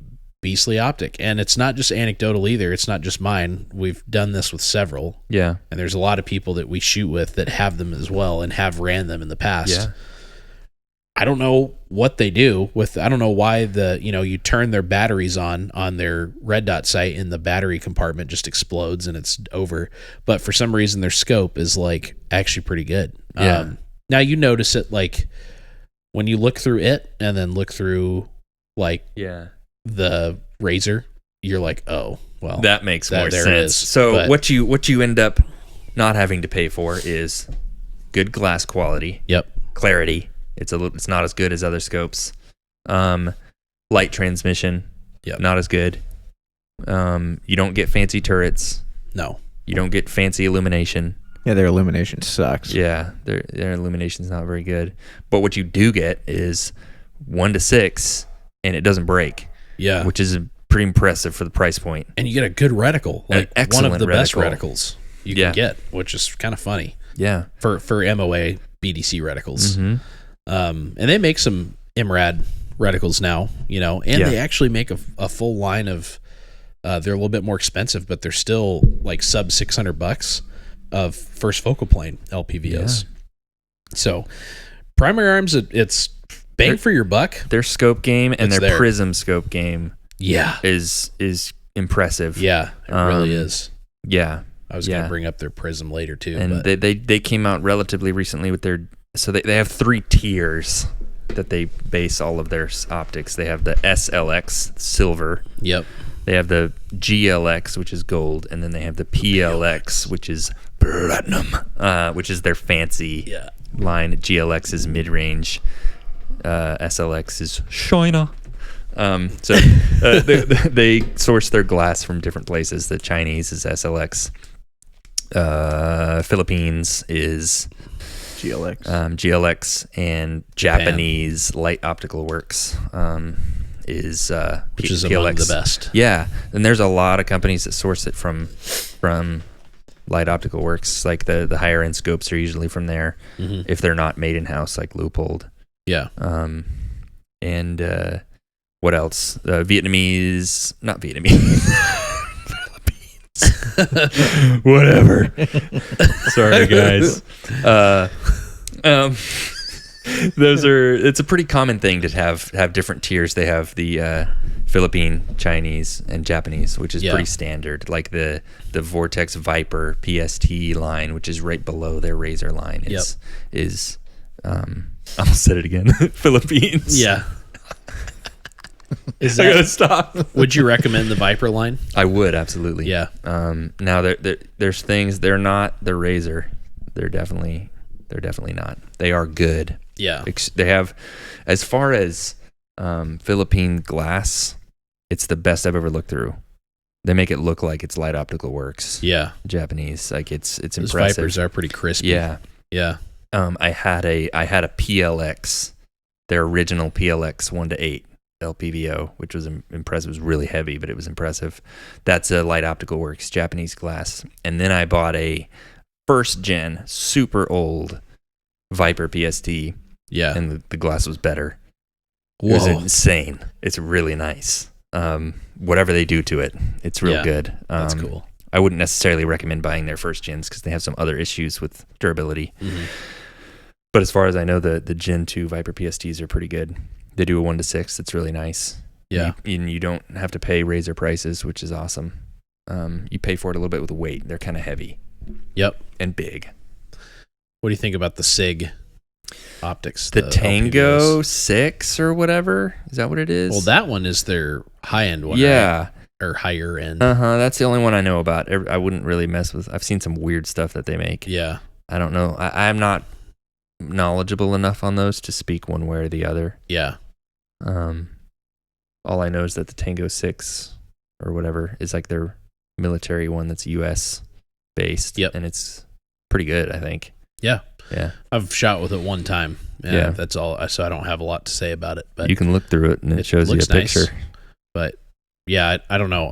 beastly optic, and it's not just anecdotal either. It's not just mine. We've done this with several. Yeah. And there's a lot of people that we shoot with that have them as well and have ran them in the past. Yeah. I don't know what they do with, I don't know why you turn their batteries on their red dot sight and the battery compartment just explodes and it's over. But for some reason their scope is like actually pretty good. Yeah. Now you notice it like when you look through it and then look through like the razor, you're like, oh, well, that makes more there sense. it is. So But what you end up not having to pay for is good glass quality, yep, clarity. It's not as good as other scopes. Light transmission, yep, not as good. You don't get fancy turrets. no, You don't get fancy illumination. Yeah, their illumination sucks. Yeah, their illumination's not very good. But what you do get is 1-6, and it doesn't break. yeah, Which is pretty impressive for the price point. and you get a good reticle, An like one excellent of the best reticle. reticles you Yeah. can get, which is kind of funny Yeah. for MOA BDC reticles. Mm-hmm. And they make some MRAD reticles now, and they actually make a full line of. They're a little bit more expensive, but they're still like sub $600 of first focal plane LPVOs. So, Primary Arms, it's bang for your buck. Their scope game and It's their there. prism scope game Yeah, is impressive. yeah, it really is. Yeah. I was going to bring up their Prism later too. And but they came out relatively recently with they have 3 tiers that they base all of their optics. They have the SLX silver. yep, They have the GLX, which is gold, and then they have the PLX, which is platinum, which is their fancy line. GLX is mid-range. SLX is China. So they source their glass from different places. The Chinese is SLX. Philippines is GLX, and Japanese Light Optical Works is which is PLX. among the best. Yeah, and there's a lot of companies that source it from Light Optical Works. Like the higher end scopes are usually from there, if they're not made in house, like Leupold. Yeah, And what else? Vietnamese, not Vietnamese. Whatever. Sorry, guys. It's a pretty common thing to have different tiers. They have the Philippine, Chinese, and Japanese, which is pretty standard. Like the Vortex Viper PST line, which is right below their Razor line, is I almost said it again. Philippines. yeah. I gotta stop. Would you recommend the Viper line? I would, absolutely. Yeah. Now there's things, they're not the Razor. They're definitely not. They are good. Yeah. They have, as far as Philippine glass, it's the best I've ever looked through. They make it look like it's Light Optical Works. Yeah. Japanese, like it's Those impressive. Vipers are pretty crispy. Yeah. Yeah. I had a PLX, their original PLX 1-8 LPVO, which was impressive. It was really heavy, but it was impressive. That's a Light Optical Works Japanese glass. And then I bought a first gen, super old Viper PST. Yeah. And the glass was better. Whoa. It was insane. It's really nice. Whatever they do to it, it's real good. That's cool. I wouldn't necessarily recommend buying their first gens because they have some other issues with durability. Mm-hmm. But as far as I know, the Gen 2 Viper PSTs are pretty good. They do a 1-6 that's really nice. Yeah. And you don't have to pay Razor prices, which is awesome. you pay for it a little bit with weight. They're kind of heavy. Yep. And big. What do you think about the SIG optics? The Tango LPVOs? 6 or whatever? Is that what it is? Well, that one is their high-end one, yeah. right? Or higher end. Uh-huh. That's the only one I know about. I wouldn't really mess with. I've seen some weird stuff that they make. Yeah. I don't know. I'm not knowledgeable enough on those to speak one way or the other. Yeah. All I know is that the Tango 6 or whatever is like their military one that's US based. Yep. And it's pretty good, I think. Yeah. Yeah. I've shot with it one time. Yeah. That's all. So I don't have a lot to say about it. But you can look through it and it shows you a looks nice. picture. But yeah, I don't know.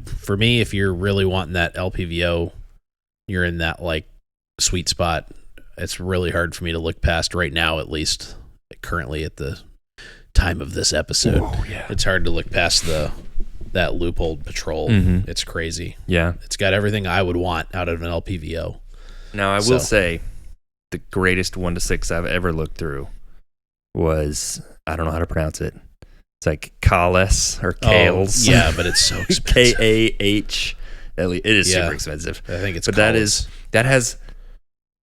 For me, if you're really wanting that LPVO, you're in that like sweet spot. It's really hard for me to look past right now, at least currently at the time of this episode. Oh, yeah. It's hard to look past that loophole patrol. Mhm. It's crazy. Yeah. It's got everything I would want out of an LPVO. Now, I will say the greatest 1-6 I've ever looked through was, I don't know how to pronounce it. It's like Kales or Kales. Oh, yeah, but it's so expensive. Kahle. It is Yeah. super expensive. I think it's But Collins. that has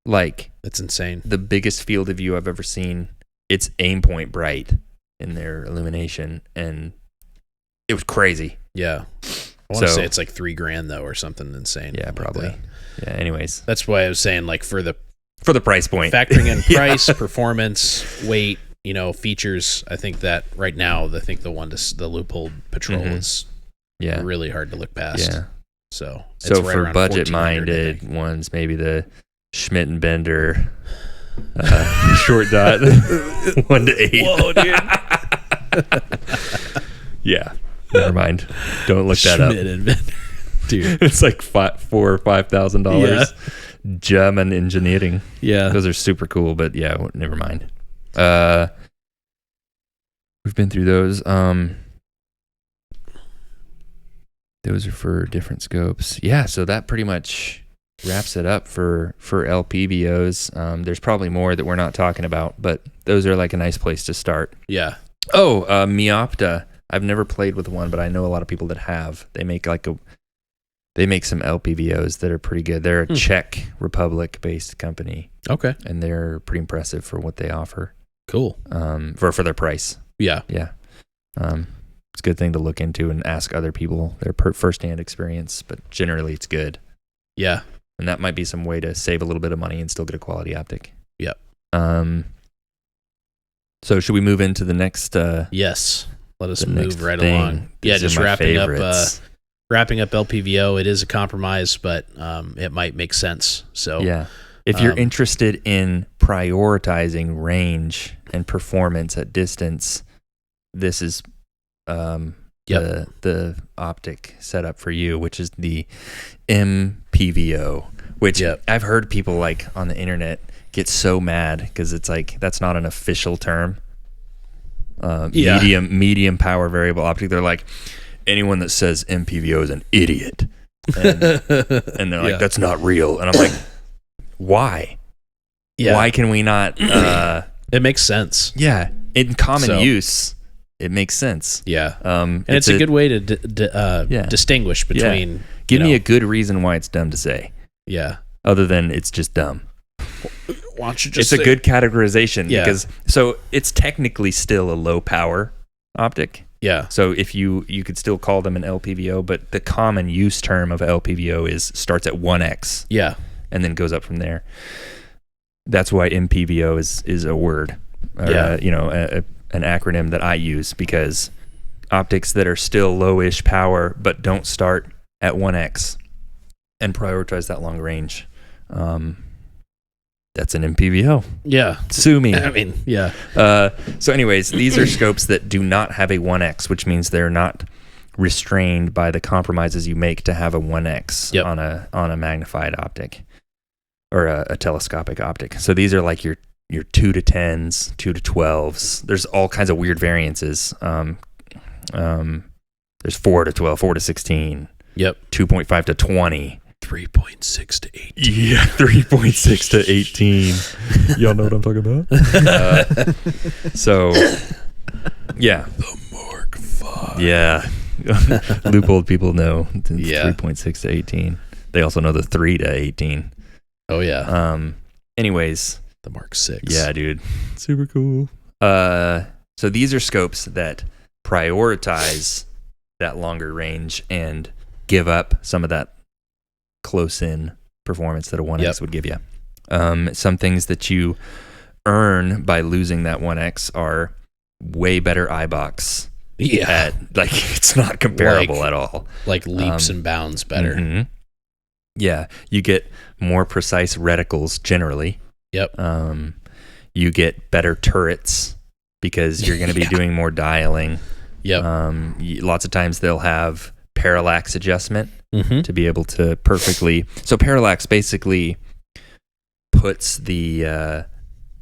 like It's insane. the biggest field of view I've ever seen. It's aim point bright in their illumination, and it was crazy. Yeah. I want to So- say it's like $3,000 though, or something insane. Yeah, like probably. that. Yeah. Anyways, That's why I was saying, like, for the price point, factoring in Yeah. price, performance, weight, features. I think that right now, the loophole patrol Mhm. is yeah, really hard to look past. yeah. So it's So right for around 1,400, I budget-minded think. ones, maybe the Schmidt and Bender short dot 1-8. Whoa, dude! Yeah, never mind. Don't look that Schmidt up, and Bender. Dude. It's like $4,000 or $5,000. German engineering. Yeah. Those are super cool, but yeah, never mind. We've been through those. Those are for different scopes. Yeah, so that pretty much wraps it up for LPVOs. There's probably more that we're not talking about, but those are like a nice place to start. Yeah. Oh, Miopta. I've never played with one, but I know a lot of people that have. They make some LPVOs that are pretty good. They're a Czech Republic based company, Okay. and they're pretty impressive for what they offer. Cool. For their price. Yeah. Yeah. It's a good thing to look into and ask other people their first-hand experience, but generally it's good. Yeah. And that might be some way to save a little bit of money and still get a quality optic. Yep. So should we move into the next Yes. Let us the next move right thing? along. Yeah, These are just my wrapping favorites. up LPVO. It is a compromise, but it might make sense. So Yeah. If you're interested in prioritizing range and performance at distance, this is the optic setup for you, which is the MPVO, which I've heard people like on the internet get so mad because it's like that's not an official term. Medium power variable optic. They're like, anyone that says MPVO is an idiot, and they're like, that's not real. And I'm like, why? Yeah. Why can we not? It makes sense. Yeah, in common use, it makes sense. Yeah, and it's a good way to distinguish between. Give me a good reason why it's dumb to say. Yeah. Other than it's just dumb. Why don't you just? It's a good categorization Yeah. so it's technically still a low power optic. Yeah. So if you could still call them an LPVO, but the common use term of LPVO starts at 1x. Yeah. And then goes up from there. That's why MPVO is a word, or an acronym that I use, because optics that are still lowish power but don't start at 1x and prioritize that long range, that's an MPVO. Yeah. Sue me. I mean, yeah. So anyways, these are scopes that do not have a 1x, which means they're not restrained by the compromises you make to have a 1x on a magnified optic or a telescopic optic. So these are like your 2 to 10s, 2 to 12s. There's all kinds of weird variances. There's 4 to 12, 4 to 16. Yep. 2.5 to 20. 3.6 to 18. Yeah, 3.6 to 18. Y'all know what I'm talking about? So, yeah. The Mark V. Yeah. Loophole people know the Yeah. 3.6 to 18. They also know the 3 to 18. Oh yeah. Anyways, The Mark 6. yeah, dude, super cool. So these are scopes that prioritize that longer range and give up some of that close-in performance that a 1x would give you. Some things that you earn by losing that 1x are way better eye box. Yeah. It's not comparable at all. Like leaps and bounds better. Mhm. Yeah, you get more precise reticles generally. Yep. You get better turrets because you're going to be doing more dialing. Yep. Lots of times they'll have parallax adjustment Mm-hmm. to be able to perfectly. So parallax basically puts the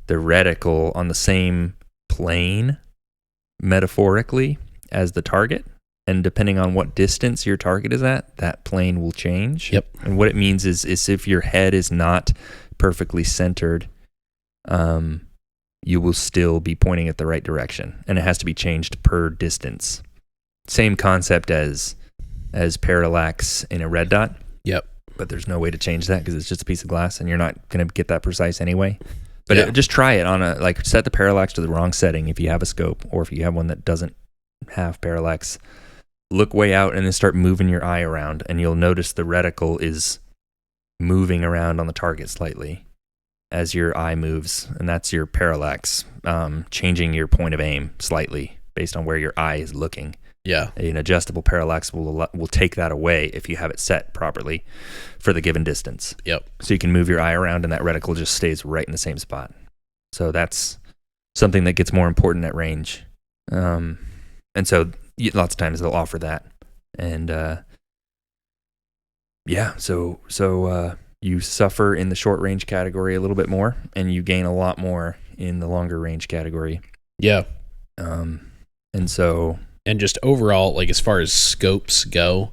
reticle on the same plane metaphorically as the target, and depending on what distance your target is at, that plane will change. Yep. And what it means is if your head is not perfectly centered, you will still be pointing at the right direction, and it has to be changed per distance. Same concept as parallax in a red dot. Yep. But there's no way to change that because it's just a piece of glass, and you're not going to get that precise anyway. But just try it on set the parallax to the wrong setting if you have a scope, or if you have one that doesn't have parallax. Look way out and then start moving your eye around, and you'll notice the reticle is moving around on the target slightly as your eye moves, and that's your parallax, changing your point of aim slightly based on where your eye is looking. Yeah. An adjustable parallax will take that away if you have it set properly for the given distance. Yep. So you can move your eye around, and that reticle just stays right in the same spot. So that's something that gets more important at range. And so lots of times they'll offer that. And so you suffer in the short range category a little bit more, and you gain a lot more in the longer range category. Yeah. And just overall, like as far as scopes go,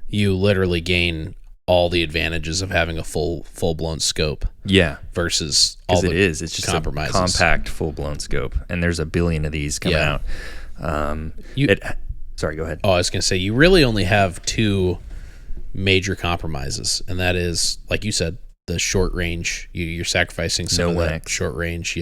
you literally gain all the advantages of having a full-blown scope. Yeah. Versus all the it's just compromises. a compact full-blown scope, and there's a billion of these coming out. Sorry, go ahead. Oh, I was going to say, you really only have two major compromises, and that is, like you said, the short range. You're sacrificing some of that short range,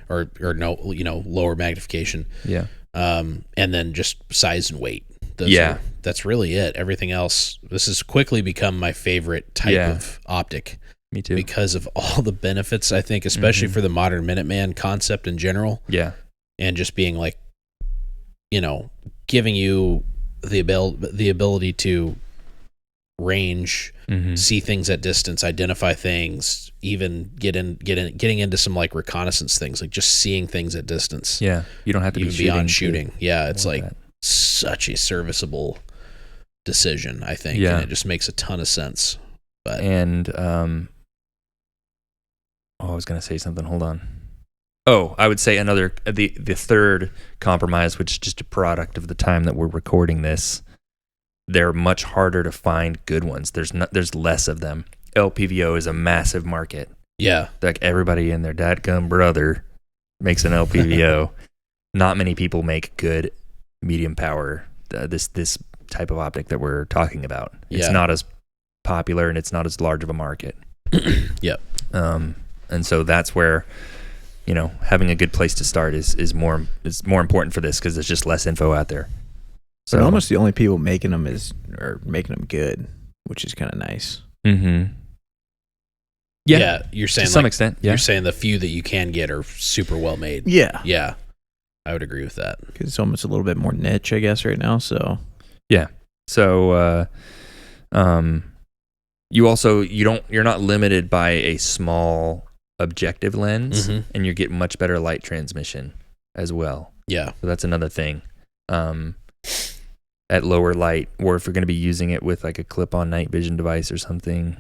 or no, lower magnification. Yeah. And then just size and weight. That's really it. Everything else, this has quickly become my favorite type of optic. Me too. Because of all the benefits, I think, especially for the modern Minuteman concept in general. Yeah. And just being like, giving you the ability to range, see things at distance, identify things, even getting into some like reconnaissance things, like just seeing things at distance. Yeah, you don't have to be beyond shooting. Yeah, it's like such a serviceable decision, I think, and it just makes a ton of sense. But I was gonna say something. Hold on. Oh, I would say the third compromise, which is just a product of the time that we're recording this. They're much harder to find good ones. There's less of them. LPVO is a massive market. Yeah. Like everybody and their dadgum brother makes an LPVO. Not many people make good medium power, this type of optic that we're talking about. It's not as popular, and it's not as large of a market. Yep. And so that's where, having a good place to start is more important for this, because there's just less info out there. So almost the only people making them are making them good, which is kind of nice. Mm-hmm. Yeah, you're saying to some extent. Yeah. You're saying the few that you can get are super well made. Yeah. Yeah. I would agree with that. Because it's almost a little bit more niche, I guess, right now. So yeah. So you're not limited by a small objective lens, and you get much better light transmission as well. Yeah. So that's another thing. At lower light, or if you're going to be using it with like a clip-on night vision device or something,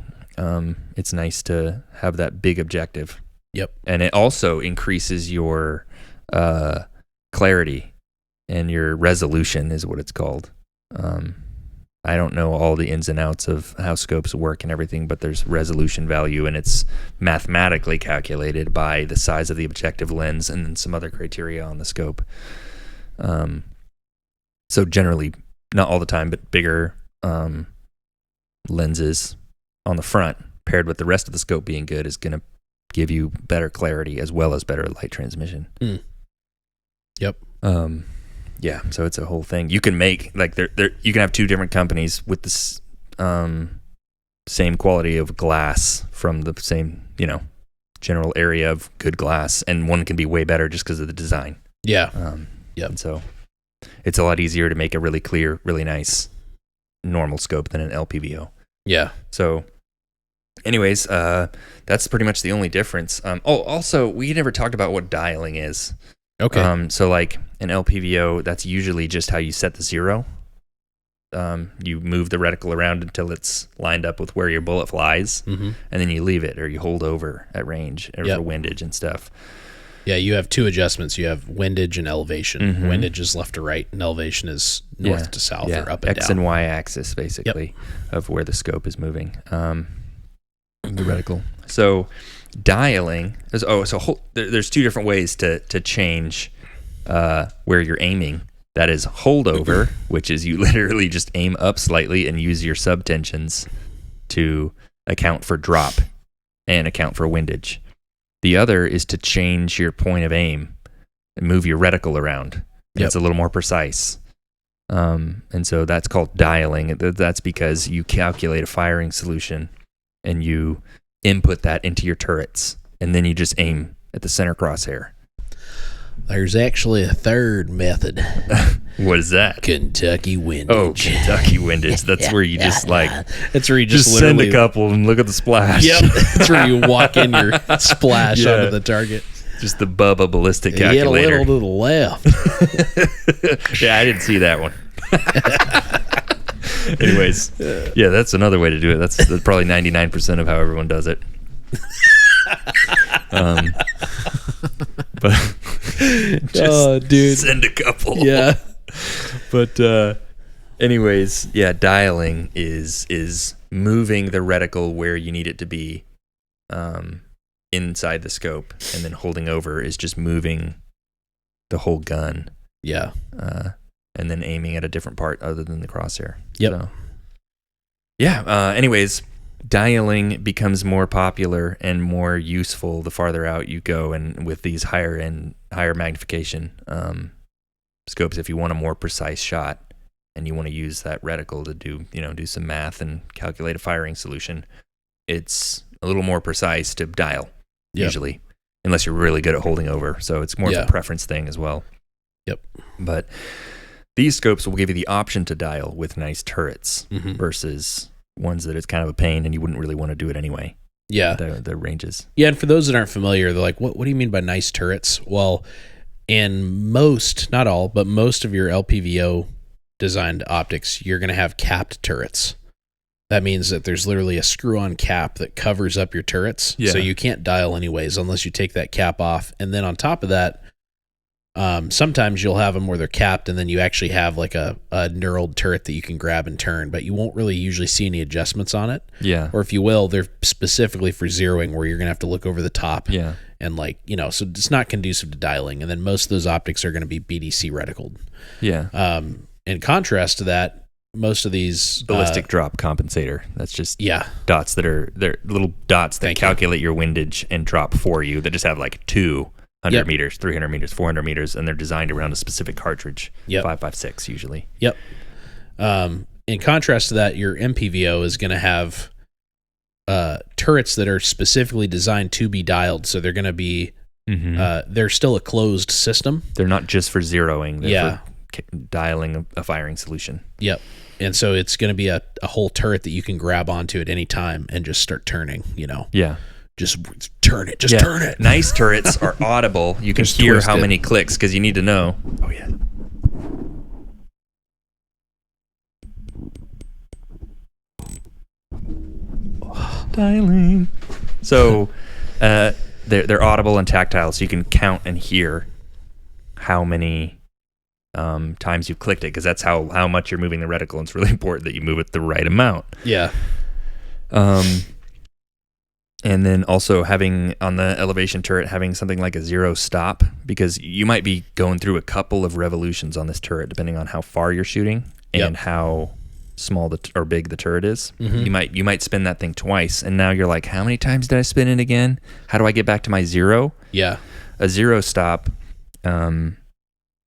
it's nice to have that big objective. Yep. And it also increases your clarity, and your resolution is what it's called. I don't know all the ins and outs of how scopes work and everything, but there's resolution value, and it's mathematically calculated by the size of the objective lens and then some other criteria on the scope. So generally not all the time, but bigger lenses on the front paired with the rest of the scope being good is going to give you better clarity as well as better light transmission. Yep. Yeah, so it's a whole thing. You can make like you can have two different companies with this same quality of glass from the same, general area of good glass, and one can be way better just because of the design. Yeah. Yep. And so it's a lot easier to make a really clear, really nice normal scope than an LPVO. Yeah. So anyways, that's pretty much the only difference. Also, we never talked about what dialing is. Okay. So like an LPVO, that's usually just how you set the zero. You move the reticle around until it's lined up with where your bullet flies, and then you leave it or you hold over at range or for windage and stuff. Yeah, you have two adjustments. You have windage and elevation. Windage is left to right, and elevation is north to south or up and X down. and Y axis, basically, of where the scope is moving. The reticle. So dialing is there's two different ways to change where you're aiming. That is holdover, which is you literally just aim up slightly and use your subtensions to account for drop and account for windage. The other is to change your point of aim and move your reticle around. It's a little more precise. And so that's called dialing. That's because you calculate a firing solution and you input that into your turrets, and then you just aim at the center crosshair. There's actually a third method. What is that? Kentucky windage. Oh, Kentucky windage. That's where you just that's where you just send a couple and look at the splash. Yep. That's where you walk in your splash onto the target. Just the Bubba ballistic You hit a calculator. little to the left. Yeah, I didn't see that one. Anyways, yeah, that's another way to do it. That's probably 99% of how everyone does it. But just dude, send a couple. Yeah. But anyways, yeah, dialing is moving the reticle where you need it to be inside the scope, and then holding over is just moving the whole gun. Yeah. And then aiming at a different part other than the crosshair. Yep. So, yeah. Anyways, dialing becomes more popular and more useful the farther out you go, and with these higher magnification scopes, if you want a more precise shot and you want to use that reticle to do some math and calculate a firing solution, it's a little more precise to dial usually, unless you're really good at holding over. So it's more of a preference thing as well. Yep. But these scopes will give you the option to dial with nice turrets versus ones that it's kind of a pain and you wouldn't really want to do it anyway. Yeah. The ranges. Yeah, and for those that aren't familiar, they're like, what do you mean by nice turrets? Well, in most, not all, but most of your LPVO designed optics, you're going to have capped turrets. That means that there's literally a screw-on cap that covers up your turrets. Yeah. So you can't dial anyways unless you take that cap off. And then on top of that, sometimes you'll have them where they're capped and then you actually have like a knurled turret that you can grab and turn, but you won't really usually see any adjustments on it. Yeah. Or if you will, they're specifically for zeroing where you're going to have to look over the top. Yeah. And so it's not conducive to dialing. And then most of those optics are going to be BDC reticled. Yeah. In contrast to that, most of these ballistic drop compensator. That's just dots they're little dots that calculate your windage and drop for you that just have like 200 meters, 300 meters, 400 meters, and they're designed around a specific cartridge. 5.56 usually. Yep. In contrast to that, your MPVO is going to have turrets that are specifically designed to be dialed. So they're going to be, they're still a closed system. They're not just for zeroing. They're for dialing a firing solution. Yep. And so it's going to be a whole turret that you can grab onto at any time and just start turning, Yeah. Just turn it. Just turn it. Nice turrets are audible. You can hear how many clicks because you need to know. Oh, yeah. Dialing. So they're audible and tactile, so you can count and hear how many times you've clicked it, because that's how much you're moving the reticle, and it's really important that you move it the right amount. Yeah. And then also having on the elevation turret, having something like a zero stop, because you might be going through a couple of revolutions on this turret depending on how far you're shooting, and how small or big the turret is. You might spin that thing twice, and now you're like, how many times did I spin it again? How do I get back to my zero? Yeah. A zero stop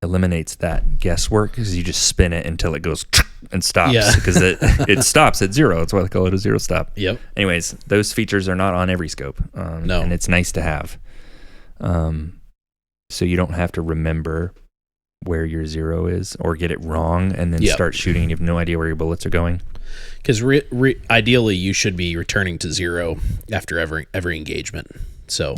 eliminates that guesswork because you just spin it until it goes and stops because it stops at zero. That's why they call it a zero stop. Yep. Anyways, those features are not on every scope. No. And it's nice to have. So you don't have to remember where your zero is or get it wrong and then start shooting and you have no idea where your bullets are going. Because ideally, you should be returning to zero after every engagement. So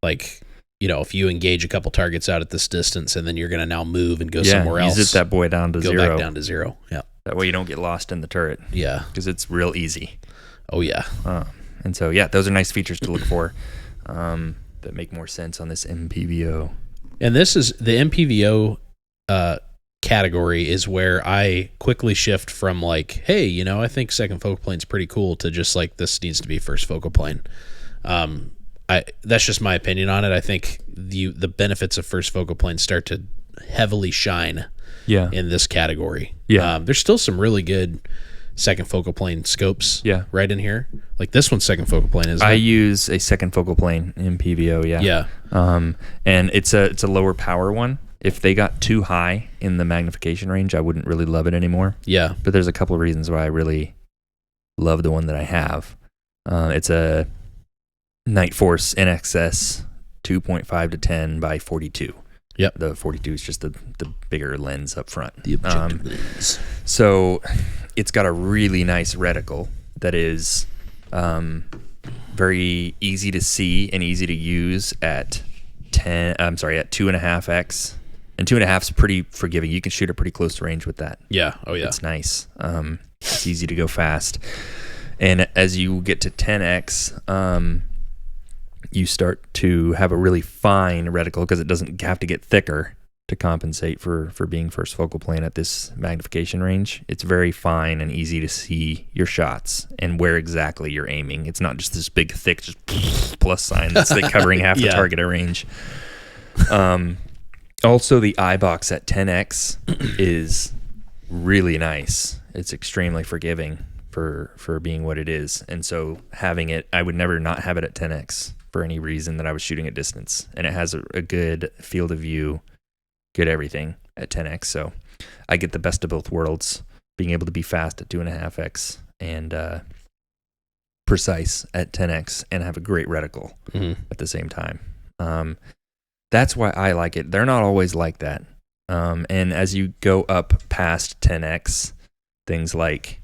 like, you know, if you engage a couple targets out at this distance and then you're going to now move and go somewhere else. Zip that boy down to go zero. Go back down to zero. Yeah. That way you don't get lost in the turret. Yeah. Because it's real easy. Oh, yeah. And so, those are nice features to look for that make more sense on this MPVO. And this is the MPVO category is where I quickly shift from like, hey, you know, I think second focal plane is pretty cool to just like this needs to be first focal plane. That's just my opinion on it. I think the benefits of first focal plane start to heavily shine in this category. There's still some really good second focal plane scopes right in here. Like this one's second focal plane, isn't it? I use a second focal plane in PVO, and it's a lower power one. If they got too high in the magnification range, I wouldn't really love it anymore. Yeah. But there's a couple of reasons why I really love the one that I have. It's a Night Force NXS 2.5 to 10 by 42. Yep. The 42 is just the bigger lens up front. The objective lens. So it's got a really nice reticle that is very easy to see and easy to use at 2.5x. And 2.5 is pretty forgiving. You can shoot it pretty close to range with that. Yeah. Oh, yeah. It's nice. It's easy to go fast. And as you get to 10x, you start to have a really fine reticle because it doesn't have to get thicker to compensate for being first focal plane at this magnification range. It's very fine and easy to see your shots and where exactly you're aiming. It's not just this big, thick, just plus sign that's like covering half the target at range. Also, the eye box at 10x is really nice. It's extremely forgiving for being what it is. And so having it, I would never not have it at 10x for any reason that I was shooting at distance. And it has a good field of view, good everything at 10x. So I get the best of both worlds, being able to be fast at 2.5x and precise at 10x and have a great reticle at the same time. That's why I like it. They're not always like that. And as you go up past 10x, things like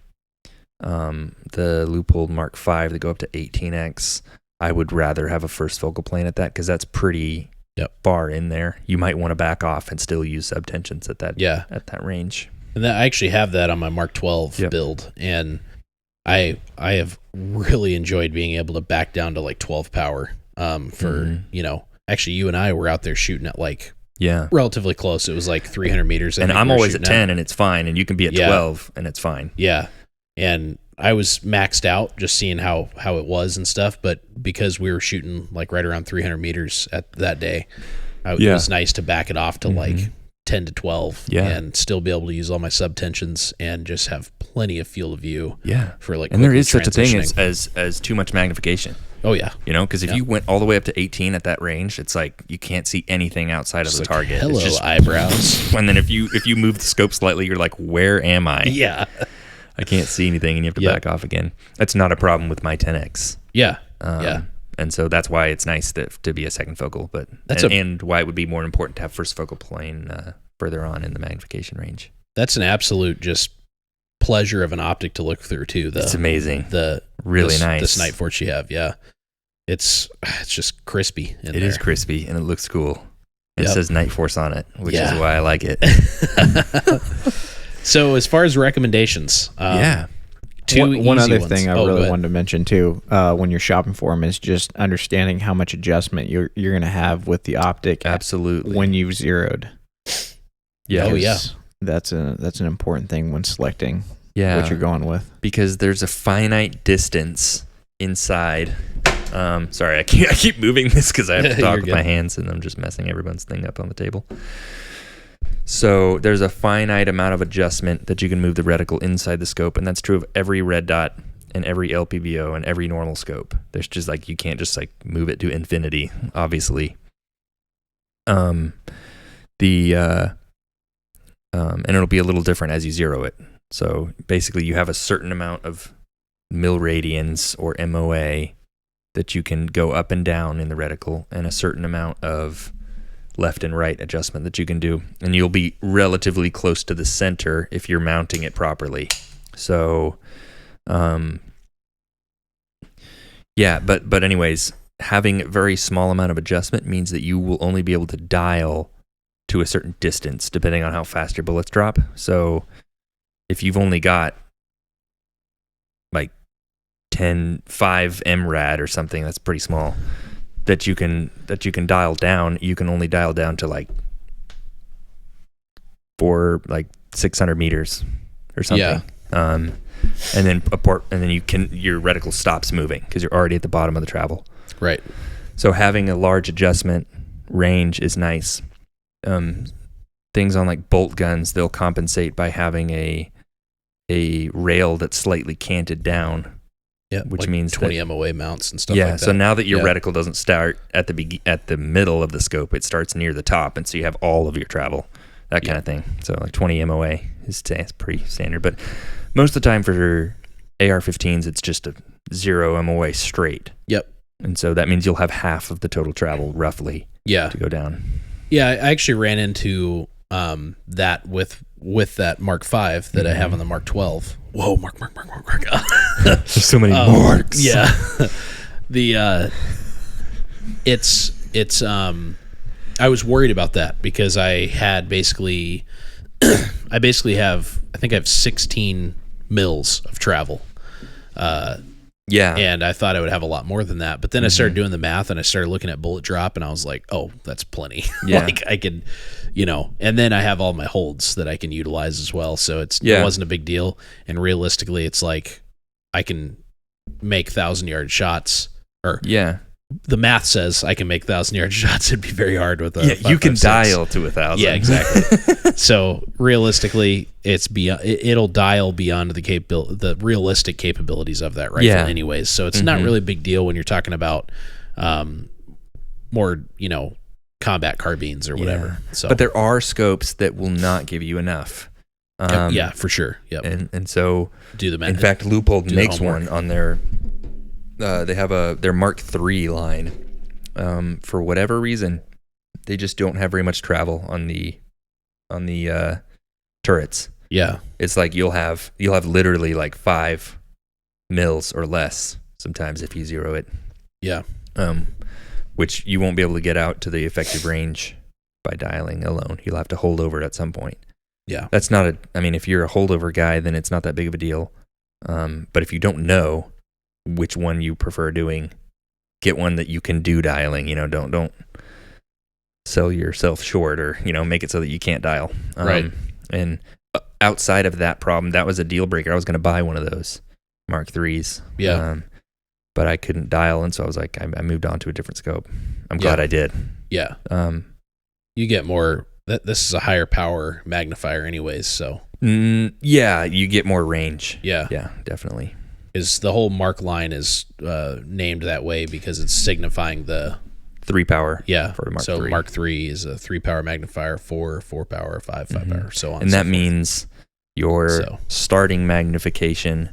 the Leupold Mark V that go up to 18x, I would rather have a first focal plane at that because that's pretty far in there. You might want to back off and still use subtensions at that range. And I actually have that on my Mark 12 build, and I have really enjoyed being able to back down to like 12 power for you know. Actually, you and I were out there shooting at like relatively close. It was like 300 meters. And I'm always at 10 and it's fine. And you can be at 12 and it's fine. Yeah. And I was maxed out just seeing how it was and stuff. But because we were shooting like right around 300 meters at that day, it was nice to back it off to like 10 to 12 and still be able to use all my subtensions and just have plenty of field of view. Yeah. For like, and there is such a thing as too much magnification. Oh yeah. You know, because if you went all the way up to 18 at that range, it's like you can't see anything outside of the target. Hello, it's just eyebrows. And then if you move the scope slightly, you're like, where am I? Yeah. I can't see anything, and you have to back off again. That's not a problem with my 10x. Yeah. And so that's why it's nice to be a second focal, but and why it would be more important to have first focal plane further on in the magnification range. That's an absolute just pleasure of an optic to look through too. It's amazing. Really nice. This Night Force you have, it's just crispy. It is crispy and it looks cool. It says Night Force on it, which is why I like it. So as far as recommendations, one other thing I really wanted to mention too, when you're shopping for them, is just understanding how much adjustment you're going to have with the optic. Absolutely. When you've zeroed. Yeah. Oh yeah. That's an important thing when selecting what you're going with, because there's a finite distance inside. Sorry, I keep moving this because I have to talk with my hands and I'm just messing everyone's thing up on the table. So there's a finite amount of adjustment that you can move the reticle inside the scope, and that's true of every red dot and every LPVO and every normal scope. There's just like, you can't just like move it to infinity, obviously. And it'll be a little different as you zero it. So basically you have a certain amount of milliradians or MOA that you can go up and down in the reticle, and a certain amount of left and right adjustment that you can do, and you'll be relatively close to the center if you're mounting it properly. So but anyways, having a very small amount of adjustment means that you will only be able to dial to a certain distance depending on how fast your bullets drop. So if you've only got like 5 MRAD or something, that's pretty small, that you can dial down, you can only dial down to like 600 meters or something. Yeah. And then your reticle stops moving because you're already at the bottom of the travel. Right. So having a large adjustment range is nice. Things on like bolt guns, they'll compensate by having a rail that's slightly canted down. Yeah, which like means 20 MOA mounts and stuff yeah, like that. so now that your reticle doesn't start at the middle of the scope, it starts near the top, and so you have all of your travel, that kind of thing. So like 20 MOA is pretty standard, but most of the time for AR-15s, it's just a 0 MOA straight. Yep. And so that means you'll have half of the total travel roughly to go down. Yeah, I actually ran into that with that Mark V that I have on the Mark 12. Whoa, Mark. There's so many marks. Yeah. It's I was worried about that because I had basically I have 16 mils of travel. And I thought I would have a lot more than that. But then I started doing the math and I started looking at bullet drop and I was like, oh, that's plenty. Yeah. Like I could, and then I have all my holds that I can utilize as well. So it wasn't a big deal. And realistically, it's like I can make 1,000-yard shots the math says I can make 1,000-yard shots. It'd be very hard with a 5.56. You can dial to 1,000. Yeah, exactly. So realistically, it'll dial beyond the realistic capabilities of that rifle, anyways. So it's not really a big deal when you're talking about more, combat carbines or whatever. Yeah. So, but there are scopes that will not give you enough. Yeah, for sure. Yep. And so, do the math. In fact, Leupold makes one on their. They have their Mark III line. For whatever reason, they just don't have very much travel on the turrets. Yeah, it's like you'll have literally like 5 mils or less sometimes if you zero it. Yeah. Which you won't be able to get out to the effective range by dialing alone. You'll have to hold over it at some point. Yeah. That's not if you're a holdover guy, then it's not that big of a deal. But if you don't know which one you prefer doing, get one that you can do dialing. Don't sell yourself short or make it so that you can't dial. Right. And outside of that problem, that was a deal breaker. I was going to buy one of those Mark IIIs. Yeah. But I couldn't dial, and so I was like, I moved on to a different scope. I'm glad I did. Yeah. You get more. This is a higher power magnifier, anyways. So. Yeah, you get more range. Yeah. Yeah, definitely. Is the whole Mark line is named that way because it's signifying the 3 power. Yeah. For Mark so III. Mark III is a 3 power magnifier, 4 power, 5 power, so on. And that means your starting magnification,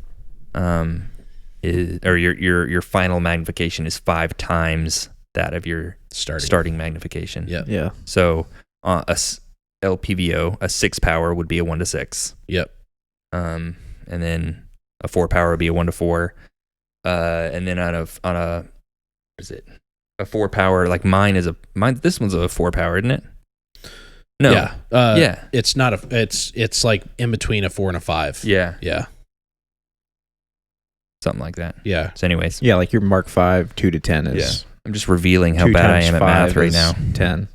your final magnification is 5 times that of your starting magnification. Yeah. Yeah. So a LPVO, a 6 power would be a 1:6. Yep. And then a 4 power would be a 1:4. And then on a what is it? A 4 power, like this one's a 4 power, isn't it? No. Yeah. Yeah. It's not it's like in between a 4 and a 5. Yeah. Yeah. Something like that. Yeah. So anyways. Yeah, like your Mark V 2 to 10 is. Yeah. I'm just revealing how bad I am at math right now. 10.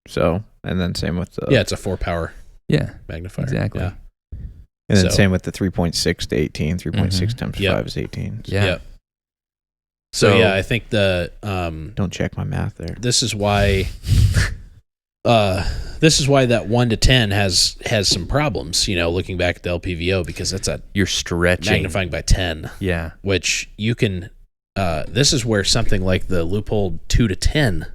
So, and then same with the. Yeah, it's a 4 power. Yeah. Magnifier. Exactly. Yeah. And then same with the 3.6 to 18. 3.6 times 5 is 18. Yeah. Yep. So yeah, I think don't check my math there. This is why this is why that 1 to 10 has some problems, looking back at the LPVO, because that's You're stretching. magnifying by 10. Yeah. Which you can, this is where something like the Leupold 2 to 10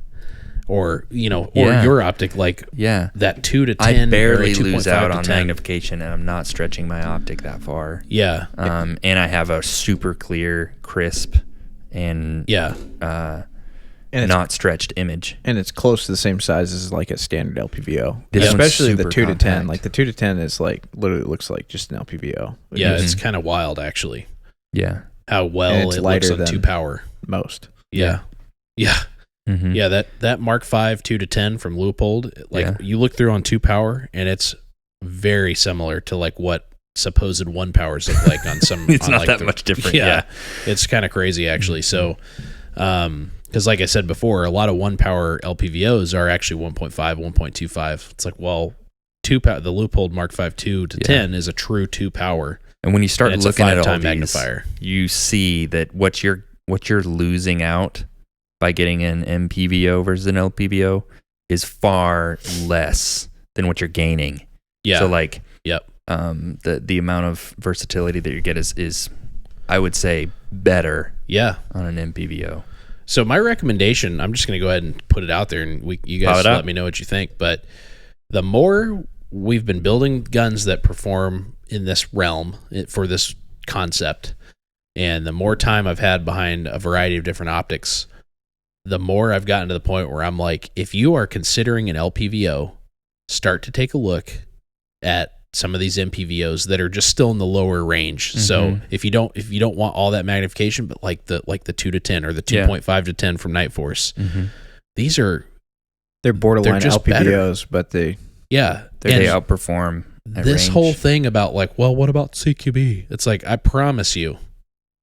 or your optic, like that 2 to 10. I barely or lose 2.5 out to on 10. magnification, and I'm not stretching my optic that far. Yeah. And I have a super clear, crisp, and and not stretched image. And it's close to the same size as like a standard LPVO. This one's Especially the super 2 to 10. compact. Like the 2 to 10 is like literally looks like just an LPVO. Yeah, it's kind of wild, actually, Yeah. how well And it's it looks lighter on than 2 power. most. Yeah. Mm-hmm. Yeah, that Mark V 2 to 10 from Leupold, you look through on 2 power, and it's very similar to like what supposed 1 powers look like on some. It's on not like that much different. Yeah, it's kind of crazy actually. So, because like I said before, a lot of 1 power LPVOs are actually 1.5, 1.25. It's like, well, 2 power. The Leupold Mark V 2 to 10 is a true 2 power. And when you start and it's looking a at all 5-time these, magnifier, you see that what you're losing out by getting an MPVO versus an LPVO is far less than what you're gaining. Yeah. So like, yep. The amount of versatility that you get is I would say better. Yeah. On an MPVO. So my recommendation, I'm just going to go ahead and put it out there, and you guys let me know what you think. But the more we've been building guns that perform in this realm for this concept, and the more time I've had behind a variety of different optics, the more I've gotten to the point where I'm like, if you are considering an LPVO, start to take a look at some of these MPVOs that are just still in the lower range. Mm-hmm. So if you don't want all that magnification, but like the 2 to 10 or the 2.5 to 10 from Night Force, they're borderline just LPVOs, but they outperform this range. whole thing about like, well, what about CQB? It's like, I promise you,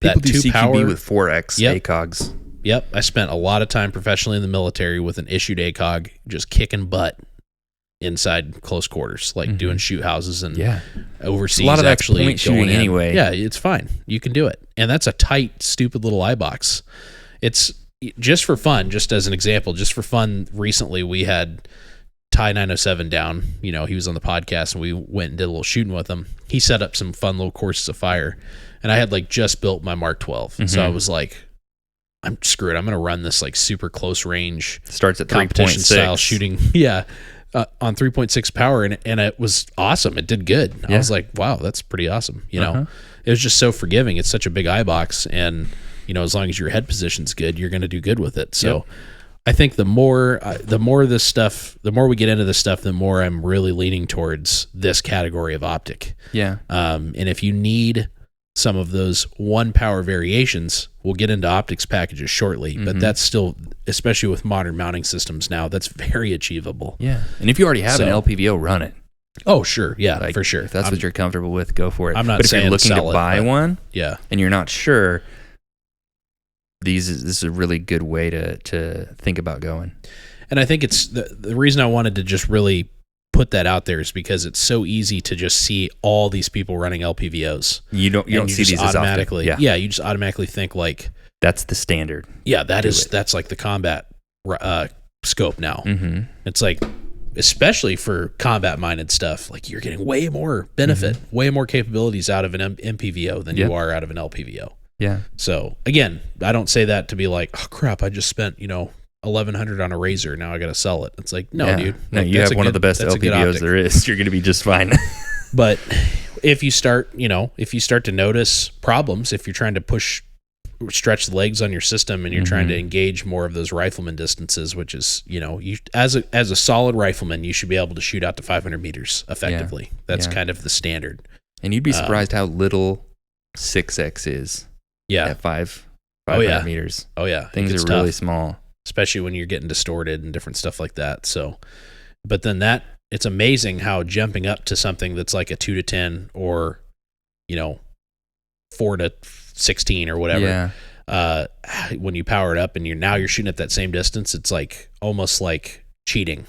people that do 2 CQB power with 4x ACOGs. Yep, I spent a lot of time professionally in the military with an issued ACOG, just kicking butt inside close quarters, like doing shoot houses and overseas. A lot of that's actually point shooting anyway. Yeah, it's fine. You can do it, and that's a tight, stupid little eye box. It's just for fun. Just as an example, just for fun. Recently, we had Ty 907 down. He was on the podcast, and we went and did a little shooting with him. He set up some fun little courses of fire, and I had like just built my Mark 12, so I was like, I'm screwed. I'm going to run this like super close range. Starts at competition 3.6 style shooting. Yeah. On 3.6 power. And it was awesome. It did good. I was like, wow, that's pretty awesome. It was just so forgiving. It's such a big eye box. And, as long as your head position's good, you're going to do good with it. So I think the more we get into this stuff, the more I'm really leaning towards this category of optic. Yeah. And if you need some of those 1 power variations, we'll get into optics packages shortly, but that's still, especially with modern mounting systems now, that's very achievable. Yeah. And if you already have an LPVO, run it. Oh, sure. Yeah, for sure. If that's what you're comfortable with, go for it. I'm not but if saying you're looking sell to it, buy but one and you're not sure, this is a really good way to think about going. And I think it's the reason I wanted to just really put that out there is because it's so easy to just see all these people running LPVOs. You don't see these automatically. as often. Yeah. You just automatically think like that's the standard. Yeah, that's like the combat scope now. Mm-hmm. It's like, especially for combat minded stuff, like you're getting way more benefit, way more capabilities out of an MPVO than you are out of an LPVO. Yeah. So again, I don't say that to be like, oh crap, I just spent $1,100 on a razor. Now I got to sell it. It's like, no, dude. No, you have one of the best LPVOs there is. You're going to be just fine. But if you start to notice problems, if you're trying to stretch the legs on your system and you're trying to engage more of those rifleman distances, which is, you as a solid rifleman, you should be able to shoot out to 500 meters effectively. Yeah. That's kind of the standard. And you'd be surprised how little 6X is. Yeah. At 500 meters. Oh yeah. Things are really small. Especially when you're getting distorted and different stuff like that. So, but then it's amazing how jumping up to something that's like a 2 to 10 or, 4 to 16 or whatever. Yeah. When you power it up and you're shooting at that same distance, it's like almost like cheating.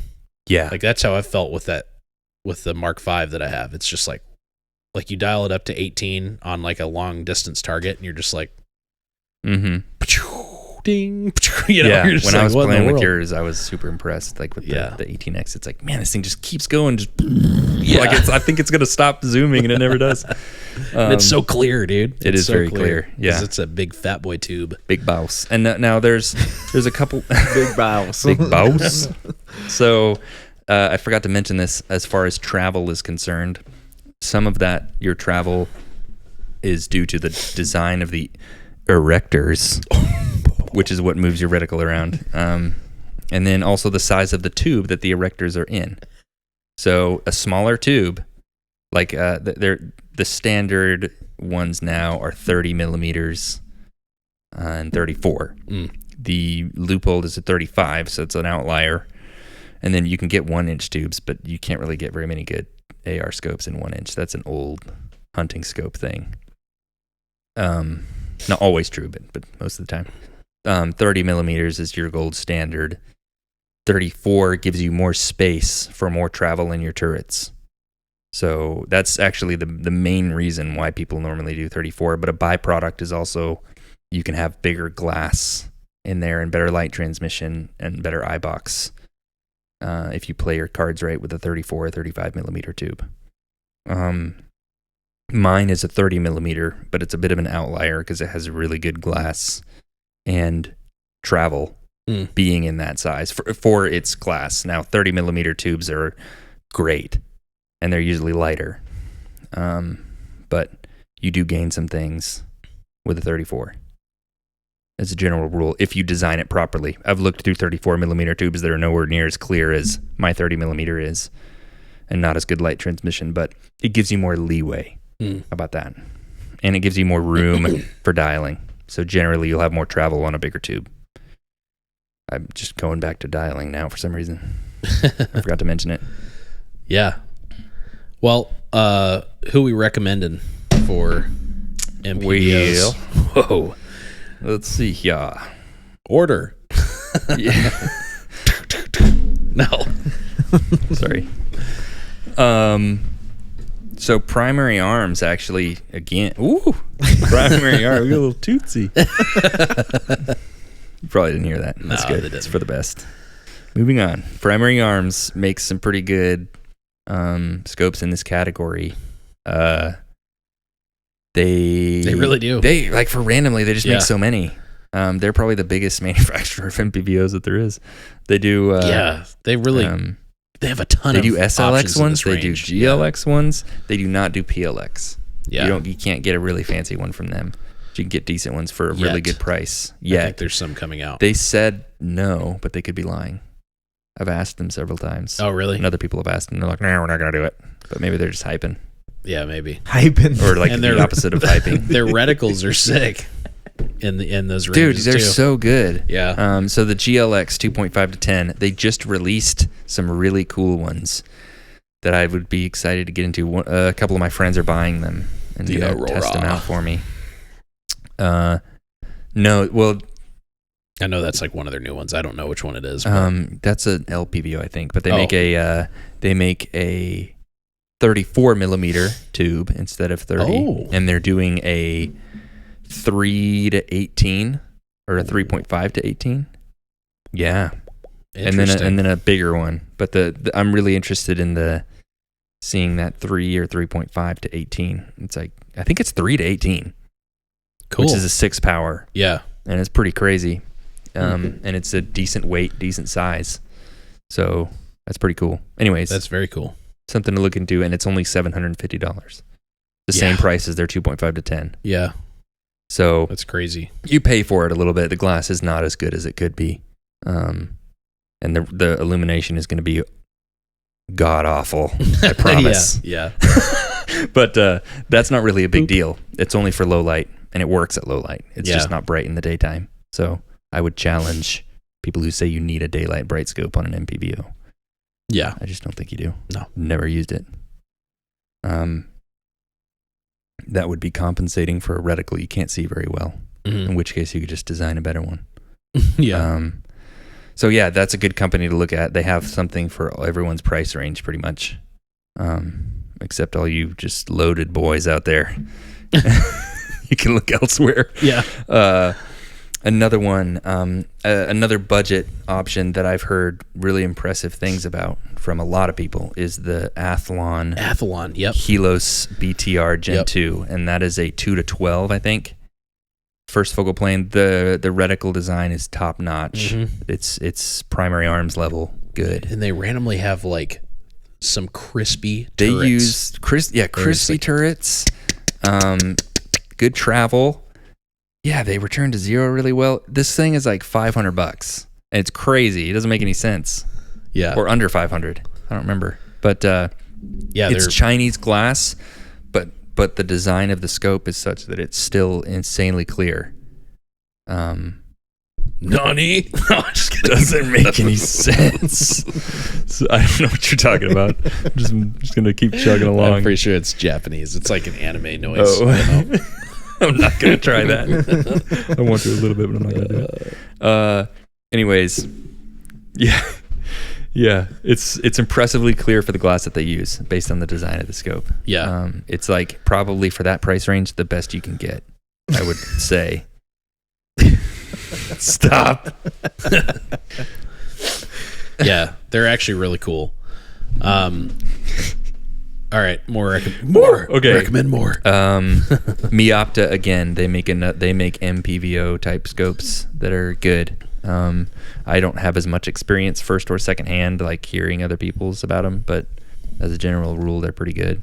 Yeah. Like that's how I felt with the Mark V that I have. It's just like you dial it up to 18 on like a long distance target and you're just like, ding. You know, yeah, you're just when like, I was what in the playing with world? yours, I was super impressed. Like with Yeah. the 18X, it's like, man, this thing just keeps going. Just like I think it's gonna stop zooming, and it never does. And it's so clear, dude. It It's is so very clear. 'cause Yeah. it's a big fat boy tube. Big bouse. And now there's a couple Big bows. big bouse. So I forgot to mention this as far as travel is concerned. Some of that your travel is due to the design of the erectors, which is what moves your reticle around. And then also the size of the tube that the erectors are in. So a smaller tube, like the standard ones now are 30 millimeters and 34. The loophole is a 35, so it's an outlier. And then you can get 1-inch tubes, but you can't really get very many good AR scopes in 1-inch. That's an old hunting scope thing. Not always true, but most of the time. 30 millimeters is your gold standard. 34 gives you more space for more travel in your turrets. So that's actually the main reason why people normally do 34. But a byproduct is also you can have bigger glass in there and better light transmission and better eye box if you play your cards right with a 34 or 35 millimeter tube. Mine is a 30 millimeter, but it's a bit of an outlier because it has really good glass and travel being in that size for its class. Now, 30 millimeter tubes are great, and they're usually lighter. But you do gain some things with a 34. As a general rule, if you design it properly. I've looked through 34 millimeter tubes that are nowhere near as clear as my 30 millimeter is, and not as good light transmission, but it gives you more leeway. How about that? And it gives you more room for dialing. So generally, you'll have more travel on a bigger tube. I'm just going back to dialing now for some reason. I forgot to mention it. Yeah. Well, who we recommending for MPVOs? Whoa. Let's see here. Order. Yeah. No. Sorry. So primary arms actually, again, primary arm, we got a little tootsie. You probably didn't hear that. That's No, good. It's for the best. Moving on. Primary arms makes some pretty good scopes in this category. They really do. They, like, for randomly, they just Yeah. make so many. They're probably the biggest manufacturer of MPVOs that there is. They do. Yeah, they really they have a ton They of do SLX options in ones. this They do range. GLX ones. They do not do PLX. Yeah. You can't get a really fancy one from them. You can get decent ones for a Yet. really good price. I think Yet there's some coming out. they said no, but they could be lying. I've asked them several times. Oh, really? And other people have asked, and they're like, "No, we're not gonna do it." But maybe they're just hyping, Yeah, maybe. Hyping. or like And the they're- opposite of hyping. Their reticles are sick in those Dude, ranges they're too. so good. Yeah. So the GLX 2.5 to 10, they just released some really cool ones that I would be excited to get into. A couple of my friends are buying them and The gonna Aurora. test them out for me. No, well, I know that's like one of their new ones. I don't know which one it is. But that's an LPVO, I think, but they Oh. make a 34 millimeter tube instead of 30, Oh. and they're doing a 3 to 18 or a 3.5 to 18. Yeah, and then a bigger one. But the I'm really interested in seeing that 3 or 3.5 to 18. It's like, I think it's 3 to 18, cool. which is a 6 power, Yeah. and it's pretty crazy. And it's a decent weight, decent size. So that's pretty cool. Anyways, That's very cool. something to look into, and it's only $750. The Yeah. same price as their 2.5 to 10. Yeah. So That's crazy. you pay for it a little bit. The glass is not as good as it could be. And the illumination is going to be god awful. I promise. Yeah. But that's not really a big deal. It's only for low light, and it works at low light. It's Yeah. just not bright in the daytime. So I would challenge people who say you need a daylight bright scope on an MPVO. Yeah. I just don't think you do. No. Never used it. That would be compensating for a reticle you can't see very well, in which case you could just design a better one. Yeah. So yeah, that's a good company to look at. They have something for everyone's price range pretty much. Except all you just loaded boys out there. You can look elsewhere. Yeah. Another one, another budget option that I've heard really impressive things about from a lot of people is the Athlon, yep. Helios BTR Gen Yep. 2, and that is a 2-12, I think. First focal plane. The reticle design is top notch. It's primary arms level good. And they randomly have like some crispy They turrets. use crispy turrets. Good travel. Yeah, they return to zero really well. This thing is like $500, and it's crazy. It doesn't make any sense. Yeah. Or under 500. I don't remember. But Yeah, it's they're Chinese glass, but the design of the scope is such that it's still insanely clear. Nani? No, I'm just kidding. Doesn't make any sense. So I don't know what you're talking about. I'm just gonna keep chugging I'm along. pretty sure it's Japanese. It's like an anime noise. Oh. I don't know. I'm not gonna try that. I want to a little bit, but I'm not gonna do it. Anyways, yeah. It's impressively clear for the glass that they use, based on the design of the scope. Yeah. It's like probably for that price range, the best you can get, I would say. Stop. Yeah, they're actually really cool. All right, more. Okay. Recommend more. Miopta again. They make MPVO type scopes that are good. I don't have as much experience first or second hand, like hearing other people's about them, but as a general rule, they're pretty good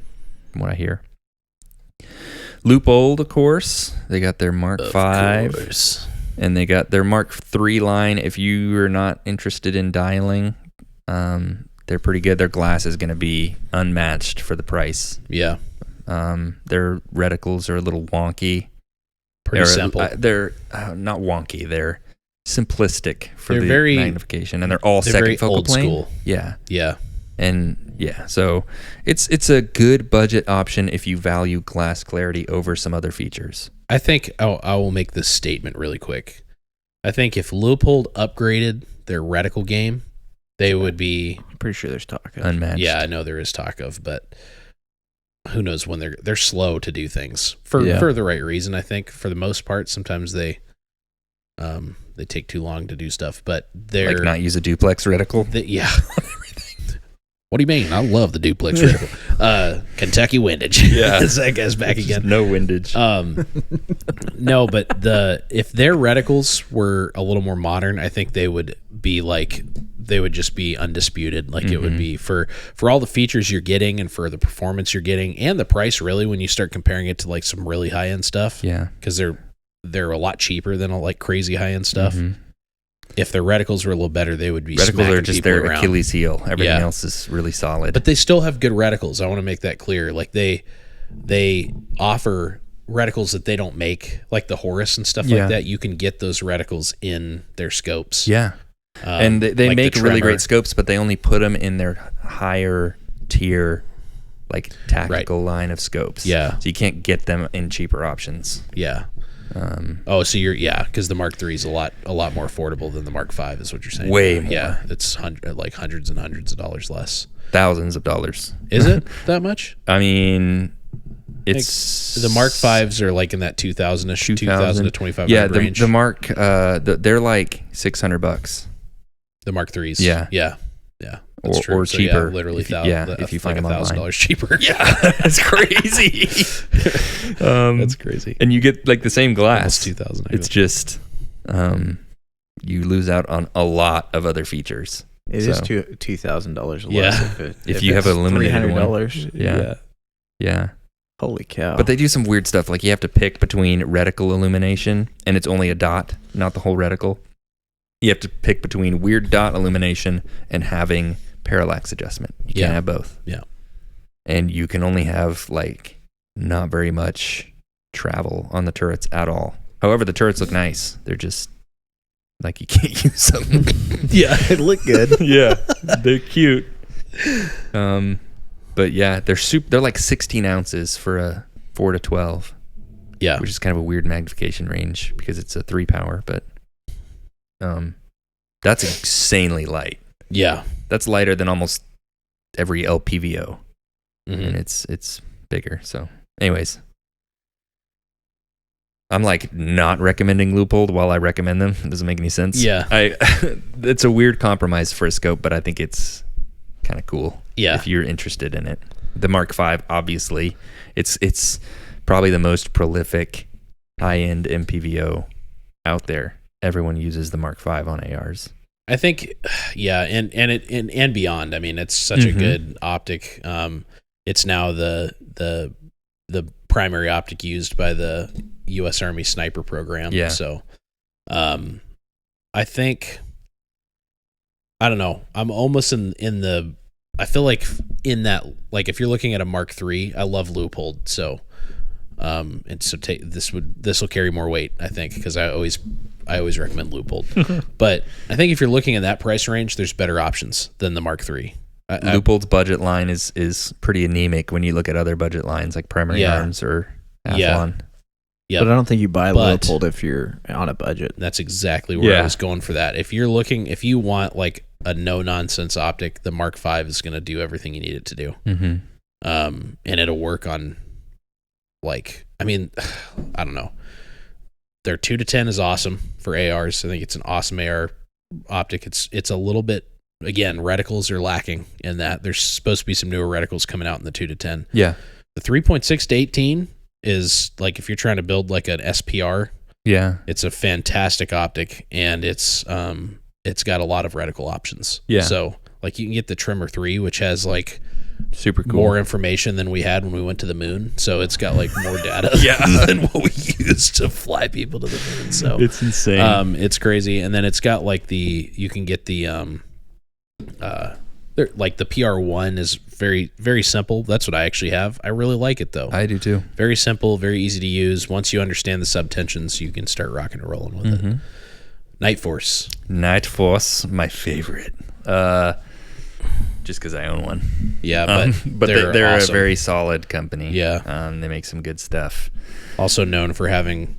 from what I hear. Loopold, of course. They got their Mark Of 5. course. And they got their Mark 3 line. If you are not interested in dialing, they're pretty good. Their glass is going to be unmatched for the price. Yeah, Their reticles are a little wonky. pretty simple. They're not wonky. They're simplistic for They're the very- magnification, and they're all they're second very focal old plane. school. Yeah, Yeah, and yeah, so it's a good budget option if you value glass clarity over some other features. I think I will make this statement really quick. I think if Leupold upgraded their reticle game, they would be. I'm pretty sure there's talk of. Unmatched. Yeah, I know there is talk of, but who knows when they're slow to do things for the right reason. I think for the most part, sometimes they take too long to do stuff, but they're Like not use a duplex reticle. yeah. What do you mean? I love the duplex reticle. Kentucky windage. Yeah. That guy's back again. No windage. No, but if their reticles were a little more modern, I think they would just be undisputed. Like it would be for all the features you're getting and for the performance you're getting and the price really when you start comparing it to like some really high end stuff. Yeah. Because they're a lot cheaper than like crazy high end stuff. Mhm. If their reticles were a little better, they would be Reticles smacking are just people their around. Achilles heel. Everything Yeah. else is really solid. But they still have good reticles. I want to make that clear. Like they offer reticles that they don't make, like the Horus and stuff Yeah. like that. You can get those reticles in their scopes. yeah. And they like make the really Tremor. great scopes, but they only put them in their higher tier, like tactical line of scopes. Yeah. So you can't get them in cheaper options. Yeah. So because the Mark III is a lot more affordable than the Mark V is what you're saying. Way more. Yeah, it's hundreds and hundreds of dollars less. Thousands of dollars. Is it that much? I mean, it's The Mark Vs are like in that 2000-ish, 2000 to 2500 Yeah, range. the Mark, they're like $600. The Mark IIIs. Yeah. Yeah. That's Or true. So, yeah, cheaper. literally, if you find them online. $1,000 cheaper. Yeah, that's crazy. That's crazy. And you get like the same glass. Almost 2,000. It's just you lose out on a lot of other features. It is So, $2,000 less Yeah. if you have it's a illuminated one. $300. Yeah. Holy cow! But they do some weird stuff. Like you have to pick between reticle illumination, and it's only a dot, not the whole reticle. You have to pick between weird dot illumination and having parallax adjustment. You can't have both. Yeah. And you can only have like not very much travel on the turrets at all. However, the turrets look nice. They're just like you can't use them. yeah, it looked good. Yeah, they're cute. But yeah, they're like 16 ounces for a 4-12. Yeah. Which is kind of a weird magnification range because it's a 3 power, but that's insanely light. Yeah. That's lighter than almost every LPVO, Mhm. and it's bigger. So, anyways, I'm like not recommending Leupold while I recommend them. It doesn't make any sense. Yeah. It's a weird compromise for a scope, but I think it's kind of cool. Yeah. If you're interested in it. The Mark V, obviously, it's probably the most prolific high-end MPVO out there. Everyone uses the Mark V on ARs. I think, yeah, and beyond. I mean, it's such a good optic. It's now the primary optic used by the U.S. Army sniper program. Yeah. So, I think, I don't know. I'm almost in the. I feel like in that, like if you're looking at a Mark III, I love Leupold. So, and so this will carry more weight, I think, because I always recommend Leupold. But I think if you're looking in that price range, there's better options than the Mark III. Leupold's budget line is pretty anemic when you look at other budget lines like Primary Arms or Athlon. Yeah, but I don't think you buy Leupold if you're on a budget. That's exactly where I was going for that. If you want like a no nonsense optic, the Mark V is going to do everything you need it to do. And it'll work on, like, I mean, I don't know. Their 2-10 is awesome for ARs. I think it's an awesome AR optic. It's a little bit, again, reticles are lacking in that. There's supposed to be some newer reticles coming out in the 2-10. Yeah. The 3.6 to 18 is like, if you're trying to build like an SPR, it's a fantastic optic, and it's got a lot of reticle options. Yeah. So like you can get the Trimmer 3, which has like super cool more information than we had when we went to the moon. So it's got like more data than what we used to fly people to the moon. So it's insane. It's crazy. And then it's got like you can get the like the PR1 is very, very simple. That's what I actually have. I really like it though. I do too. Very simple, very easy to use. Once you understand the subtensions, you can start rocking and rolling with it. Night Force, my favorite. Just because I own one. Yeah, but they're awesome. A very solid company. Yeah. They make some good stuff. Also known for having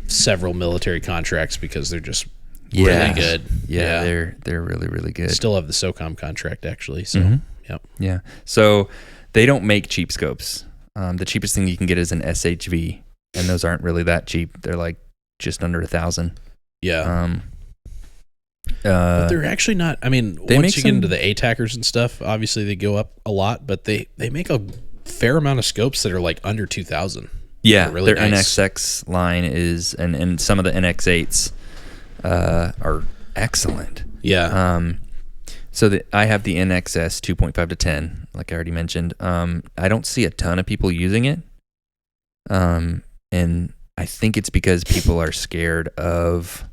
several military contracts because they're just really good. Yeah, they're really, really good. Still have the SOCOM contract, actually. So, yep. Yeah. So they don't make cheap scopes. The cheapest thing you can get is an SHV, and those aren't really that cheap. They're like just under $1,000. Yeah. But they're actually not. I mean, once you get into the ATACers and stuff, obviously they go up a lot, but they make a fair amount of scopes that are like under 2,000. Yeah, really their nice. NXX line is, and some of the NX8s are excellent. Yeah. So I have the NXS 2.5 to 10, like I already mentioned. I don't see a ton of people using it, and I think it's because people are scared of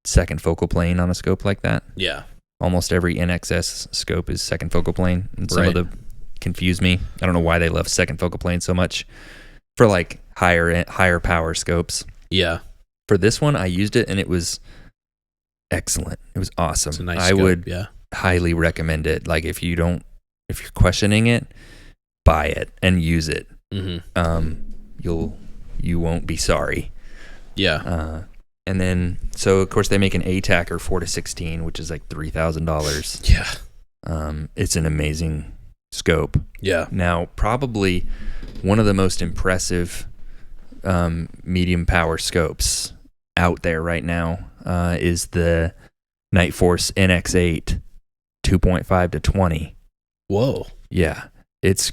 second focal plane on a scope like that. Yeah. Almost every NXS scope is second focal plane, and some of the confuse me. I don't know why they love second focal plane so much for like higher power scopes. Yeah. For this one, I used it and it was excellent. It was awesome. It's a nice I scope, would highly recommend it. Like if you're questioning it, buy it and use it. You won't be sorry. Yeah. And then, so of course they make an ATACer 4-16, which is like $3,000. Yeah. It's an amazing scope. Yeah. Now, probably one of the most impressive medium power scopes out there right now is the Night Force NX8 2.5 to 20. Whoa. Yeah. It's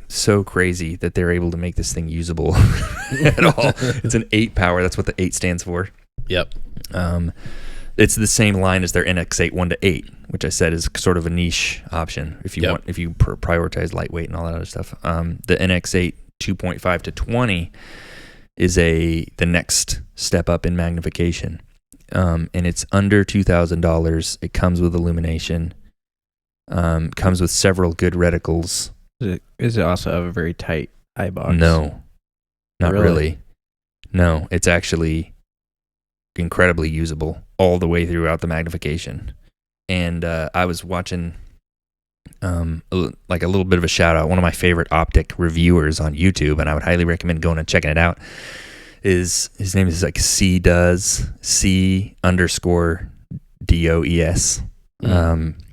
so crazy that they're able to make this thing usable at all. It's an 8 power. That's what the 8 stands for. Yep. It's the same line as their NX8 1 to 8, which I said is sort of a niche option if you want, if you prioritize lightweight and all that other stuff. The NX8 2.5 to 20 is the next step up in magnification, and it's under $2,000. It comes with illumination. Comes with several good reticles. Does it also have a very tight eye box? No, not really. No, it's actually incredibly usable all the way throughout the magnification. And I was watching like a little bit of a shout out. One of my favorite optic reviewers on YouTube, and I would highly recommend going and checking it out, is his name is like C_DOES.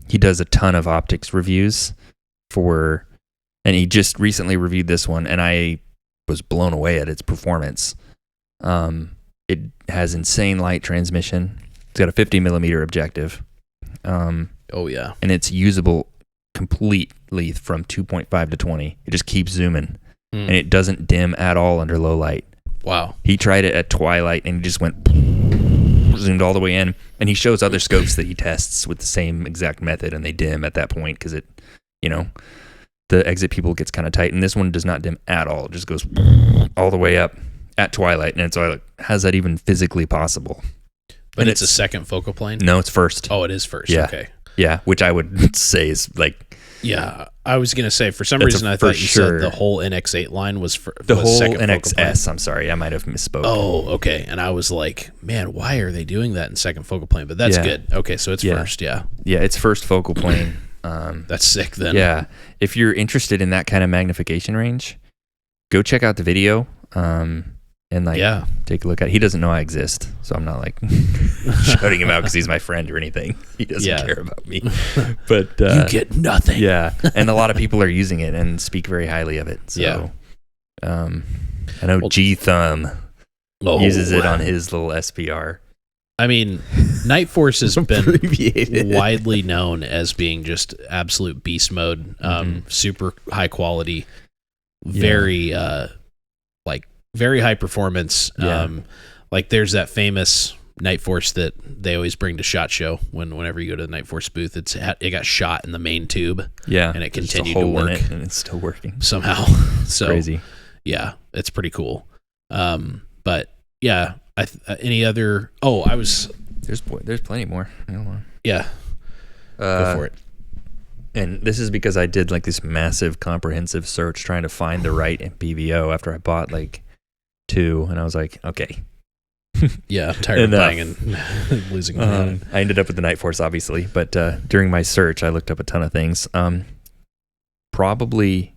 He does a ton of optics reviews and he just recently reviewed this one, and I was blown away at its performance. It has insane light transmission. It's got a 50 millimeter objective. Oh yeah. And it's usable completely from 2.5 to 20. It just keeps zooming, and it doesn't dim at all under low light. Wow. He tried it at twilight, and he just went zoomed all the way in. And he shows other scopes that he tests with the same exact method, and they dim at that point because it, the exit pupil gets kind of tight. And this one does not dim at all. It just goes all the way up at twilight, and it's like, how's that even physically possible? But it's a second focal plane? No, it's first. Oh, it is first. Yeah. Okay. Yeah, which I would say is like... Yeah, I was going to say, for some reason, I thought you said the whole NX8 line was for the whole second NXS. I'm sorry, I might have misspoke. Oh, okay. And I was like, man, why are they doing that in second focal plane? But that's good. Okay, so it's first, yeah. Yeah, it's first focal plane. That's sick then. Yeah, if you're interested in that kind of magnification range, go check out the video. And take a look at it. He doesn't know I exist, so I'm not like shouting him out because he's my friend or anything. He doesn't care about me. But you get nothing. Yeah, and a lot of people are using it and speak very highly of it. So, I know G Thumb uses it on his little SPR. I mean, Night Force has been widely known as being just absolute beast mode, super high quality, very very high performance. Like there's that famous Night Force that they always bring to SHOT Show whenever you go to the Night Force booth. It got shot in the main tube. Yeah, and it continued to work, and it's still working somehow. So crazy. Yeah, it's pretty cool. But yeah, any other? Oh, There's plenty more. Hold on. Yeah, go for it. And this is because I did like this massive comprehensive search trying to find the right PVO after I bought like 2, and I was like, okay. Yeah, I'm tired of buying and losing money. I ended up with the Night Force, obviously, but during my search, I looked up a ton of things. Probably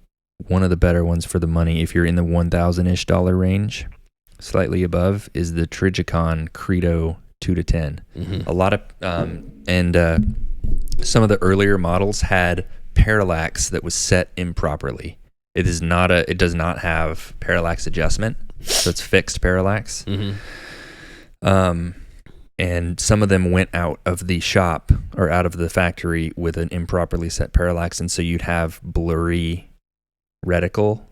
one of the better ones for the money, if you're in the $1,000-ish range, slightly above, is the Trigicon Credo 2 to 10. Mm-hmm. A lot of some of the earlier models had parallax that was set improperly. It does not have parallax adjustment, so it's fixed parallax. Mm-hmm. And some of them went out of the shop or out of the factory with an improperly set parallax, and so you'd have blurry reticle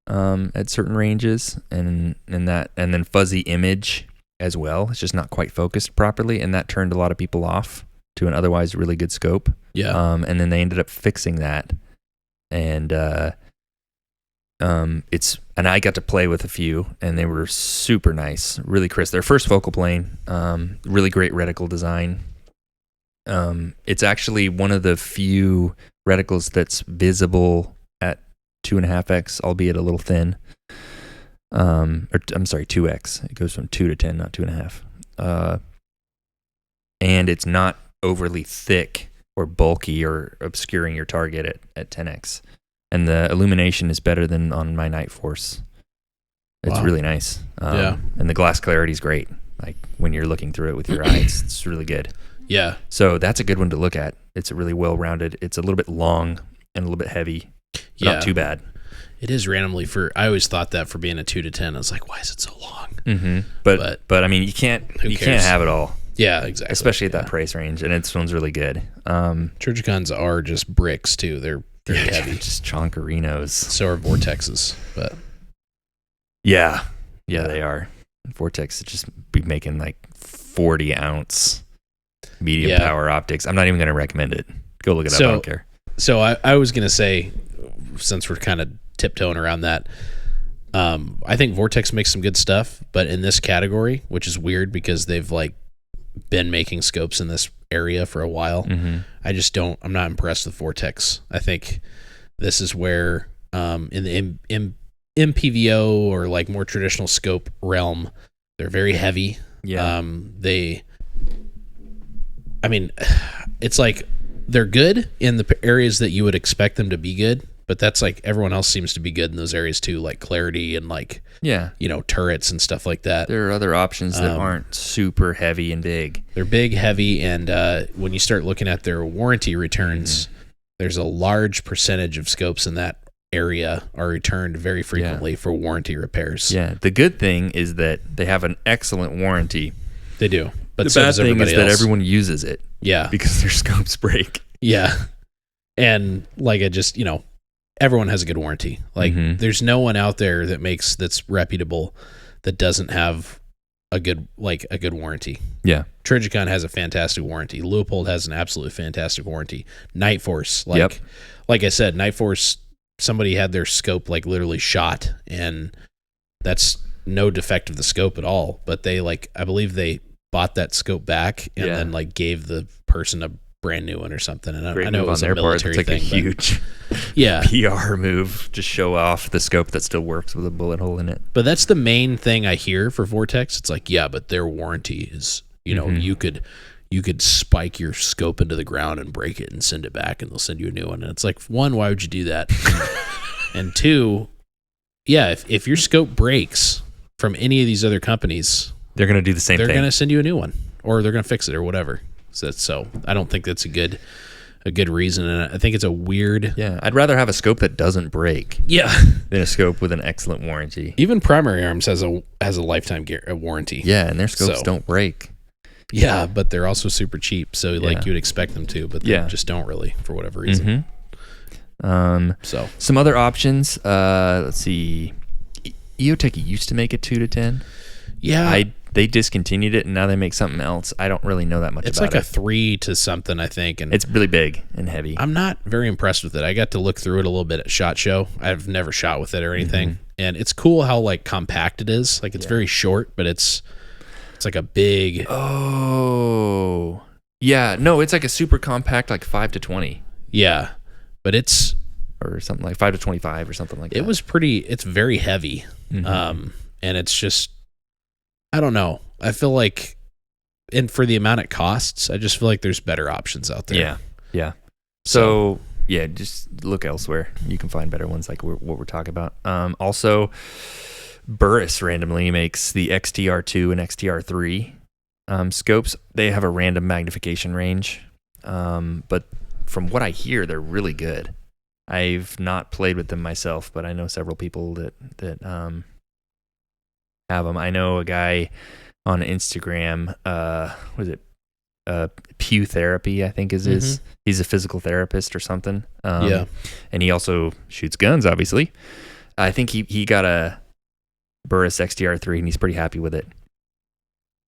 at certain ranges, and then fuzzy image as well. It's just not quite focused properly, and that turned a lot of people off to an otherwise really good scope. Yeah. And then they ended up fixing that, and I got to play with a few, and they were super nice, really crisp. Their first focal plane, really great reticle design. It's actually one of the few reticles that's visible at 2.5x, albeit a little thin. I'm sorry, 2x. It goes from 2 to 10, not 2.5. And it's not overly thick or bulky or obscuring your target at 10x. And the illumination is better than on my Night Force. It's really nice. And the glass clarity is great. Like when you're looking through it with your eyes, it's really good. Yeah. So that's a good one to look at. It's really well rounded. It's a little bit long and a little bit heavy. Not too bad. It is randomly I always thought that for being a 2 to 10, I was like, why is it so long? Mm-hmm. But I mean, you can't have it all. Yeah, exactly. Especially at that price range, and this one's really good. Trigicons are just bricks too. They're heavy, just chonkerinos. So are Vortexes, but yeah, they are. Vortex just be making like 40-ounce medium power optics. I'm not even going to recommend it. Go look it up. I don't care. So I was going to say, since we're kind of tiptoeing around that, I think Vortex makes some good stuff, but in this category, which is weird because they've like been making scopes in this area for a while. Mm-hmm. I'm not impressed with Vortex. I think this is where in the MPVO or like more traditional scope realm, they're very heavy. Yeah. It's like they're good in the areas that you would expect them to be good, but that's like everyone else seems to be good in those areas too, like clarity and like, turrets and stuff like that. There are other options that aren't super heavy and big. They're big, heavy, and when you start looking at their warranty returns, there's a large percentage of scopes in that area are returned very frequently for warranty repairs. Yeah. The good thing is that they have an excellent warranty. They do. But The so bad does thing is everybody that else. everyone uses it. Yeah. Because their scopes break. Yeah. And like it just, everyone has a good warranty. Like there's no one out there that's reputable that doesn't have a good warranty. Yeah. Trigicon has a fantastic warranty. Leupold has an absolutely fantastic warranty. Nightforce, like I said, Nightforce, somebody had their scope like literally shot, and that's no defect of the scope at all. But they I believe they bought that scope back and then like gave the person a brand new one or something. And I know it was a military thing. It's like a huge PR move. Just show off the scope that still works with a bullet hole in it. But that's the main thing I hear for Vortex. It's like, yeah, but their warranty is, you could spike your scope into the ground and break it and send it back, and they'll send you a new one. And it's like, one, why would you do that? And two, yeah, if your scope breaks from any of these other companies, they're going to do the same thing. They're going to send you a new one, or they're going to fix it or whatever. So I don't think that's a good reason, and I think it's a weird. Yeah, I'd rather have a scope that doesn't break. Yeah. Than a scope with an excellent warranty. Even Primary Arms has a lifetime warranty. Yeah, and their scopes don't break. Yeah, but they're also super cheap, so you would expect them to, but they just don't really for whatever reason. So some other options. Let's see. EOTech used to make a 2-10. Yeah. They discontinued it, and now they make something else. I don't really know that much about it. It's like a 3 to something, I think. And it's really big and heavy. I'm not very impressed with it. I got to look through it a little bit at SHOT Show. I've never shot with it or anything. And it's cool how like compact it is. Like it's very short, but it's like a big... Oh. Yeah. No, it's like a super compact, like 5-20. Yeah. But it's... Or something like 5-25 or something like that. It was pretty... It's very heavy. And it's just... I don't know. I feel like, and for the amount it costs, I just feel like there's better options out there. Yeah, yeah. So yeah, just look elsewhere. You can find better ones like what we're talking about. Also, Burris randomly makes the XTR2 and XTR3 scopes. They have a random magnification range, but from what I hear, they're really good. I've not played with them myself, but I know several people that have them. I know a guy on Instagram, what is it? Pew Therapy, I think is his. He's a physical therapist or something. And he also shoots guns, obviously. I think he got a Burris XTR3 and he's pretty happy with it.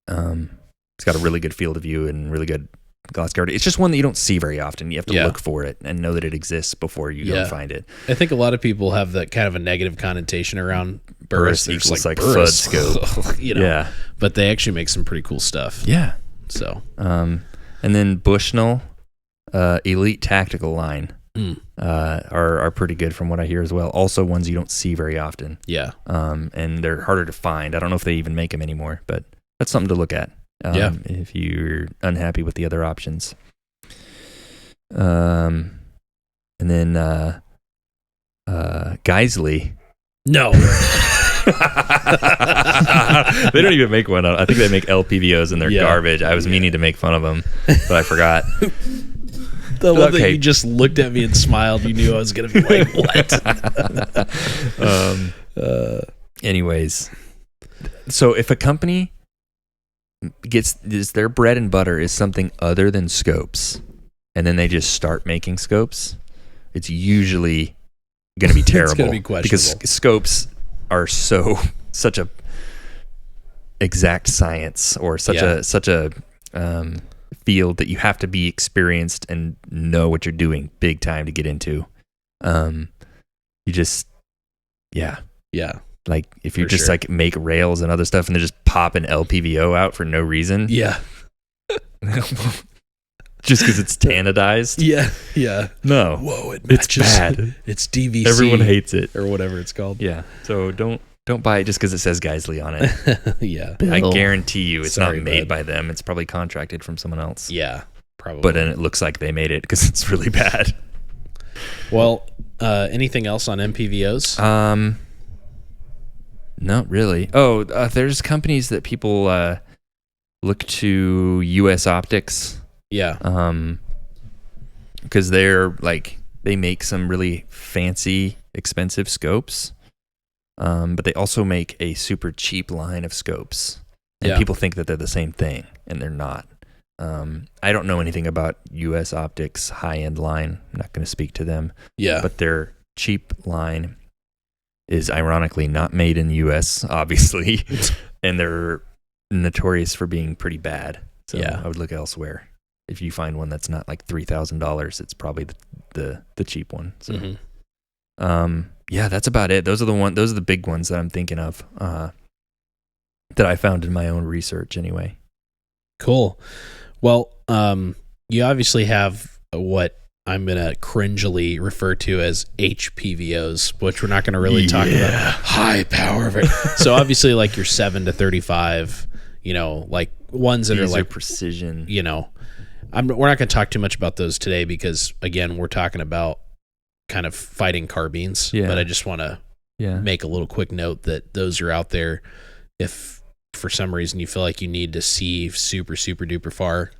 It's got a really good field of view and really good glass guard. It's just one that you don't see very often. You have to look for it and know that it exists before you go find it. I think a lot of people have that kind of a negative connotation around Burris. Equals like FUD scope. Yeah. But they actually make some pretty cool stuff. Yeah. So. And then Bushnell, Elite Tactical line are pretty good from what I hear as well. Also ones you don't see very often. Yeah. And they're harder to find. I don't know if they even make them anymore, but that's something to look at. If you're unhappy with the other options. And then Geisley. No. They don't even make one. I think they make LPVOs and they're garbage. I was meaning to make fun of them, but I forgot. The one that you just looked at me and smiled, you knew I was going to be like, what? Anyways, so if a company is their bread and butter is something other than scopes, and then they just start making scopes, it's usually going to be terrible. It's going to be questionable. Because scopes are such a exact science, or such a field that you have to be experienced and know what you're doing big time to get into. You just like if you just like make rails and other stuff and they just pop an LPVO out for no reason. Yeah. Just because it's tanadized. Yeah. No. Whoa, it's bad. It's DVC. Everyone hates it. Or whatever it's called. Yeah. So don't buy it just because it says Geisley on it. Yeah. I guarantee you it's not made by them. It's probably contracted from someone else. Yeah, probably. But then it looks like they made it because it's really bad. Well, anything else on MPVOs? Not really. Oh, there's companies that people look to US Optics. Yeah. Because they're like they make some really fancy, expensive scopes, but they also make a super cheap line of scopes. And people think that they're the same thing, and they're not. I don't know anything about US Optics high-end line. I'm not going to speak to them. Yeah. But their cheap line is ironically not made in the US, obviously, and they're notorious for being pretty bad. So I would look elsewhere. If you find one that's not like $3,000, it's probably the cheap one. So, that's about it. Those are the big ones that I'm thinking of that I found in my own research anyway. Cool. Well, you obviously have what I'm going to cringily refer to as HPVOs, which we're not going to really talk about. High power. So obviously like your 7 to 35, like ones that These are like precision. we're not going to talk too much about those today because again, we're talking about kind of fighting carbines, but I just want to make a little quick note that those are out there. If for some reason you feel like you need to see super, super duper far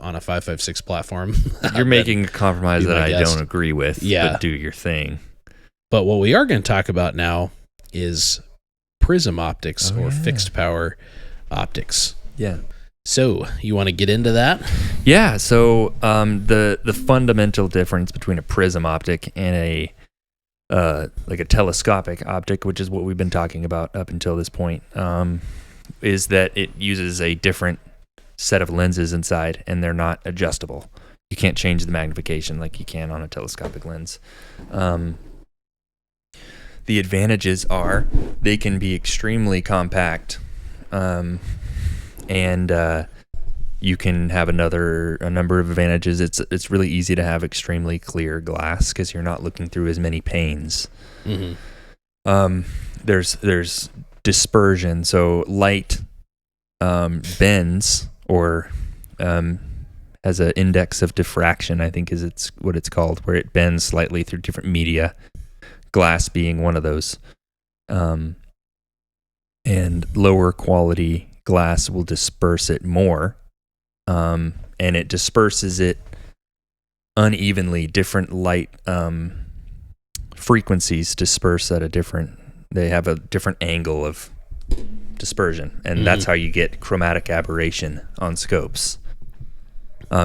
on a 5.56 platform, you're making a compromise that I don't agree with. Yeah. But do your thing. But what we are going to talk about now is prism optics or fixed power optics. Yeah. So you want to get into that? Yeah. So the fundamental difference between a prism optic and a telescopic optic, which is what we've been talking about up until this point, is that it uses a different set of lenses inside, and they're not adjustable. You can't change the magnification like you can on a telescopic lens. The advantages are they can be extremely compact, and you can have a number of advantages. It's really easy to have extremely clear glass because you're not looking through as many panes. Mm-hmm. There's dispersion, so light bends or has an index of diffraction, I think is what it's called, where it bends slightly through different media, glass being one of those. And lower quality glass will disperse it more, and it disperses it unevenly. Different light frequencies disperse at they have a different angle of dispersion, and that's how you get chromatic aberration on scopes,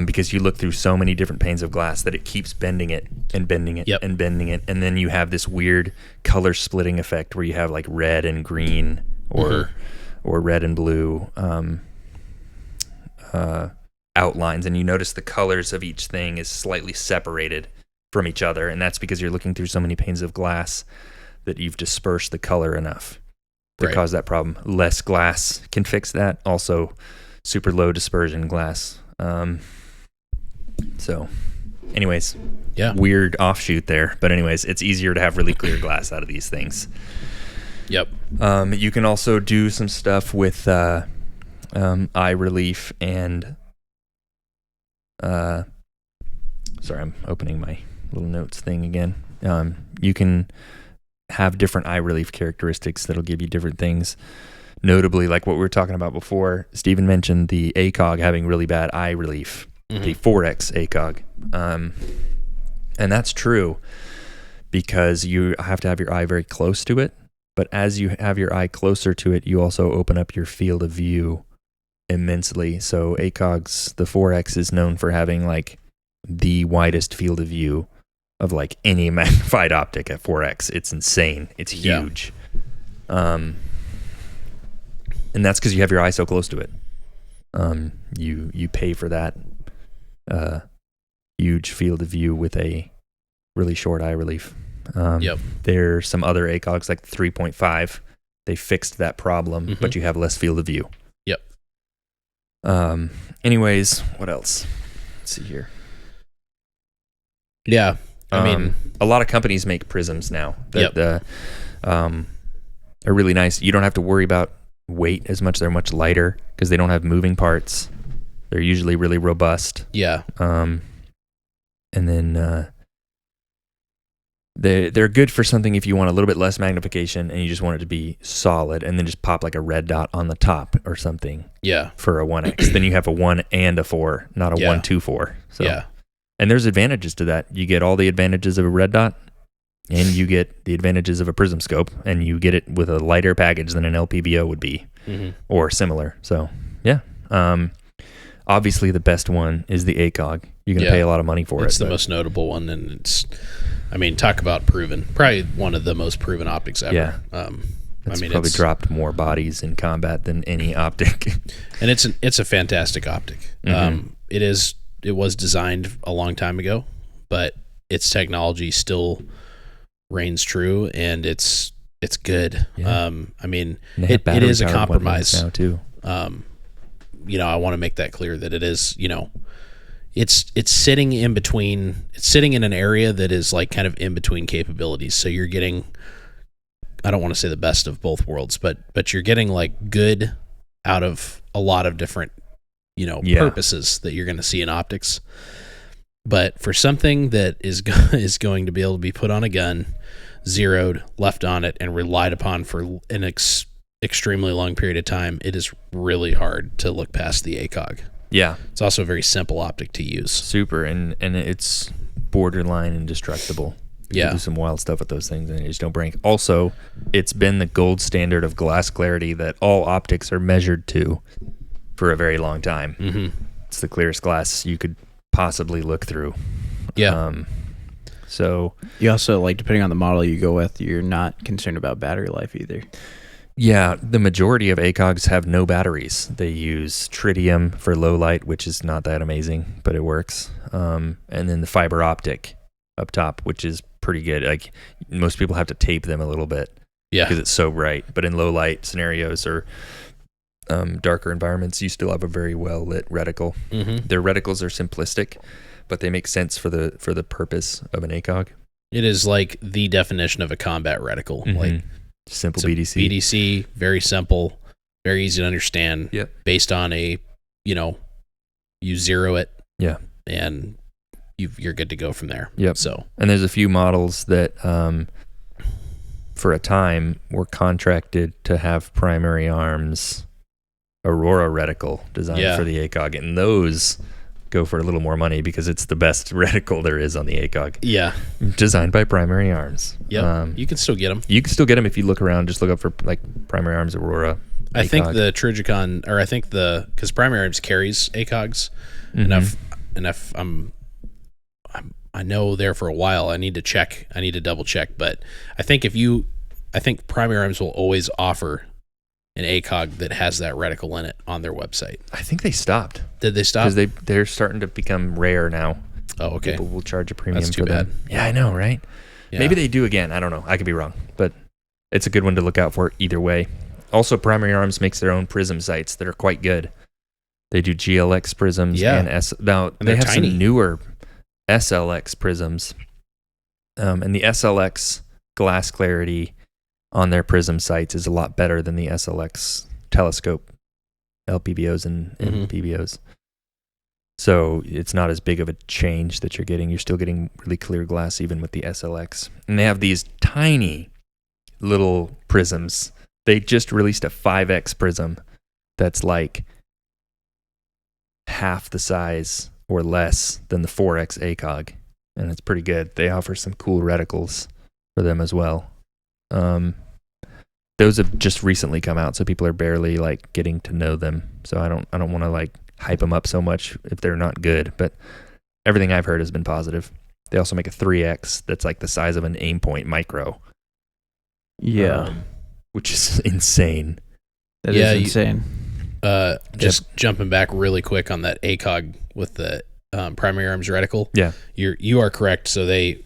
because you look through so many different panes of glass that it keeps bending it and bending it and bending it, and then you have this weird color splitting effect where you have like red and green or red and blue outlines, and you notice the colors of each thing is slightly separated from each other, and that's because you're looking through so many panes of glass that you've dispersed the color enough to cause that problem. Less glass can fix that. Also, super low dispersion glass. So, anyways, weird offshoot there. But anyways, it's easier to have really clear glass out of these things. Yep. You can also do some stuff with eye relief and... sorry, I'm opening my little notes thing again. You can have different eye relief characteristics that'll give you different things. Notably, like what we were talking about before, Stephen mentioned the ACOG having really bad eye relief, the 4X ACOG. And that's true because you have to have your eye very close to it. But as you have your eye closer to it, you also open up your field of view immensely. So ACOG's, the 4X is known for having like the widest field of view of like any magnified optic at 4X. It's insane. It's huge. And that's because you have your eye so close to it. You pay for that huge field of view with a really short eye relief. There's some other ACOGs like 3.5. They fixed that problem, but you have less field of view. Anyways, what else? Let's see here. Yeah. I mean, a lot of companies make prisms now that are really nice. You don't have to worry about weight as much. They're much lighter because they don't have moving parts. They're usually really robust. Yeah. And then they're good for something if you want a little bit less magnification and you just want it to be solid, and then just pop like a red dot on the top or something. Yeah. For a 1X. Then you have a 1 and a 4, not a 1, 2, 4. So. Yeah. And there's advantages to that. You get all the advantages of a red dot, and you get the advantages of a prism scope, and you get it with a lighter package than an LPBO would be, or similar. So, yeah. Obviously, the best one is the ACOG. You're going to pay a lot of money for it. It's the most notable one, and it's, I mean, talk about proven. Probably one of the most proven optics ever. Yeah. It's probably dropped more bodies in combat than any optic. And it's a fantastic optic. It was designed a long time ago, but its technology still reigns true, and it's good. Yeah. I mean, it is a compromise now too. I want to make that clear that it is, it's sitting in between. It's sitting in an area that is like kind of in between capabilities. So you're getting, I don't want to say the best of both worlds, but you're getting like good out of a lot of different, purposes that you're going to see in optics. But for something that is going to be able to be put on a gun, zeroed, left on it, and relied upon for an extremely long period of time, it is really hard to look past the ACOG. Yeah. It's also a very simple optic to use. Super, and it's borderline indestructible. You can do some wild stuff with those things and they just don't break. Also, it's been the gold standard of glass clarity that all optics are measured to for a very long time. It's the clearest glass you could possibly look through. Yeah. So you also, like, depending on the model you go with, you're not concerned about battery life either. Yeah, the majority of ACOGs have no batteries. They use tritium for low light, which is not that amazing, but it works. And then the fiber optic up top, which is pretty good. Like, most people have to tape them a little bit because it's so bright. But in low light scenarios or darker environments, you still have a very well lit reticle. Their reticles are simplistic, but they make sense for the purpose of an ACOG. It is like the definition of a combat reticle. Like, simple BDC. BDC, very simple, very easy to understand. Yep. Based on you zero it. Yeah. And you're good to go from there. Yep. So, and there's a few models that for a time were contracted to have primary arms Aurora reticle designed for the ACOG, and those go for a little more money because it's the best reticle there is on the ACOG. Yeah. Designed by Primary Arms. Yeah. You can still get them. You can still get them if you look around. Just look up for like Primary Arms Aurora. I ACOG. think the Trigicon, or I think because Primary Arms carries ACOGs, and if I know there for a while, I need to double check, but I think Primary Arms will always offer an ACOG that has that reticle in it on their website. I think they stopped. Did they stop? Because they're starting to become rare now. Oh, okay. People will charge a premium That's too for them. bad. Yeah, I know, right? Yeah. Maybe they do again. I don't know. I could be wrong, but it's a good one to look out for either way. Also, Primary Arms makes their own prism sights that are quite good. They do GLX prisms and now they have some newer SLX prisms, and the SLX glass clarity on their prism sights is a lot better than the SLX telescope LPBOs and PBOs. So it's not as big of a change that you're getting. You're still getting really clear glass even with the SLX. And they have these tiny little prisms. They just released a 5X prism that's like half the size or less than the 4X ACOG. And it's pretty good. They offer some cool reticles for them as well. Those have just recently come out, so people are barely like getting to know them. So I don't want to like hype them up so much if they're not good, but everything I've heard has been positive. They also make a 3X that's like the size of an aim point micro. Yeah. Which is insane. That is insane. Just jumping back really quick on that ACOG with the Primary Arms reticle. Yeah. You are correct. So they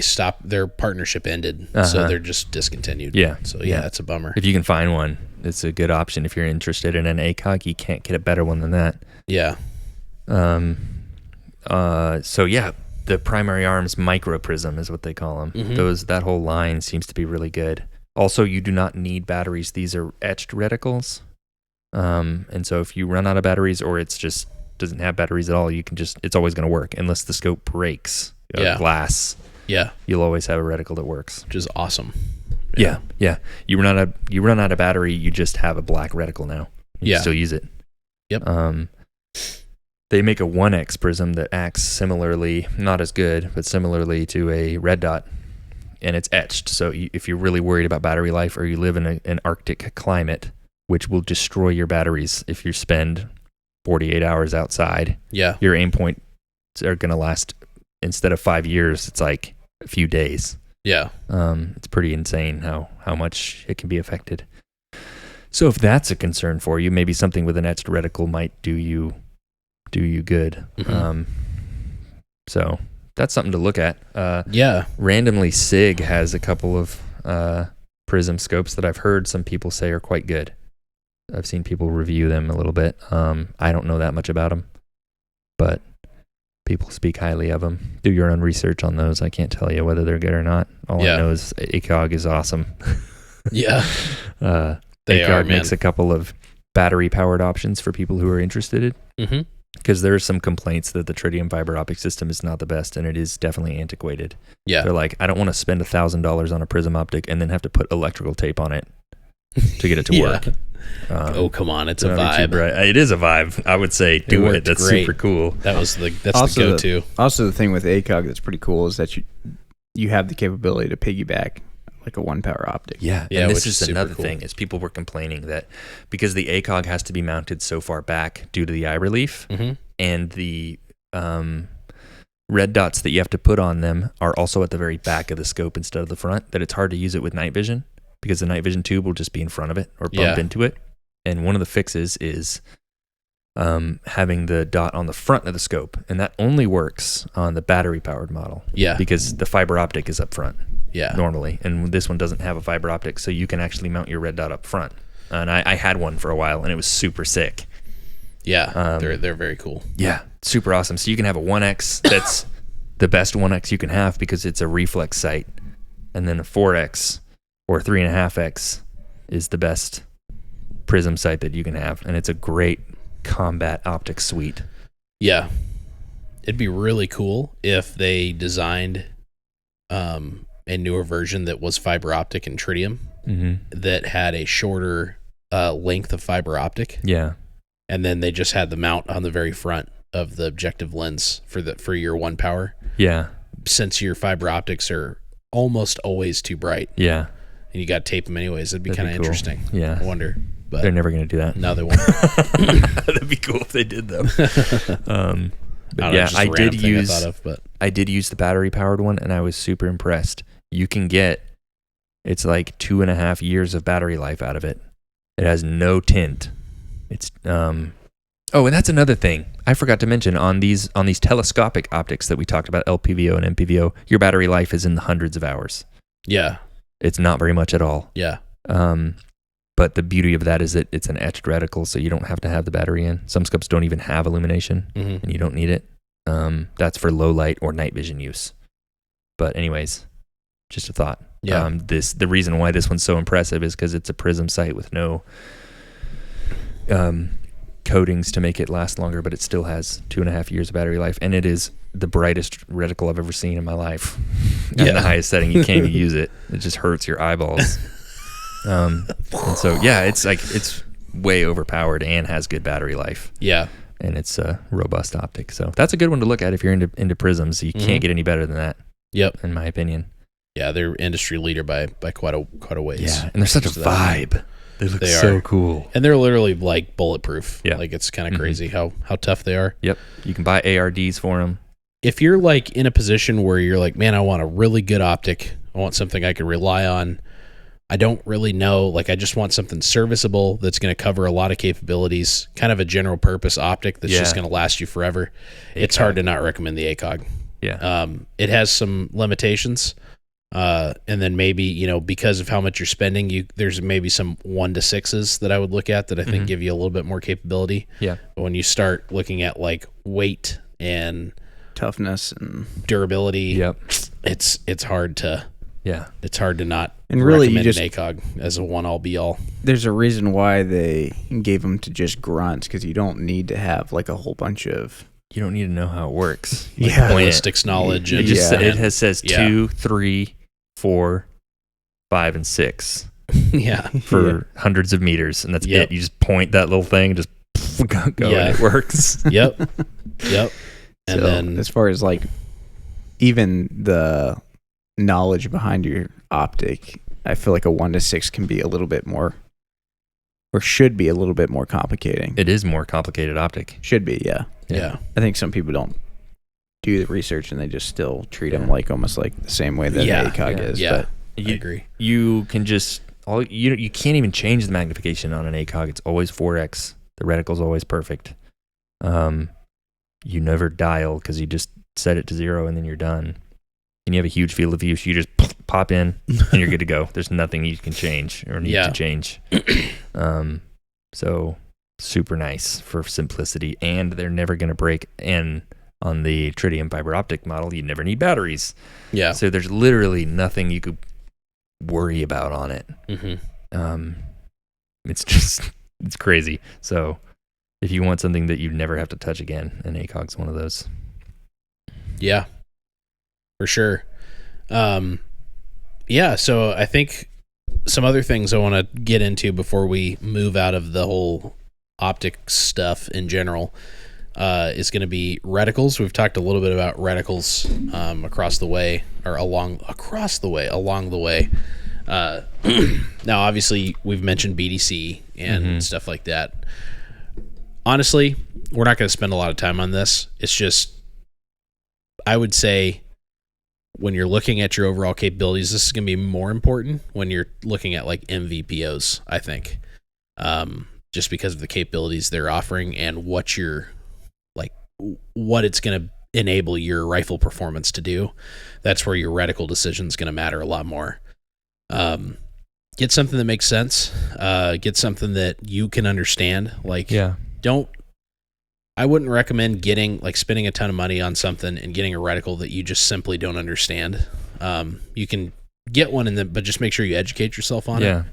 stopped, their partnership ended, so they're just discontinued. Yeah. So it's a bummer. If you can find one, it's a good option. If you're interested in an ACOG, you can't get a better one than that. Yeah. So yeah, the Primary Arms micro prism is what they call them. That whole line seems to be really good. Also, you do not need batteries. These are etched reticles. And so if you run out of batteries or it's just doesn't have batteries at all, it's always going to work unless the scope breaks glass. Yeah. You'll always have a reticle that works. Which is awesome. Yeah. You run out of battery, you just have a black reticle now. You can still use it. Yep. they make a 1x prism that acts similarly, not as good, but similarly to a red dot, and it's etched. So if you're really worried about battery life, or you live in an Arctic climate, which will destroy your batteries if you spend 48 hours outside, your aim points are going to last, instead of 5 years, it's like a few days. Yeah. It's pretty insane how much it can be affected. So if that's a concern for you, maybe something with an etched reticle might do you good. Mm-hmm. So that's something to look at. Randomly, SIG has a couple of prism scopes that I've heard some people say are quite good. I've seen people review them a little bit. I don't know that much about them, but people speak highly of them. Do your own research on those. I can't tell you whether they're good or not. All I know is ACOG is awesome. Yeah. ACOG makes a couple of battery-powered options for people who are interested. Mm-hmm. Because there are some complaints that the tritium fiber optic system is not the best, and it is definitely antiquated. Yeah. They're like, I don't want to spend $1,000 on a prism optic and then have to put electrical tape on it to get it to work. Come on, it's a vibe. It is a vibe. I would say do it. That's great. Super cool. That's the go-to. Also, the thing with ACOG that's pretty cool is that you have the capability to piggyback like a 1-power optic. Yeah, and this is another thing, is people were complaining that because the ACOG has to be mounted so far back due to the eye relief, and the red dots that you have to put on them are also at the very back of the scope instead of the front, that it's hard to use it with night vision, because the night vision tube will just be in front of it or bump into it. And one of the fixes is having the dot on the front of the scope, and that only works on the battery-powered model. Yeah. Because the fiber optic is up front. Yeah. Normally, and this one doesn't have a fiber optic, so you can actually mount your red dot up front. And I had one for a while, and it was super sick. Yeah, they're very cool. Yeah, super awesome. So you can have a 1x that's the best 1x you can have because it's a reflex sight, and then a 4x or 3.5x is the best prism sight that you can have, and it's a great combat optic suite. Yeah, it'd be really cool if they designed a newer version that was fiber optic and tritium that had a shorter length of fiber optic. Yeah. And then they just had the mount on the very front of the objective lens for your 1-power. Yeah. Since your fiber optics are almost always too bright. Yeah. And you got to tape them anyways. It'd be kind of interesting. Yeah. I wonder. But they're never going to do that. No, they won't. That'd be cool if they did, though. I did use the battery powered one, and I was super impressed. You can get, it's like 2.5 years of battery life out of it. It has no tint. It's and that's another thing I forgot to mention on these telescopic optics that we talked about, LPVO and MPVO. Your battery life is in the hundreds of hours. Yeah, it's not very much at all. Yeah. But the beauty of that is that it's an etched reticle, so you don't have to have the battery in. Some scopes don't even have illumination, and you don't need it. That's for low light or night vision use. But anyways, just a thought. Yeah. The reason why this one's so impressive is because it's a prism sight with no coatings to make it last longer, but it still has 2.5 years of battery life, and it is the brightest reticle I've ever seen in my life. At the highest setting, you can't even use it. It just hurts your eyeballs. And so it's way overpowered and has good battery life. Yeah. And it's a robust optic. So that's a good one to look at if you're into prisms. You can't get any better than that. Yep. In my opinion. Yeah, they're industry leader by quite a ways. Yeah, and they're such a vibe. They look so cool. And they're literally like bulletproof. Yeah. Like it's kind of crazy how tough they are. Yep. You can buy ARDs for them. If you're like in a position where you're like, man, I want a really good optic. I want something I can rely on. I don't really know. Like, I just want something serviceable that's going to cover a lot of capabilities, kind of a general purpose optic that's just going to last you forever. ACOG. It's hard to not recommend the ACOG. Yeah. It has some limitations. And then maybe, because of how much you're spending, there's maybe some 1 to 6s that I would look at that I think give you a little bit more capability. Yeah. But when you start looking at like weight and toughness and durability, it's hard to it's hard to not recommend an ACOG as a one all be all. There's a reason why they gave them to just grunts, because you don't need to have like a whole bunch of. You don't need to know how it works. Ballistics knowledge. And it says 2, 3, 4, 5, and 6. Yeah. For hundreds of meters, and that's it. You just point that little thing, just go and it works. Yep. And So, then as far as like even the knowledge behind your optic, I feel like a 1 to 6 can be a little bit more, or should be a little bit more complicating. It is more complicated optic. Should be, yeah. yeah. I think some people don't do the research and they just still treat them like almost like the same way that Yeah. ACOG is. Yeah. But I agree. You can just you can't even change the magnification on an ACOG. It's always 4x. The reticle's always perfect. You never dial because you just set it to 0 and then you're done. And you have a huge field of view, so you just pop in and you're good to go. There's nothing you can change or need to change. So super nice for simplicity, and they're never going to break. And on the tritium fiber optic model, you never need batteries. Yeah. So there's literally nothing you could worry about on it. Mm-hmm. It's crazy. So if you want something that you never have to touch again, an ACOG's one of those. Yeah, for sure. Yeah, so I think some other things I want to get into before we move out of the whole optic stuff in general is going to be reticles. We've talked a little bit about reticles along the way. Now, obviously, we've mentioned BDC and stuff like that. Honestly, we're not going to spend a lot of time on this. It's just, I would say, when you're looking at your overall capabilities, this is going to be more important when you're looking at like MVPOs, I think, just because of the capabilities they're offering and what it's going to enable your rifle performance to do. That's where your reticle decision is going to matter a lot more. Get something that makes sense. Get something that you can understand. I wouldn't recommend spending a ton of money on something and getting a reticle that you just simply don't understand. You can get one but just make sure you educate yourself on it.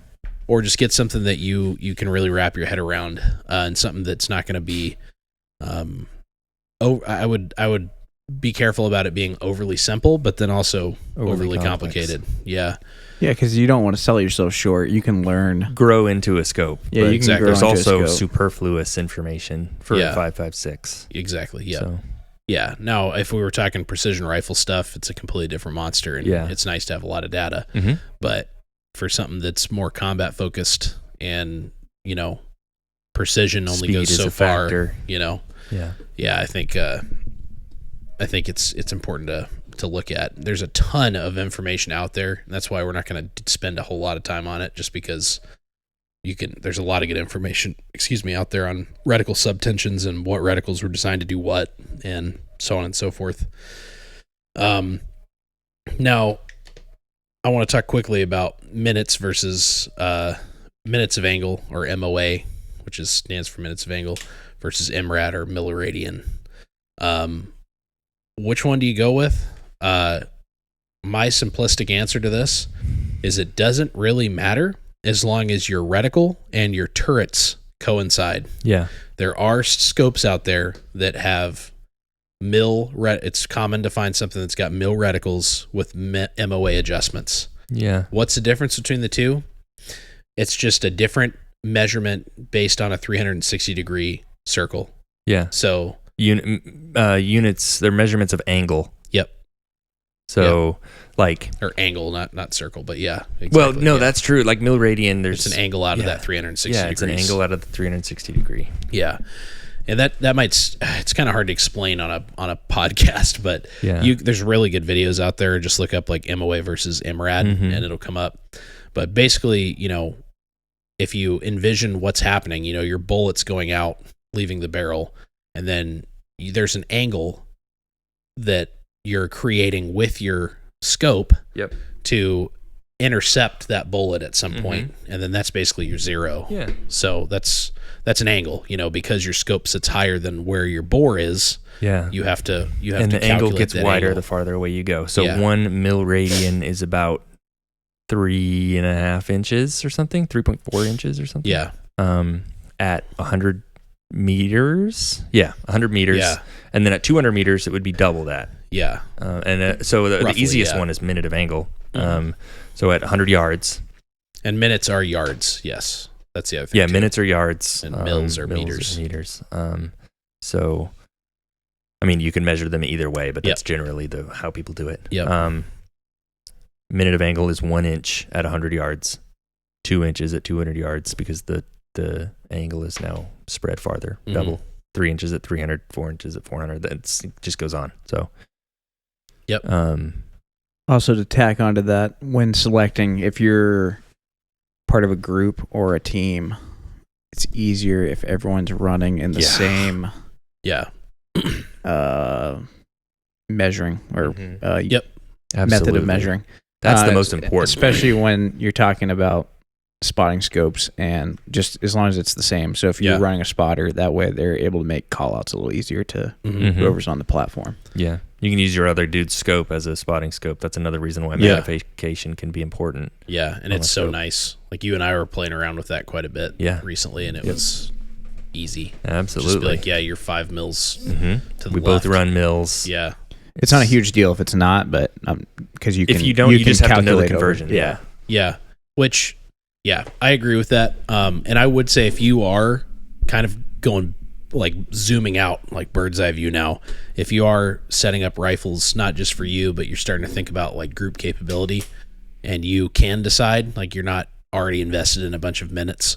Or just get something that you can really wrap your head around, and something that's not going to be, I would be careful about it being overly simple, but then also overly complicated. Yeah. yeah, because you don't want to sell yourself short. You can learn. Grow into a scope. Yeah, you can grow There's into a also scope. superfluous information for 5.56. Exactly. Yeah. So, yeah. Now, if we were talking precision rifle stuff, it's a completely different monster, and it's nice to have a lot of data. But for something that's more combat focused and, precision only speed goes is so a far, factor. Yeah, I think it's important to look at. There's a ton of information out there, and that's why we're not going to spend a whole lot of time on it, just because there's a lot of good information, out there on reticle subtensions and what reticles were designed to do what, and so on and so forth. Now, I want to talk quickly about minutes versus minutes of angle, or MOA, which stands for minutes of angle, versus MRAD, or milliradian. Which one do you go with? My simplistic answer to this is it doesn't really matter as long as your reticle and your turrets coincide. Yeah. There are scopes out there that have it's common to find something that's got mill reticles with MOA adjustments. Yeah. What's the difference between the two? It's just a different measurement based on a 360-degree circle. Yeah. So units, they're measurements of angle. Yep. So or angle, not circle, but yeah. Exactly. Well, no, that's true. Like milliradian, there's an angle out of that 360 degrees. Yeah, it's an angle out of the 360 degree. Yeah. And that might, it's kind of hard to explain on a podcast, but there's really good videos out there. Just look up like MOA versus MRAD and it'll come up. But basically, if you envision what's happening, your bullet's going out, leaving the barrel, and then there's an angle that you're creating with your scope to intercept that bullet at some point, and then that's basically your zero. Yeah. So that's an angle, because your scope sits higher than where your bore is. Yeah. You have to and the angle gets wider angle the farther away you go. So 1 milliradian is about 3.5 inches or something, 3.4 inches or something. Yeah. At 100 meters. Yeah, 100 meters. Yeah. And then at 200 meters, it would be double that. Yeah. So the Roughly, easiest one is minute of angle. So at 100 yards. And minutes are yards, yes. That's the other thing. Yeah, too. minutes or yards. And mils or meters. So, I mean, you can measure them either way, but that's Yep. generally how people do it. Yep. Minute of angle is 1 inch at 100 yards, 2 inches at 200 yards because the angle is now spread farther, double. 3 inches at 300, 4 inches at 400. It just goes on. So, yep. Also, to tack onto that, when selecting, if you're part of a group or a team, it's easier if everyone's running in the same measuring or Yep. method of measuring. That's the most important. Especially when you're talking about spotting scopes, and just as long as it's the same. So if you're running a spotter, that way they're able to make call outs a little easier to whoever's on the platform. Yeah. You can use your other dude's scope as a spotting scope. That's another reason why magnification can be important. Yeah, and it's so nice. Like you and I were playing around with that quite a bit recently, and it was easy. Absolutely. Just be like, you're 5 mils to the We left. both run mils. Yeah. It's not a huge deal if it's not, but because you can, if you don't, you just have to know the conversion. Yeah. Yeah. Which, I agree with that. And I would say if you are kind of going like zooming out, like bird's eye view now, if you are setting up rifles, not just for you, but you're starting to think about like group capability, and you can decide, like you're not already invested in a bunch of minutes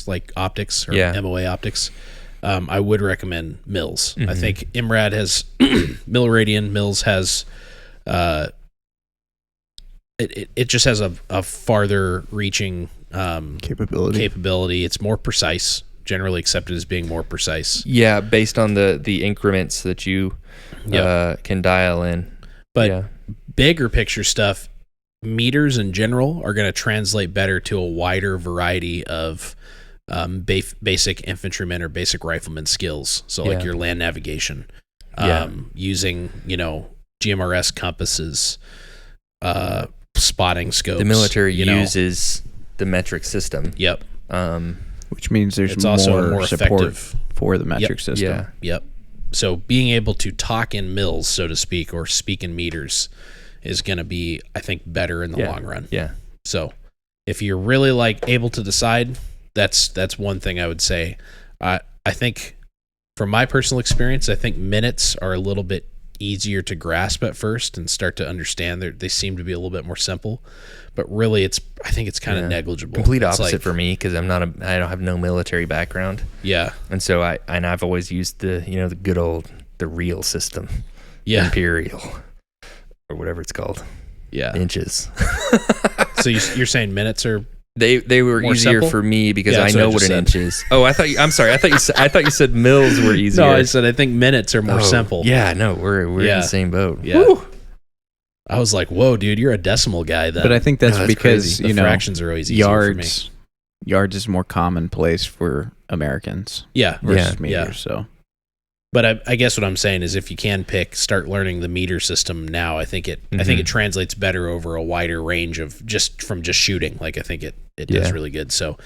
like optics or MOA optics. I would recommend mils. I think MRAD has milliradian. Mils has it just has a farther reaching capability. It's more precise, generally accepted as being more precise. Yeah, based on the increments that you can dial in. But bigger picture stuff, meters in general are going to translate better to a wider variety of basic infantryman or basic rifleman skills. So like your land navigation, using, GMRS compasses, spotting scopes. The military uses the metric system. Yep. Which means there's it's also more support effective for the metric system. Yeah. Yep. So being able to talk in mils, so to speak, or speak in meters is going to be, I think, better in the long run. Yeah. So if you're really like able to decide, that's one thing I would say. I think from my personal experience, I think minutes are a little bit easier to grasp at first and start to understand. They seem to be a little bit more simple, but really I think it's kind of negligible. Complete opposite for me, because I don't have no military background. Yeah. And so I've always used the good old, the real system. Yeah. Imperial or whatever it's called. Yeah. Inches. So you're saying minutes are They were more easier simple? for me because Yeah, I that's know what I what an just inch is. Oh, I'm sorry. I thought you said mils were easier. No, I said I think minutes are more simple. Yeah, no, we're in the same boat. Yeah. Woo. I was like, whoa, dude, you're a decimal guy then. But I think that's because, the fractions are always easier for me. Yards is more commonplace for Americans. Yeah. Versus meters. So. But I guess what I'm saying is, if you can start learning the meter system now. I think it translates better over a wider range of just shooting. Like I think it does really good. So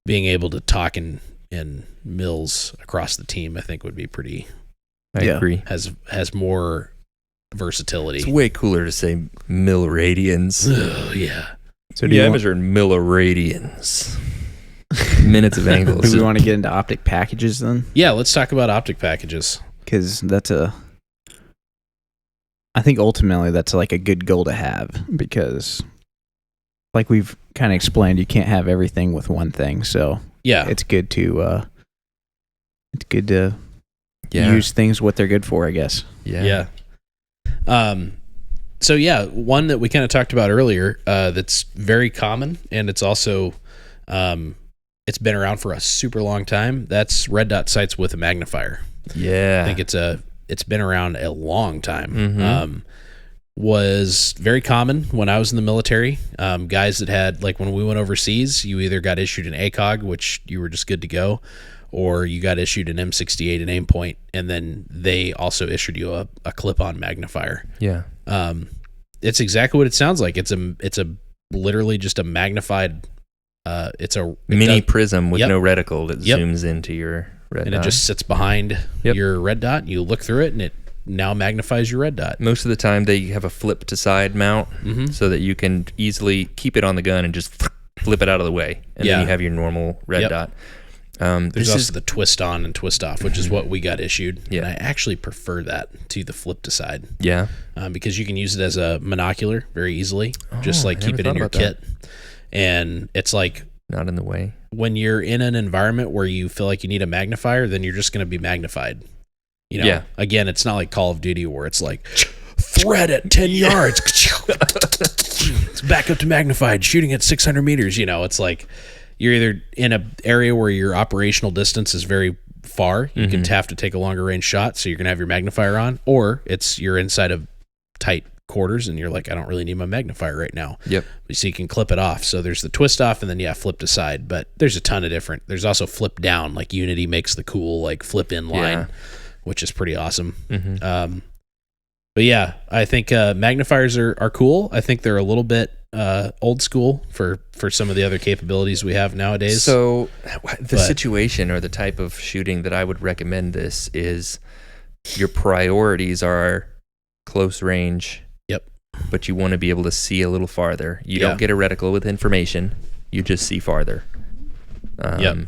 being able to talk in mils across the team, I think would be pretty. I agree. Has more versatility. It's way cooler to say milliradians. Oh, yeah. So I measure in milliradians. Minutes of angles. Do we want to get into optic packages then? Yeah, let's talk about optic packages. Because I think ultimately that's like a good goal to have, because like we've kind of explained, you can't have everything with one thing. So it's good to use things what they're good for, I guess. Yeah. So one that we kind of talked about earlier, that's very common, and it's also it's been around for a super long time. That's red dot sights with a magnifier. Yeah. I think it's been around a long time. Mm-hmm. Was very common when I was in the military. Guys that had, like when we went overseas, you either got issued an ACOG, which you were just good to go, or you got issued an M68, an aim point, and then they also issued you a clip-on magnifier. Yeah. It's exactly what it sounds like. It's a literally just a magnified. It's a mini prism with no reticle that zooms into your red dot. And it just sits behind your red dot. You look through it, and it now magnifies your red dot. Most of the time, they have a flip to side mount so that you can easily keep it on the gun and just flip it out of the way, and then you have your normal red dot. There's also the twist on and twist off, which is what we got issued. Yeah. And I actually prefer that to the flip to side. Yeah. Because you can use it as a monocular very easily. Just like keep it in your kit. And it's like, not in the way. When you're in an environment where you feel like you need a magnifier, then you're just going to be magnified. You know, again, it's not like Call of Duty where it's like thread at 10 yards. It's back up to magnified, shooting at 600 meters. You know, it's like you're either in an area where your operational distance is very far. You can have to take a longer range shot, so you're going to have your magnifier on, or you're inside of tight quarters and you're like, I don't really need my magnifier right now. Yep. So you can clip it off. So there's the twist off and then flip to side, but there's a ton of different. There's also flip down, like Unity makes the cool like flip in line, which is pretty awesome. But yeah, I think magnifiers are cool. I think they're a little bit old school for some of the other capabilities we have nowadays. So the situation or the type of shooting that I would recommend this is your priorities are close range. Yep. But you want to be able to see a little farther. You don't get a reticle with information. You just see farther. And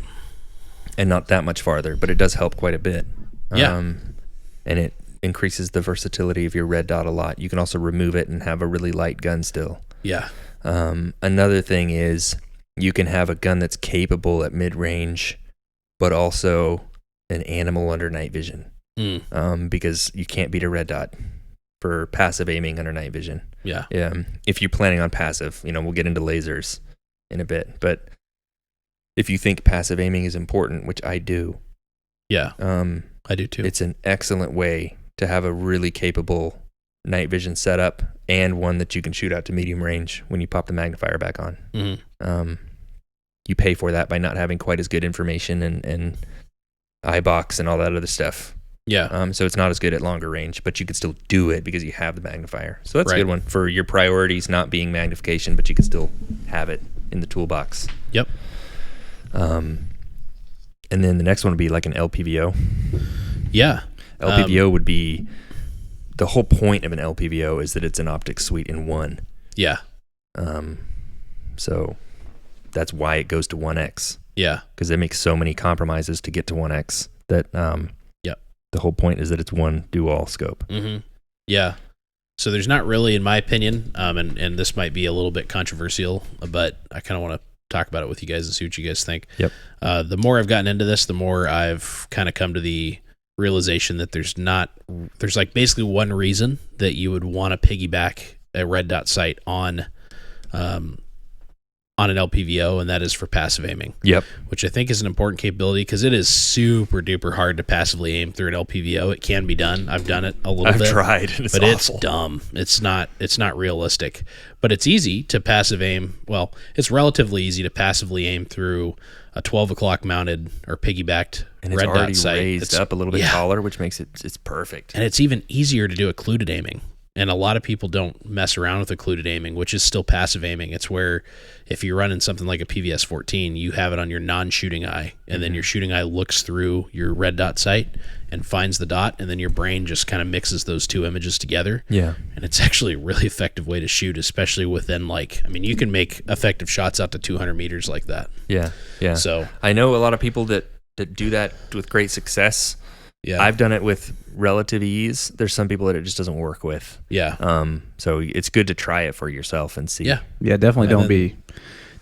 not that much farther, but it does help quite a bit. And it increases the versatility of your red dot a lot. You can also remove it and have a really light gun still. Yeah. Another thing is you can have a gun that's capable at mid-range, but also an animal under night vision. Because you can't beat a red dot for passive aiming under night vision. Yeah. If you're planning on passive, we'll get into lasers in a bit, but if you think passive aiming is important, which I do. Yeah. I do too. It's an excellent way to have a really capable night vision setup and one that you can shoot out to medium range when you pop the magnifier back on. You pay for that by not having quite as good information and iBox and all that other stuff. Yeah. So it's not as good at longer range, but you could still do it because you have the magnifier. So that's a good one for your priorities not being magnification, but you can still have it in the toolbox. Yep. And then the next one would be like an LPVO. Yeah. LPVO would be, the whole point of an LPVO is that it's an optics suite in one. Yeah. So that's why it goes to 1X. Yeah. Because it makes so many compromises to get to 1X that the whole point is that it's one do-all scope. Yeah. So there's not really, in my opinion, and this might be a little bit controversial, but I kind of want to talk about it with you guys and see what you guys think. Yep. The more I've gotten into this, the more I've kind of come to the realization that there's like basically one reason that you would want to piggyback a red dot sight on an LPVO, and that is for passive aiming. Yep. Which I think is an important capability because it is super duper hard to passively aim through an LPVO. It can be done. I've done it a little bit. I've tried, and it's but awful. It's dumb. It's not realistic. But it's easy to passive aim. Well, it's relatively easy to passively aim through a 12 o'clock mounted or piggybacked and it's red already dot sight. Raised up a little bit taller, which makes it's perfect. And it's even easier to do occluded aiming. And a lot of people don't mess around with occluded aiming, which is still passive aiming. It's where if you're running something like a PVS 14, you have it on your non-shooting eye, and then your shooting eye looks through your red dot sight and finds the dot, and then your brain just kind of mixes those two images together. Yeah. And it's actually a really effective way to shoot, especially within you can make effective shots out to 200 meters like that. Yeah. Yeah. So I know a lot of people that do that with great success. Yeah. I've done it with relative ease. There's some people that it just doesn't work with. Yeah. So it's good to try it for yourself and see. Yeah. Yeah, definitely don't be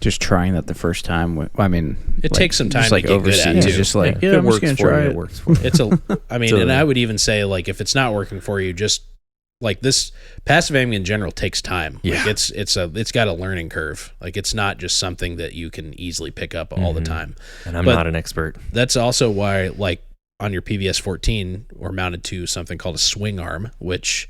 just trying that the first time. I mean, it takes some time just to get good at it too. Just like, if it I'm works just for try you, it. it works for you. And I would even say, like, if it's not working for you, just like this passive aiming in general takes time. Yeah. Like it's got a learning curve. Like it's not just something that you can easily pick up all the time. And I'm not an expert. That's also why, like, on your PVS 14, we're mounted to something called a swing arm, which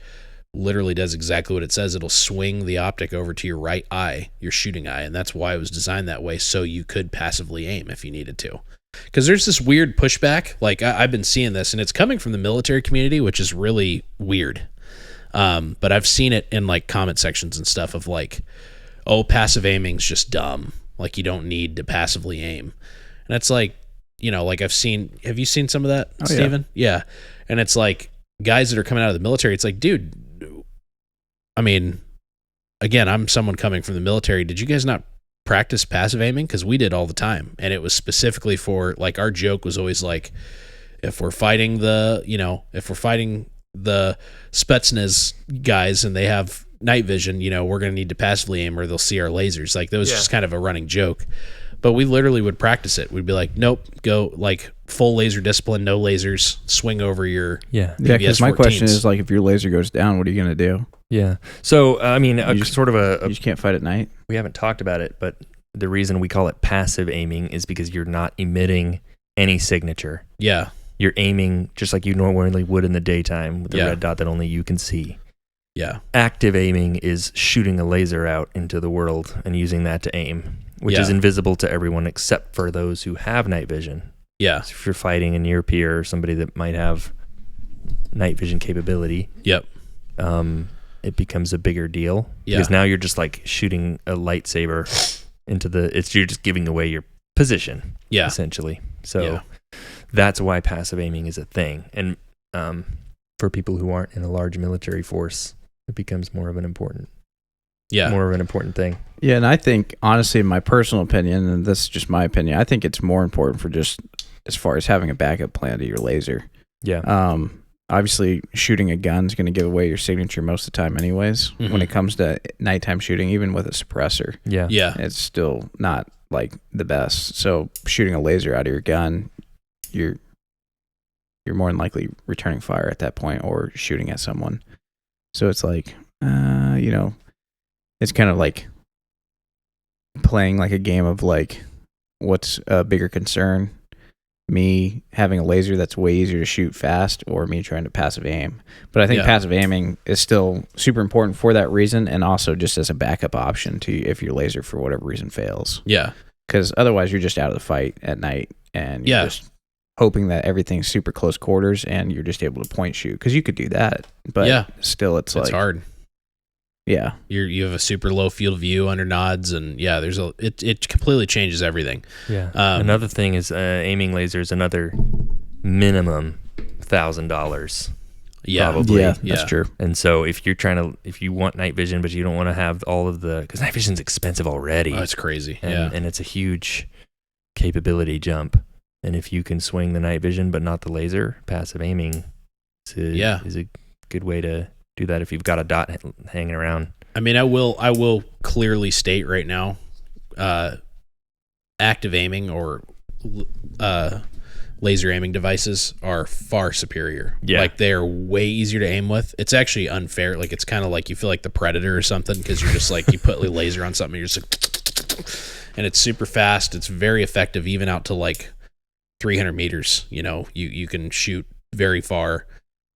literally does exactly what it says. It'll swing the optic over to your right eye, your shooting eye, and that's why it was designed that way, so you could passively aim if you needed to. Because there's this weird pushback. Like, I've been seeing this, and it's coming from the military community, which is really weird. But I've seen it in, like, comment sections and stuff of, like, oh, passive aiming's just dumb. Like, you don't need to passively aim. And it's like, like have you seen some of that, Steven? Yeah. And it's like guys that are coming out of the military, it's like, dude, I mean, again, I'm someone coming from the military. Did you guys not practice passive aiming? Because we did all the time, and it was specifically for, like, our joke was always like, if we're fighting the Spetsnaz guys and they have night vision, we're going to need to passively aim or they'll see our lasers. Like, that was just kind of a running joke. But we literally would practice it. We'd be like, nope, go like full laser discipline, no lasers, swing over your because my question is, like, if your laser goes down, what are you going to do? Yeah. So, I mean, you just can't fight at night. We haven't talked about it, but the reason we call it passive aiming is because you're not emitting any signature. Yeah. You're aiming just like you normally would in the daytime with the red dot that only you can see. Yeah. Active aiming is shooting a laser out into the world and using that to aim, which is invisible to everyone except for those who have night vision. Yeah. So if you're fighting a near peer or somebody that might have night vision capability, it becomes a bigger deal. Yeah. Because now you're just like shooting a lightsaber into you're just giving away your position. Yeah. Essentially. So that's why passive aiming is a thing. And for people who aren't in a large military force, it becomes more of an important thing. Yeah, and I think, honestly, in my personal opinion, and this is just my opinion, I think it's more important for just as far as having a backup plan to your laser. Yeah. Obviously, shooting a gun is going to give away your signature most of the time anyways. Mm-hmm. When it comes to nighttime shooting, even with a suppressor, it's still not like the best. So shooting a laser out of your gun, you're more than likely returning fire at that point or shooting at someone. So it's like, it's kind of like playing like a game of like, what's a bigger concern? Me having a laser that's way easier to shoot fast, or me trying to passive aim. But I think passive aiming is still super important for that reason, and also just as a backup option to if your laser for whatever reason fails. Yeah. Because otherwise you're just out of the fight at night, and you're just hoping that everything's super close quarters and you're just able to point shoot. Because you could do that, but still it's hard. Yeah, you have a super low field of view under nods, and it completely changes everything. Yeah. Another thing is aiming lasers. Another minimum $1,000. Yeah, probably. Yeah, that's true. And so if you want night vision, but you don't want to have all of because night vision's expensive already. Oh, it's crazy. And it's a huge capability jump. And if you can swing the night vision but not the laser, passive aiming is a good way to do that if you've got a dot hanging around. I mean, I will clearly state right now, active aiming or laser aiming devices are far superior. Yeah. Like, they are way easier to aim with. It's actually unfair. Like, it's kind of like you feel like the Predator or something, because you're just like, you put a laser on something, you're just like, and it's super fast. It's very effective, even out to like 300 meters. You can shoot very far.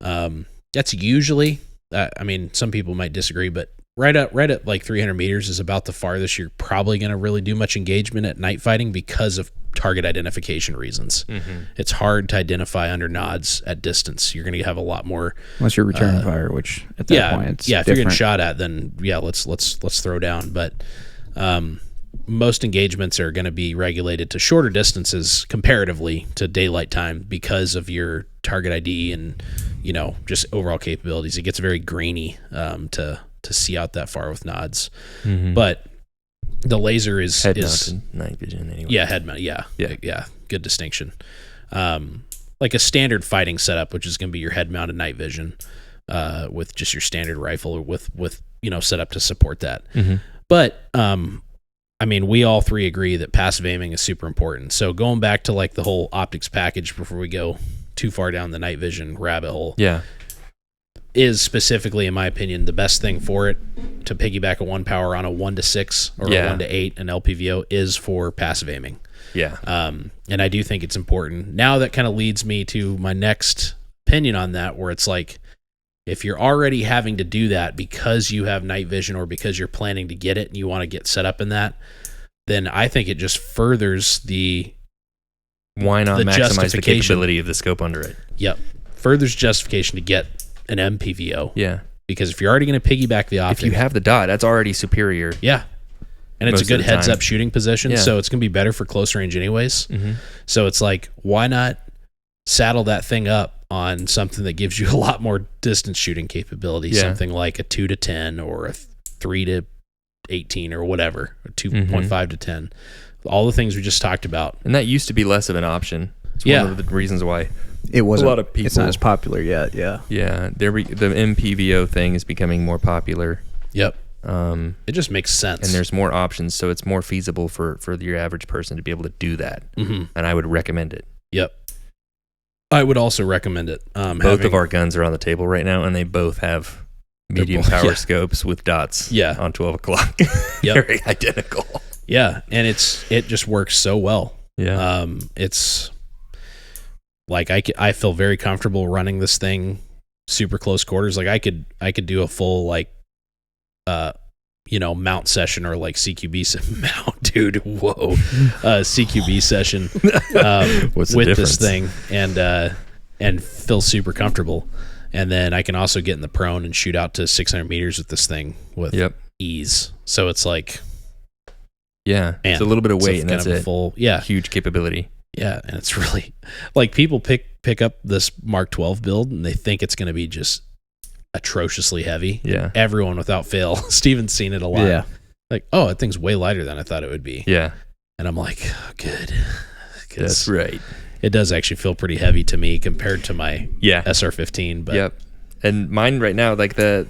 That's usually, I mean, some people might disagree, but right at like 300 meters is about the farthest you're probably going to really do much engagement at night fighting because of target identification reasons. Mm-hmm. It's hard to identify under nods at distance. You're going to have a lot more, unless you're returning fire, which at that point it's if you're getting shot at, then let's throw down. But most engagements are going to be regulated to shorter distances comparatively to daylight time because of your target ID and just overall capabilities. It gets very grainy to see out that far with nods. Mm-hmm. But the laser is head-mounted night vision anyway. Yeah, head-mounted. Yeah. Good distinction. Like a standard fighting setup, which is going to be your head-mounted night vision with just your standard rifle or with set up to support that. Mm-hmm. But I mean, we all three agree that passive aiming is super important. So going back to like the whole optics package before we go too far down the night vision rabbit hole, is specifically, in my opinion, the best thing for it to piggyback a 1 power on a 1 to 6 or a 1 to 8 an LPVO is for passive aiming. Yeah. And I do think it's important. Now that kind of leads me to my next opinion on that, where it's like, if you're already having to do that because you have night vision or because you're planning to get it and you want to get set up in that, then I think it just furthers why not maximize the capability of the scope under it? Yep. Furthers justification to get an MPVO. Yeah. Because if you're already going to piggyback the optic. If you have the dot, that's already superior. Yeah. And it's a good heads-up shooting position, so it's going to be better for close range anyways. Mm-hmm. So it's like, why not saddle that thing up on something that gives you a lot more distance shooting capability, something like a 2 to 10 or a 3 to 18 or whatever, 2.5 to 10. All the things we just talked about. And that used to be less of an option. It's one of the reasons why it wasn't. A lot of people. It's not as popular yet. Yeah. Yeah. The MPVO thing is becoming more popular. Yep. It just makes sense. And there's more options, so it's more feasible for your average person to be able to do that. Mm-hmm. And I would recommend it. Yep. I would also recommend it. Both of our guns are on the table right now, and they both have medium power scopes with dots on 12 o'clock. Yep. Very identical. Yeah, and it just works so well. Yeah. It's like I feel very comfortable running this thing super close quarters. Like I could do a full mount session or like CQB mount, dude. Whoa, CQB session with this thing and feel super comfortable. And then I can also get in the prone and shoot out to 600 meters with this thing with ease. So it's like, it's a little bit of weight and that's it. Full, huge capability. Yeah, and it's really like people pick up this Mark 12 build and they think it's going to be just atrociously heavy. Yeah, everyone without fail. Steven's seen it a lot. Yeah, like, oh, that thing's way lighter than I thought it would be. Yeah, and I'm like, oh, good. That's right. It does actually feel pretty heavy to me compared to my SR-15. But and mine right now, like the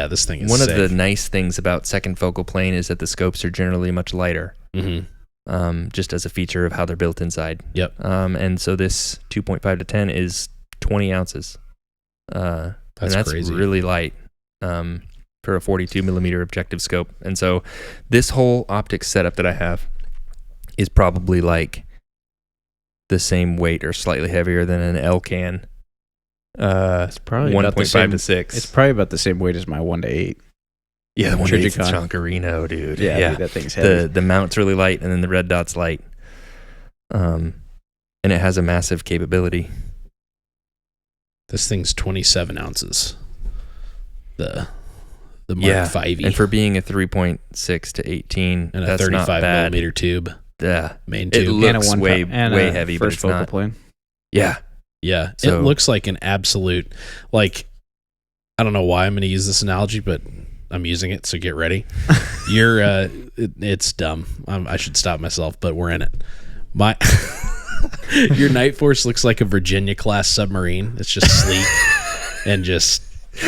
this thing is one sick. of the nice things about second focal plane is that the scopes are generally much lighter. Mm-hmm. Just as a feature of how they're built inside. Yep. And so this 2.5 to 10 is 20 ounces. That's crazy. Really light for a 42 millimeter objective scope. And so this whole optics setup that I have is probably like the same weight or slightly heavier than an L can. It's probably 1.5 to 6. It's probably about the same weight as my 1 to 8. Yeah, the 1 to 8 is Chonkerino, dude. Yeah. Dude, that thing's heavy. The mount's really light, and then the red dot's light. And it has a massive capability. This thing's 27 ounces. The Mark 5E. And for being a 3.6 to 18, and a that's 35 not bad. millimeter tube. Yeah, main tube. It looks way heavy, but it's not. Plane. Yeah. It looks like an absolute, like, I don't know why I'm going to use this analogy, but I'm using it, so get ready. It's dumb. I should stop myself, but we're in it. Your Night Force looks like a Virginia class submarine. It's just sleek and just.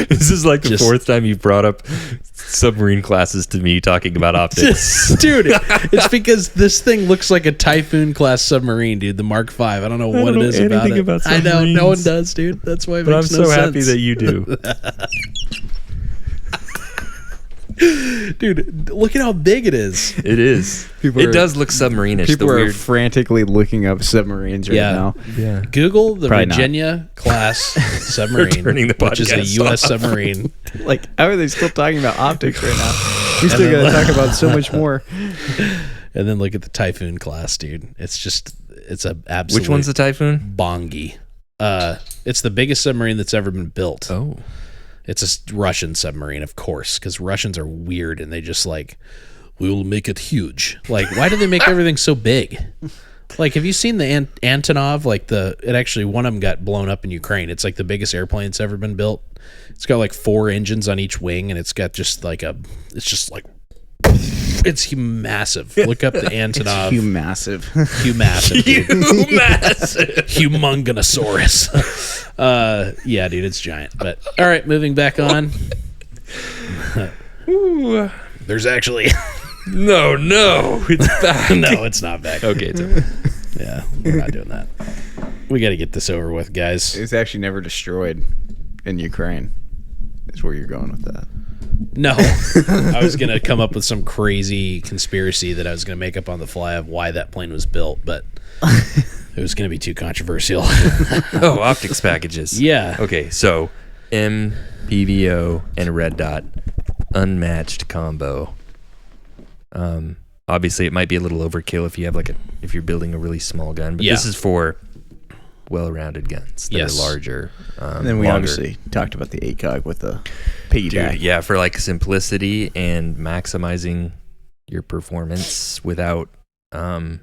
This is like the fourth time you brought up submarine classes to me talking about optics. Dude, it's because this thing looks like a Typhoon class submarine, dude. The Mark V. I don't know what it is about it. I know, no one does, dude. That's why it makes no sense. But I'm so happy that you do. Dude, look at how big it is. It is. It does look submarine-ish. People are frantically looking up submarines right now. Yeah. Google the Virginia class submarine, which is a U.S. submarine. Like, how are they still talking about optics right now? We still got to talk about so much more. And then look at the Typhoon class, dude. It's a absolute. Which one's the Typhoon? Bongi. It's the biggest submarine that's ever been built. Oh. It's a Russian submarine, of course, because Russians are weird and they just like, we will make it huge. Like, why do they make everything so big? Like, have you seen the Antonov? Like one of them got blown up in Ukraine. It's like the biggest airplane that's ever been built. It's got like 4 engines on each wing, and it's got just like it's massive. Look up the Antonov. It's massive. Humonganosaurus. Yeah, dude, it's giant. But all right, moving back on. There's actually no, it's back. No, it's not back. Okay, it's over. Yeah, we're not doing that. We got to get this over with, guys. It's actually never destroyed in Ukraine. Is where you're going with that. No, I was going to come up with some crazy conspiracy that I was going to make up on the fly of why that plane was built, but it was going to be too controversial. Oh, optics packages. Yeah. Okay, so MPVO and red dot, unmatched combo. Obviously, it might be a little overkill if you have if you're building a really small gun, but this is for well-rounded guns that are larger. And then we obviously talked about the 8-cog with the piggyback. Dude, yeah, for like simplicity and maximizing your performance without having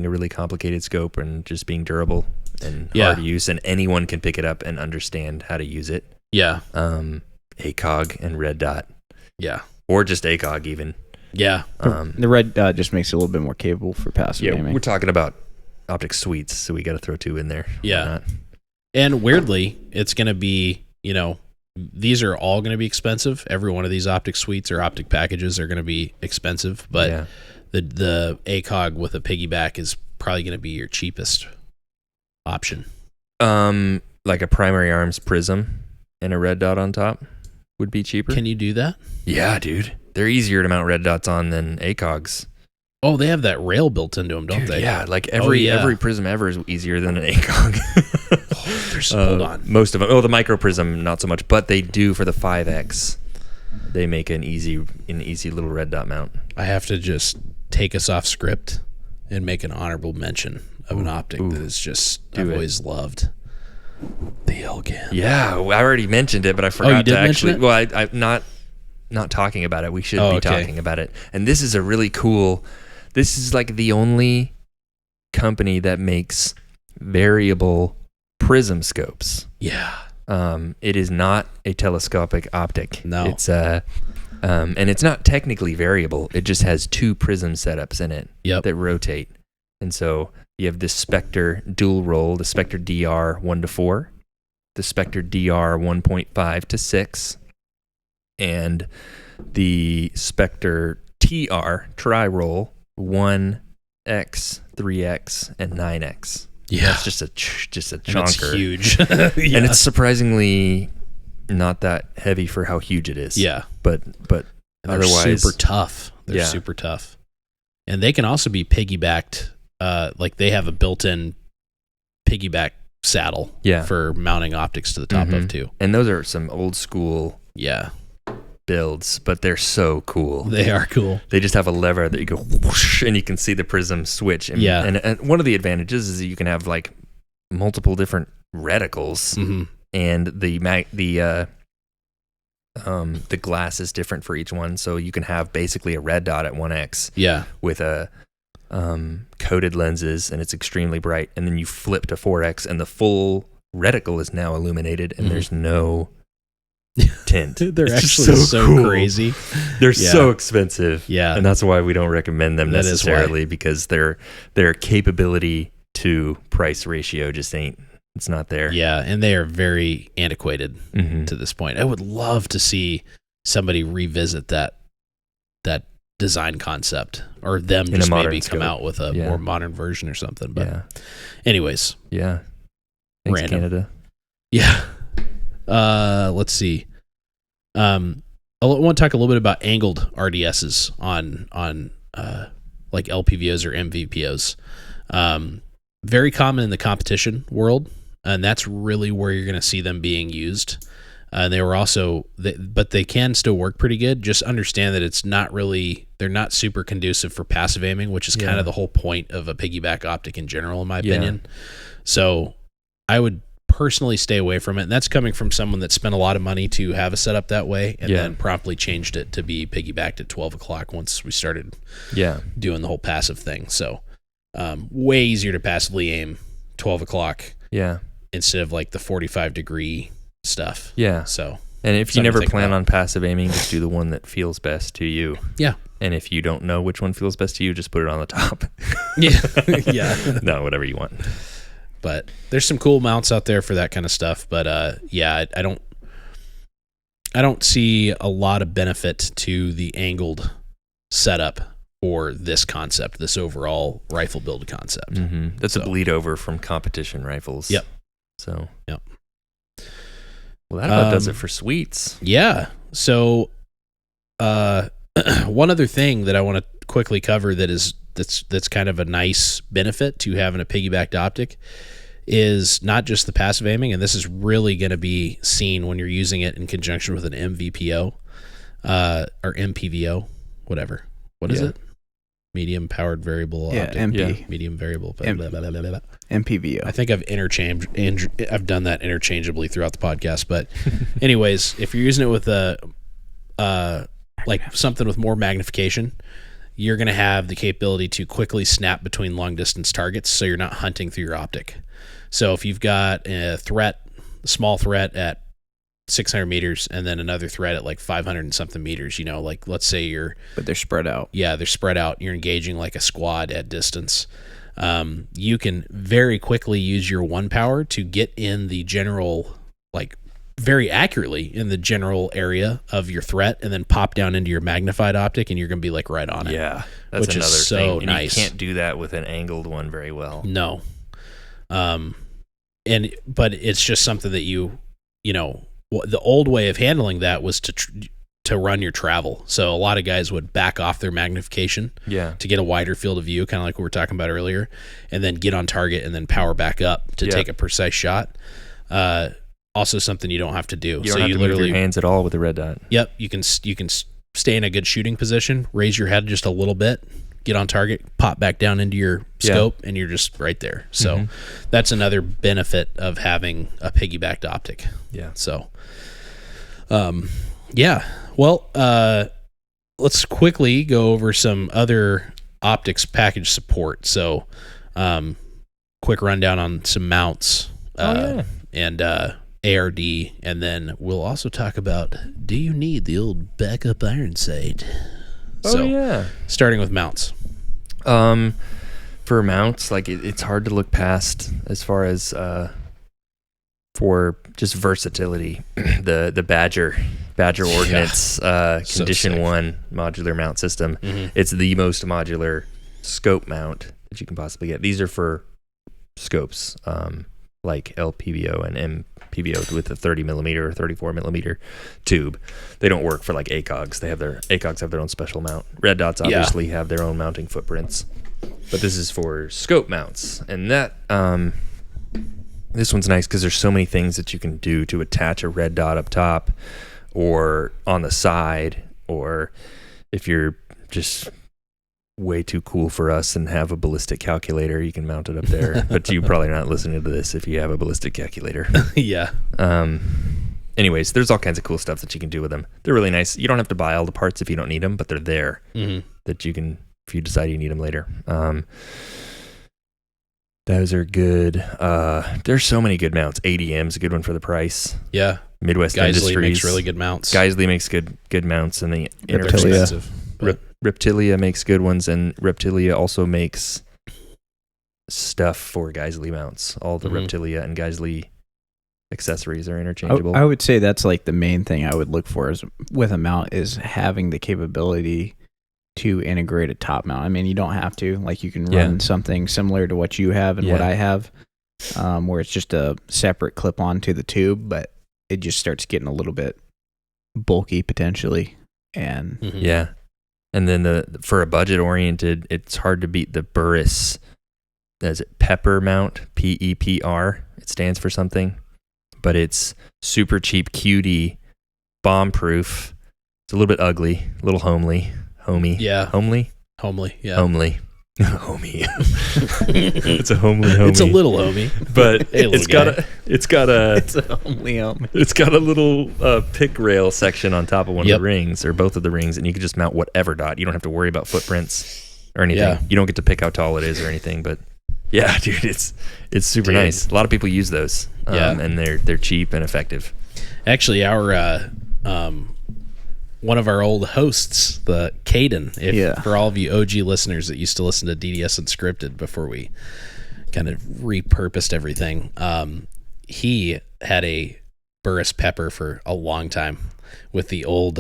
a really complicated scope and just being durable and hard to use, and anyone can pick it up and understand how to use it. Yeah. 8-cog and red dot. Yeah. or just ACOG even. Yeah. The red dot just makes it a little bit more capable for passive aiming. We're talking about optic suites, so we got to throw 2 in there. Yeah. And weirdly, it's going to be, these are all going to be expensive. Every one of these optic suites or optic packages are going to be expensive, but the ACOG with a piggyback is probably going to be your cheapest option. Like a primary arms prism and a red dot on top would be cheaper. Can you do that? Yeah, dude. They're easier to mount red dots on than ACOGs. Oh, they have that rail built into them, don't they? Yeah, like every prism ever is easier than an ACOG. Hold on. Most of them. Oh, the micro prism, not so much, but they do for the 5X. They make an easy little red dot mount. I have to just take us off script and make an honorable mention of an optic that is just I've always loved. The Elgin. Yeah, I already mentioned it, but I forgot to actually. Mention it? Well, I'm not talking about it. We should be talking about it. And this is a really cool. This is like the only company that makes variable prism scopes. Yeah. It is not a telescopic optic. No. It's and it's not technically variable. It just has 2 prism setups in it that rotate. And so you have this Spectre dual roll, the Spectre DR 1:4, the Spectre DR 1.5 to 6, and the Spectre TR tri-roll 1X, 3X, and 9X. Yeah, that's just a chonker. It's huge, and it's surprisingly not that heavy for how huge it is. Yeah, but otherwise super tough. They're super tough, and they can also be piggybacked. Like they have a built-in piggyback saddle for mounting optics to the top of too. And those are some old school builds, but they're so cool. They are cool. They just have a lever that you go whoosh, and you can see the prism switch. And, and one of the advantages is that you can have like multiple different reticles, and the glass is different for each one, so you can have basically a red dot at 1X with a coated lenses, and it's extremely bright, and then you flip to 4X and the full reticle is now illuminated, and there's no tint. They're actually so cool. Crazy. They're so expensive, and that's why we don't recommend them that necessarily, because their capability to price ratio just it's not there. Yeah, and they are very antiquated to this point. I would love to see somebody revisit that design concept, or them just maybe come out with a more modern version or something. But anyways. Thanks, random. Canada. Yeah. Let's see. I want to talk a little bit about angled RDSs on like LPVOs or MVPOs. Very common in the competition world, and that's really where you're going to see them being used. They were also, but they can still work pretty good. Just understand that they're not super conducive for passive aiming, which is kind of the whole point of a piggyback optic in general, in my opinion. So I would personally stay away from it. And that's coming from someone that spent a lot of money to have a setup that way, and then promptly changed it to be piggybacked at 12 o'clock once we started doing the whole passive thing. So way easier to passively aim 12 o'clock instead of like the 45-degree stuff. So, and if you never plan on passive aiming, just do the one that feels best to you. And if you don't know which one feels best to you, just put it on the top. No, whatever you want. But there's some cool mounts out there for that kind of stuff. But I don't see a lot of benefit to the angled setup for this concept, this overall rifle build concept. That's a bleed over from competition rifles. Yep. So. Yep. Well, that about does it for suites. Yeah. So, one other thing that I want to quickly cover that's kind of a nice benefit to having a piggybacked optic is not just the passive aiming, and this is really going to be seen when you're using it in conjunction with an MVPO or MPVO, whatever. What is it? Medium powered variable optic. MP. Medium variable. MPVO. I think I've done that interchangeably throughout the podcast. But anyways, if you're using it with like something with more magnification, you're going to have the capability to quickly snap between long distance targets, so you're not hunting through your optic. So if you've got a small threat at 600 meters and then another thread at like 500 and something meters, like let's say But they're spread out. Yeah, they're spread out. You're engaging like a squad at distance. You can very quickly use your 1 power to get in the general, like very accurately in the general area of your threat, and then pop down into your magnified optic, and you're going to be like right on it. Yeah, that's which another is so thing. And nice. you can't do that with an angled one very well. No. But it's just something that the old way of handling that was to run your travel. So a lot of guys would back off their magnification to get a wider field of view, kind of like what we were talking about earlier, and then get on target and then power back up to take a precise shot. Also something you don't have to do. You don't have to move your hands at all with the red dot. Yep. You can stay in a good shooting position, raise your head just a little bit, get on target, pop back down into your scope, and you're just right there. So that's another benefit of having a piggybacked optic. Yeah. So, well, let's quickly go over some other optics package support. So, quick rundown on some mounts, and, ARD, and then we'll also talk about, do you need the old backup iron sight? Starting with mounts. For mounts, like it's hard to look past as far as for just versatility. the Badger Ordnance Condition 1 modular mount system. It's the most modular scope mount that you can possibly get. These are for scopes like LPBO and MPBO with a 30 millimeter or 34 millimeter tube. They don't work for like ACOGs. ACOGs have their own special mount. Red dots obviously have their own mounting footprints, but this is for scope mounts. And that this one's nice because there's so many things that you can do to attach a red dot up top or on the side, or if you're just way too cool for us and have a ballistic calculator, you can mount it up there. But you probably not listening to this if you have a ballistic calculator. Yeah. Anyways, there's all kinds of cool stuff that you can do with them. They're really nice. You don't have to buy all the parts if you don't need them, but they're there that you can, if you decide you need them later. Those are good. There's so many good mounts. ADM's a good one for the price. Yeah. Midwest Geisley Industries makes really good mounts. Geisley makes good mounts, and the Reptilia. Reptilia makes good ones, and Reptilia also makes stuff for Geisley mounts. All the Reptilia and Geisley accessories are interchangeable. I would say that's like the main thing I would look for is with a mount is having the capability to integrate a top mount. I mean, you don't have to. Like, you can run something similar to what you have and what I have, where it's just a separate clip-on to the tube, but it just starts getting a little bit bulky potentially. And and then for a budget-oriented, it's hard to beat the Burris. Is it Pepper mount? PEPR. It stands for something, but it's super cheap, cutie, bomb-proof. It's a little bit ugly, a little homely. Yeah. Homely? Yeah. Homely. Homie. It's a homely homie. It's a little homie. But hey, it's got a little pick rail section on top of one of the rings, or both of the rings, and you can just mount whatever dot. You don't have to worry about footprints or anything. Yeah. You don't get to pick how tall it is or anything, but yeah, dude, it's super nice. A lot of people use those. And they're cheap and effective. Actually, our one of our old hosts, the Caden, for all of you OG listeners that used to listen to DDS Unscripted before we kind of repurposed everything, he had a Burris Pepper for a long time with the old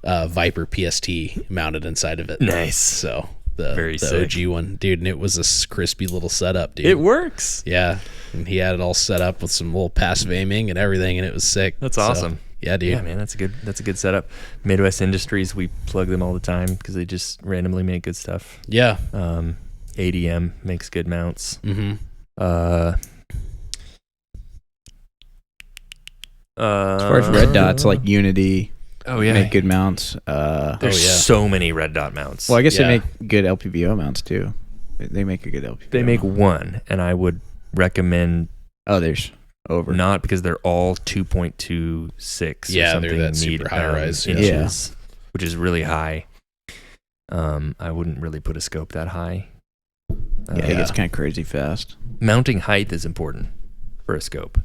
Viper PST mounted inside of it. Nice. So the OG one, dude, and it was a crispy little setup, dude. It works. Yeah, and he had it all set up with some little passive aiming and everything, and it was sick. That's awesome. Yeah, dude. Yeah, man, that's a good setup. Midwest Industries, we plug them all the time because they just randomly make good stuff. Yeah. ADM makes good mounts. As far as red dots, like Unity, make good mounts. There's so many red dot mounts. Well, I guess they make good LPBO mounts too. They make a good LPBO. They make one, and I would recommend others. Over. Not because they're all 2.26. Yeah, they're that super high rise inches, which is really high. I wouldn't really put a scope that high. It gets kind of crazy fast. Mounting height is important for a scope.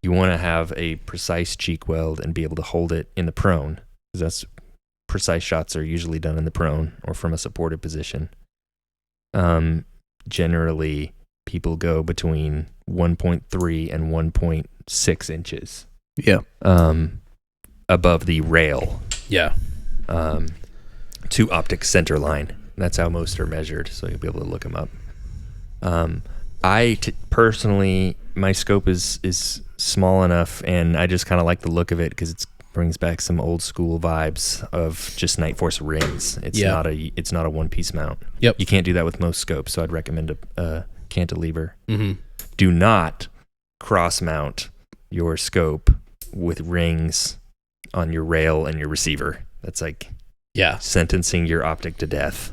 you want to have a precise cheek weld and be able to hold it in the prone, because that's precise shots are usually done in the prone or from a supported position. Generally, people go between 1.3 and 1.6 inches. Yeah. Above the rail. Yeah. To optic center line. That's how most are measured, so you'll be able to look them up. Personally, my scope is small enough, and I just kind of like the look of it because it brings back some old school vibes of just Night Force rings. It's not a one piece mount. Yep. You can't do that with most scopes, so I'd recommend a cantilever. Mm-hmm. Do not cross mount your scope with rings on your rail and your receiver. That's like sentencing your optic to death.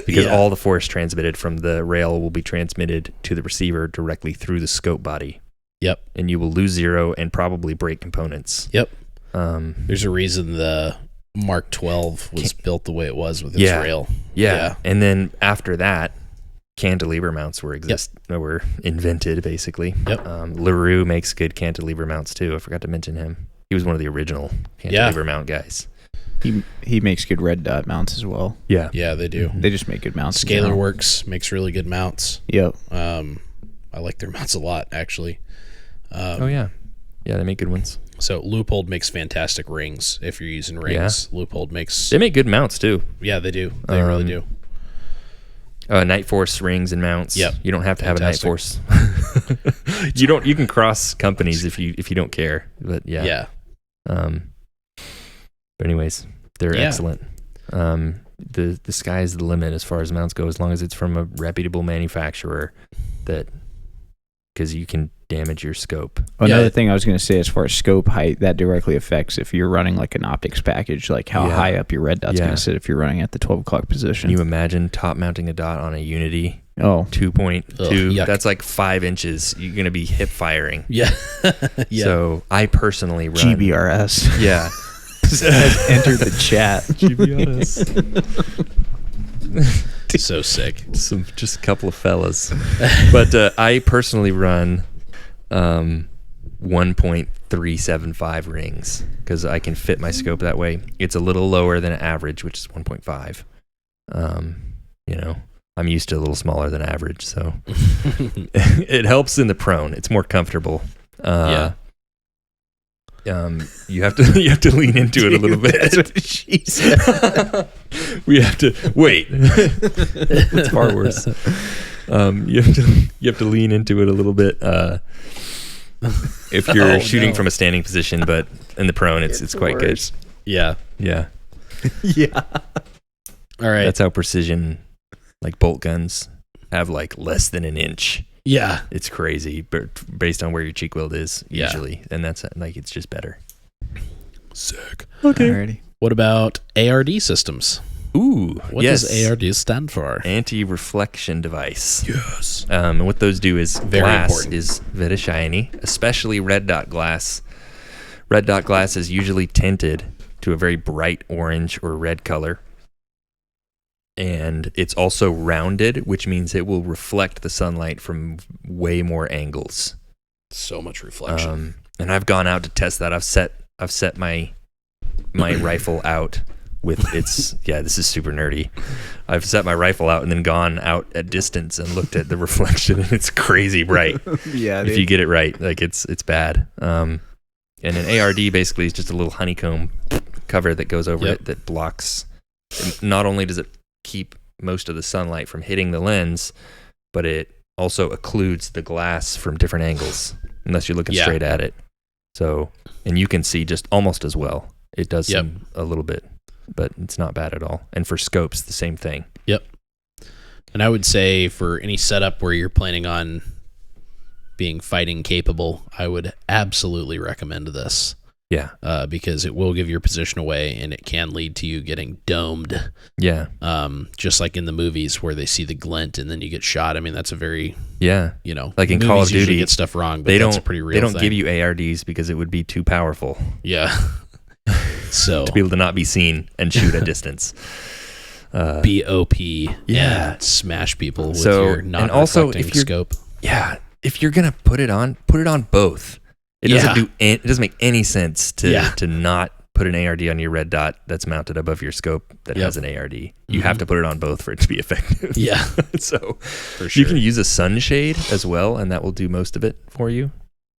Because all the force transmitted from the rail will be transmitted to the receiver directly through the scope body. Yep. And you will lose zero and probably break components. Yep. There's a reason the Mark 12 was built the way it was with its rail. Yeah. And then after that, cantilever mounts were invented, basically. Yep. LaRue makes good cantilever mounts too. I forgot to mention him. He was one of the original cantilever mount guys. He makes good red dot mounts as well. Yeah. Yeah, they do. They just make good mounts. Scalar Works makes really good mounts. Yep. I like their mounts a lot, actually. Yeah, they make good ones. So Leupold makes fantastic rings if you're using rings. Yeah. Leupold makes... They make good mounts too. Yeah, they do. They really do. Night Force rings and mounts. Yep. You don't have to have a Night Force. You can cross companies if you don't care. But yeah. But anyways, they're excellent. The sky's the limit as far as mounts go, as long as it's from a reputable manufacturer, because you can damage your scope. Another thing I was going to say, as far as scope height, that directly affects if you're running like an optics package, like how high up your red dot's going to sit if you're running at the 12 o'clock position. Can you imagine top mounting a dot on a Unity? 2.2. That's like 5 inches. You're going to be hip firing. Yeah. So I personally run GBRS. Yeah. Has entered the chat. GBRS. So sick. Just a couple of fellas. But I personally run 1.375 rings because I can fit my scope that way. It's a little lower than average, which is 1.5. I'm used to a little smaller than average, so it helps in the prone. It's more comfortable. You have to lean into it a little bit. That's what she said. We have to wait. It's far worse. You have to lean into it a little bit. If you're shooting from a standing position, but in the prone, it's quite worse. Good. Yeah. Yeah. All right. That's how precision, like bolt guns, have like less than an inch. Yeah. It's crazy, but based on where your cheek weld is usually, and that's like it's just better. Sick. Okay. Alrighty. What about ARD systems? Ooh, what does ARD stand for? Anti-reflection device. Yes. And what those do is very glass important. is very shiny, especially red dot glass. Red dot glass is usually tinted to a very bright orange or red color. And it's also rounded, which means it will reflect the sunlight from way more angles. So much reflection. And I've gone out to test that. I've set my rifle out with its this is super nerdy. I've set my rifle out and then gone out at distance and looked at the reflection, and it's crazy bright. If you get it right, like it's bad. And an ARD basically is just a little honeycomb cover that goes over it that blocks. Not only does it keep most of the sunlight from hitting the lens, but it also occludes the glass from different angles unless you're looking straight at it. So, and you can see just almost as well. It does seem a little bit, but it's not bad at all. And for scopes, the same thing. Yep. And I would say for any setup where you're planning on being fighting capable, I would absolutely recommend this. Yeah. Because it will give your position away, and it can lead to you getting domed. Yeah. Just like in the movies where they see the glint and then you get shot. I mean, that's a very like in Call of Duty, get stuff wrong, but they that's don't a pretty real they don't thing. give you ARDs because it would be too powerful. Yeah. So to be able to not be seen and shoot at distance. BOP. And smash people with your not and also reflecting scope. Yeah. If you're gonna put it on both. It doesn't make any sense to not put an ARD on your red dot that's mounted above your scope that has an ARD. You have to put it on both for it to be effective. Yeah. So For sure. you can use a sunshade as well, and that will do most of it for you.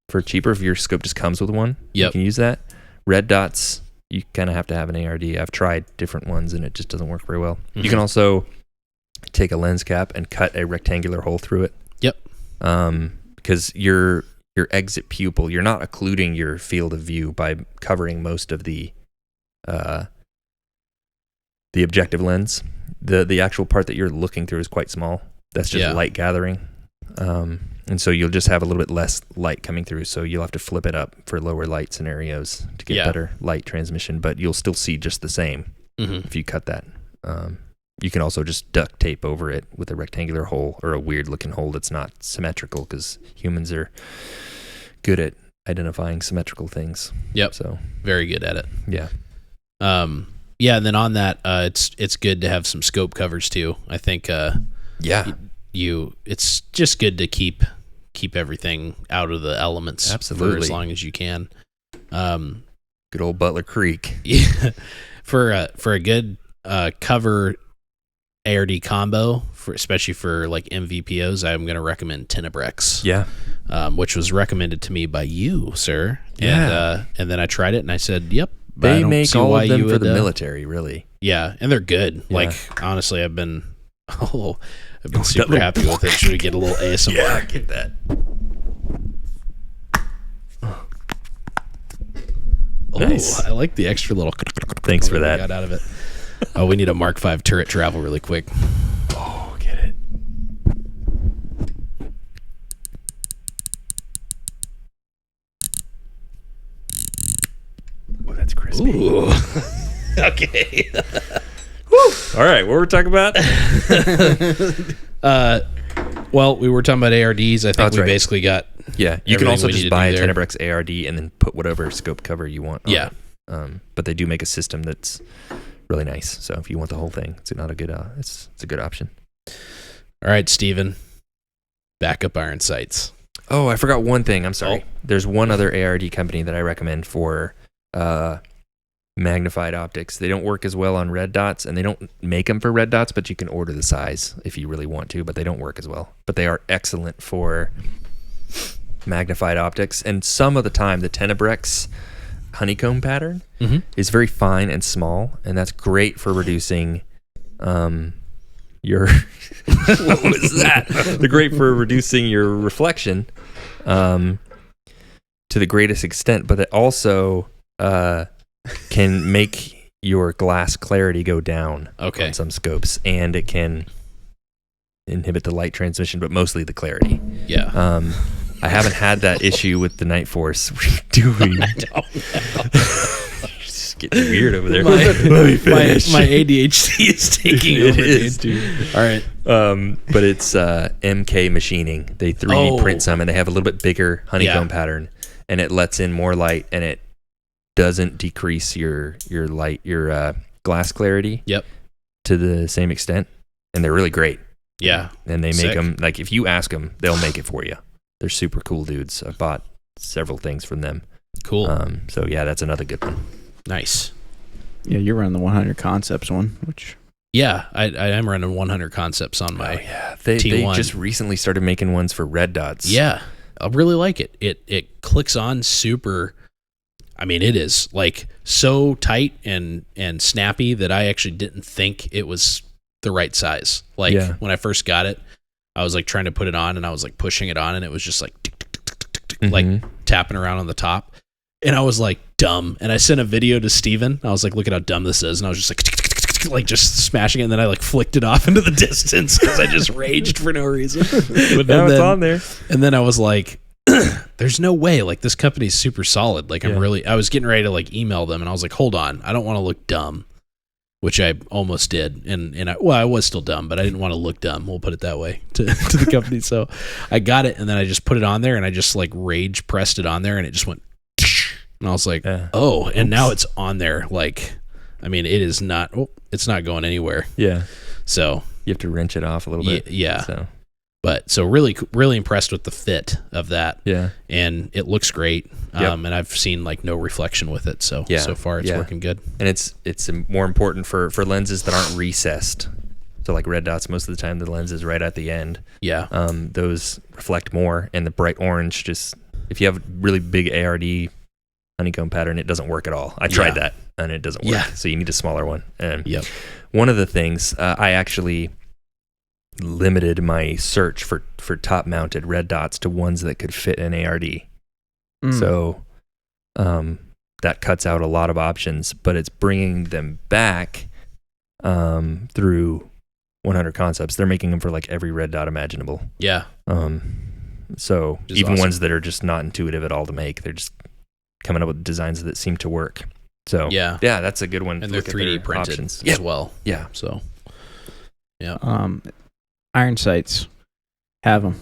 For cheaper, if your scope just comes with one, you can use that. Red dots, you kind of have to have an ARD. I've tried different ones, and it just doesn't work very well. You can also take a lens cap and cut a rectangular hole through it. Yep. Because your exit pupil, you're not occluding your field of view by covering most of the objective lens. The actual part that you're looking through is quite small. That's just light gathering. And so you'll just have a little bit less light coming through. So you'll have to flip it up for lower light scenarios to get better light transmission, but you'll still see just the same if you cut that. You can also just duct tape over it with a rectangular hole or a weird looking hole that's not symmetrical, because humans are good at identifying symmetrical things. Yep. So very good at it. Yeah. Yeah. And then on that, it's good to have some scope covers too. I think, it's just good to keep everything out of the elements for as long as you can. Good old Butler Creek. Yeah. For a good, cover ARD combo, especially for like MVPOs, I'm going to recommend Tenebrex. Yeah. Which was recommended to me by you, sir. Yeah. And then I tried it and I said, yep. They make all of them for the military, really. Yeah. And they're good. Yeah. Like, honestly, I've been super happy with it. Should we get a little ASMR? Yeah, get that. Nice. I like the extra little. Thanks for that. Got out of it. Oh, we need a Mark V turret travel really quick. Oh, get it. Oh, that's crispy. Ooh. Okay. All right, what were we talking about? Well, we were talking about ARDs. I think we basically got. Yeah, you can also just buy a there. Tenebrex ARD and then put whatever scope cover you want on it. But they do make a system that's really nice. So if you want the whole thing, it's not a good. It's a good option. All right, Steven. Backup iron sights. Oh, I forgot one thing. I'm sorry. Oh. There's one other ARD company that I recommend for magnified optics. They don't work as well on red dots, and they don't make them for red dots, but you can order the size if you really want to, but they don't work as well. But they are excellent for magnified optics. And some of the time, the Tenebrex honeycomb pattern is very fine and small, and that's great for reducing your what was that? They're great for reducing your reflection to the greatest extent, but it also can make your glass clarity go down on some scopes, and it can inhibit the light transmission, but mostly the clarity. Yeah. I haven't had that issue with the Night Force. Do we? I don't know. Just getting weird over there. Let me finish. My ADHD is taking over. It is, dude. All right. But it's MK machining. They 3D print some, and they have a little bit bigger honeycomb pattern, and it lets in more light, and it doesn't decrease your light, your glass clarity to the same extent. And they're really great. Yeah. And they make them, like, if you ask them, they'll make it for you. They're super cool dudes. I bought several things from them. Cool. So yeah, that's another good one. Nice. Yeah, you're running the 100 Concepts one, which... Yeah, I am running 100 Concepts on my They T1. just recently started making ones for red dots. Yeah, I really like it. It clicks on super... I mean, it is like so tight and snappy that I actually didn't think it was the right size. Like when I first got it, I was like trying to put it on and I was like pushing it on and it was just like tick, tick, tick, tick, tick, tick, like tapping around on the top. And I was like dumb. And I sent a video to Steven. I was like, look at how dumb this is. And I was just like, tick, tick, tick, tick, tick, like just smashing it. And then I like flicked it off into the distance because I just raged for no reason. But now it's on there. And then I was like, there's no way, like this company's super solid. Like I was getting ready to like email them and I was like, hold on, I don't want to look dumb, which I almost did. And I was still dumb, but I didn't want to look dumb. We'll put it that way to the company. So I got it and then I just put it on there and I just like rage pressed it on there and it just went, and I was like, and now it's on there. Like, I mean, it is not, it's not going anywhere. Yeah. So you have to wrench it off a little bit. Yeah. So But so really, really impressed with the fit of that. Yeah. And it looks great. Yep. And I've seen like no reflection with it. So, so far it's working good. And it's more important for lenses that aren't recessed. So like red dots, most of the time the lens is right at the end. Yeah. Those reflect more, and the bright orange just, if you have a really big ARD honeycomb pattern, it doesn't work at all. I tried that and it doesn't work. So you need a smaller one. Yep. One of the things, I actually limited my search for top mounted red dots to ones that could fit an ARD. So that cuts out a lot of options, but it's bringing them back through 100 Concepts. They're making them for like every red dot imaginable. Yeah. So Just even awesome. ones that are just not intuitive at all to make, they're just coming up with designs that seem to work. So yeah, that's a good one. And to they're look at 3D their printed options. as well. Yeah. So, yeah. Iron sights, have them.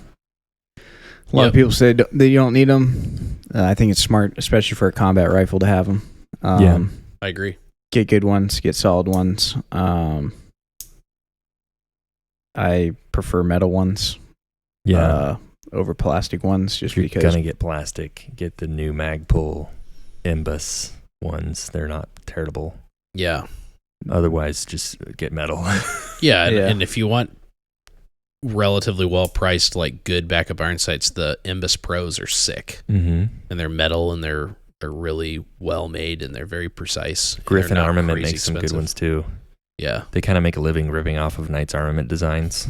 A lot of people say that you don't need them. I think it's smart, especially for a combat rifle, to have them. I agree. Get good ones, get solid ones. I prefer metal ones. Over plastic ones, just You're because. gonna get plastic. Get the new Magpul Imbus ones. They're not terrible. Yeah. Otherwise, just get metal. Yeah. And if you want relatively well priced, like good backup iron sights, the Imbus Pros are sick. Mm-hmm. And they're metal and they're really well made and they're very precise. Griffin They're not Armament crazy makes some good expensive. ones too. Yeah. They kind of make a living ripping off of Knight's Armament designs,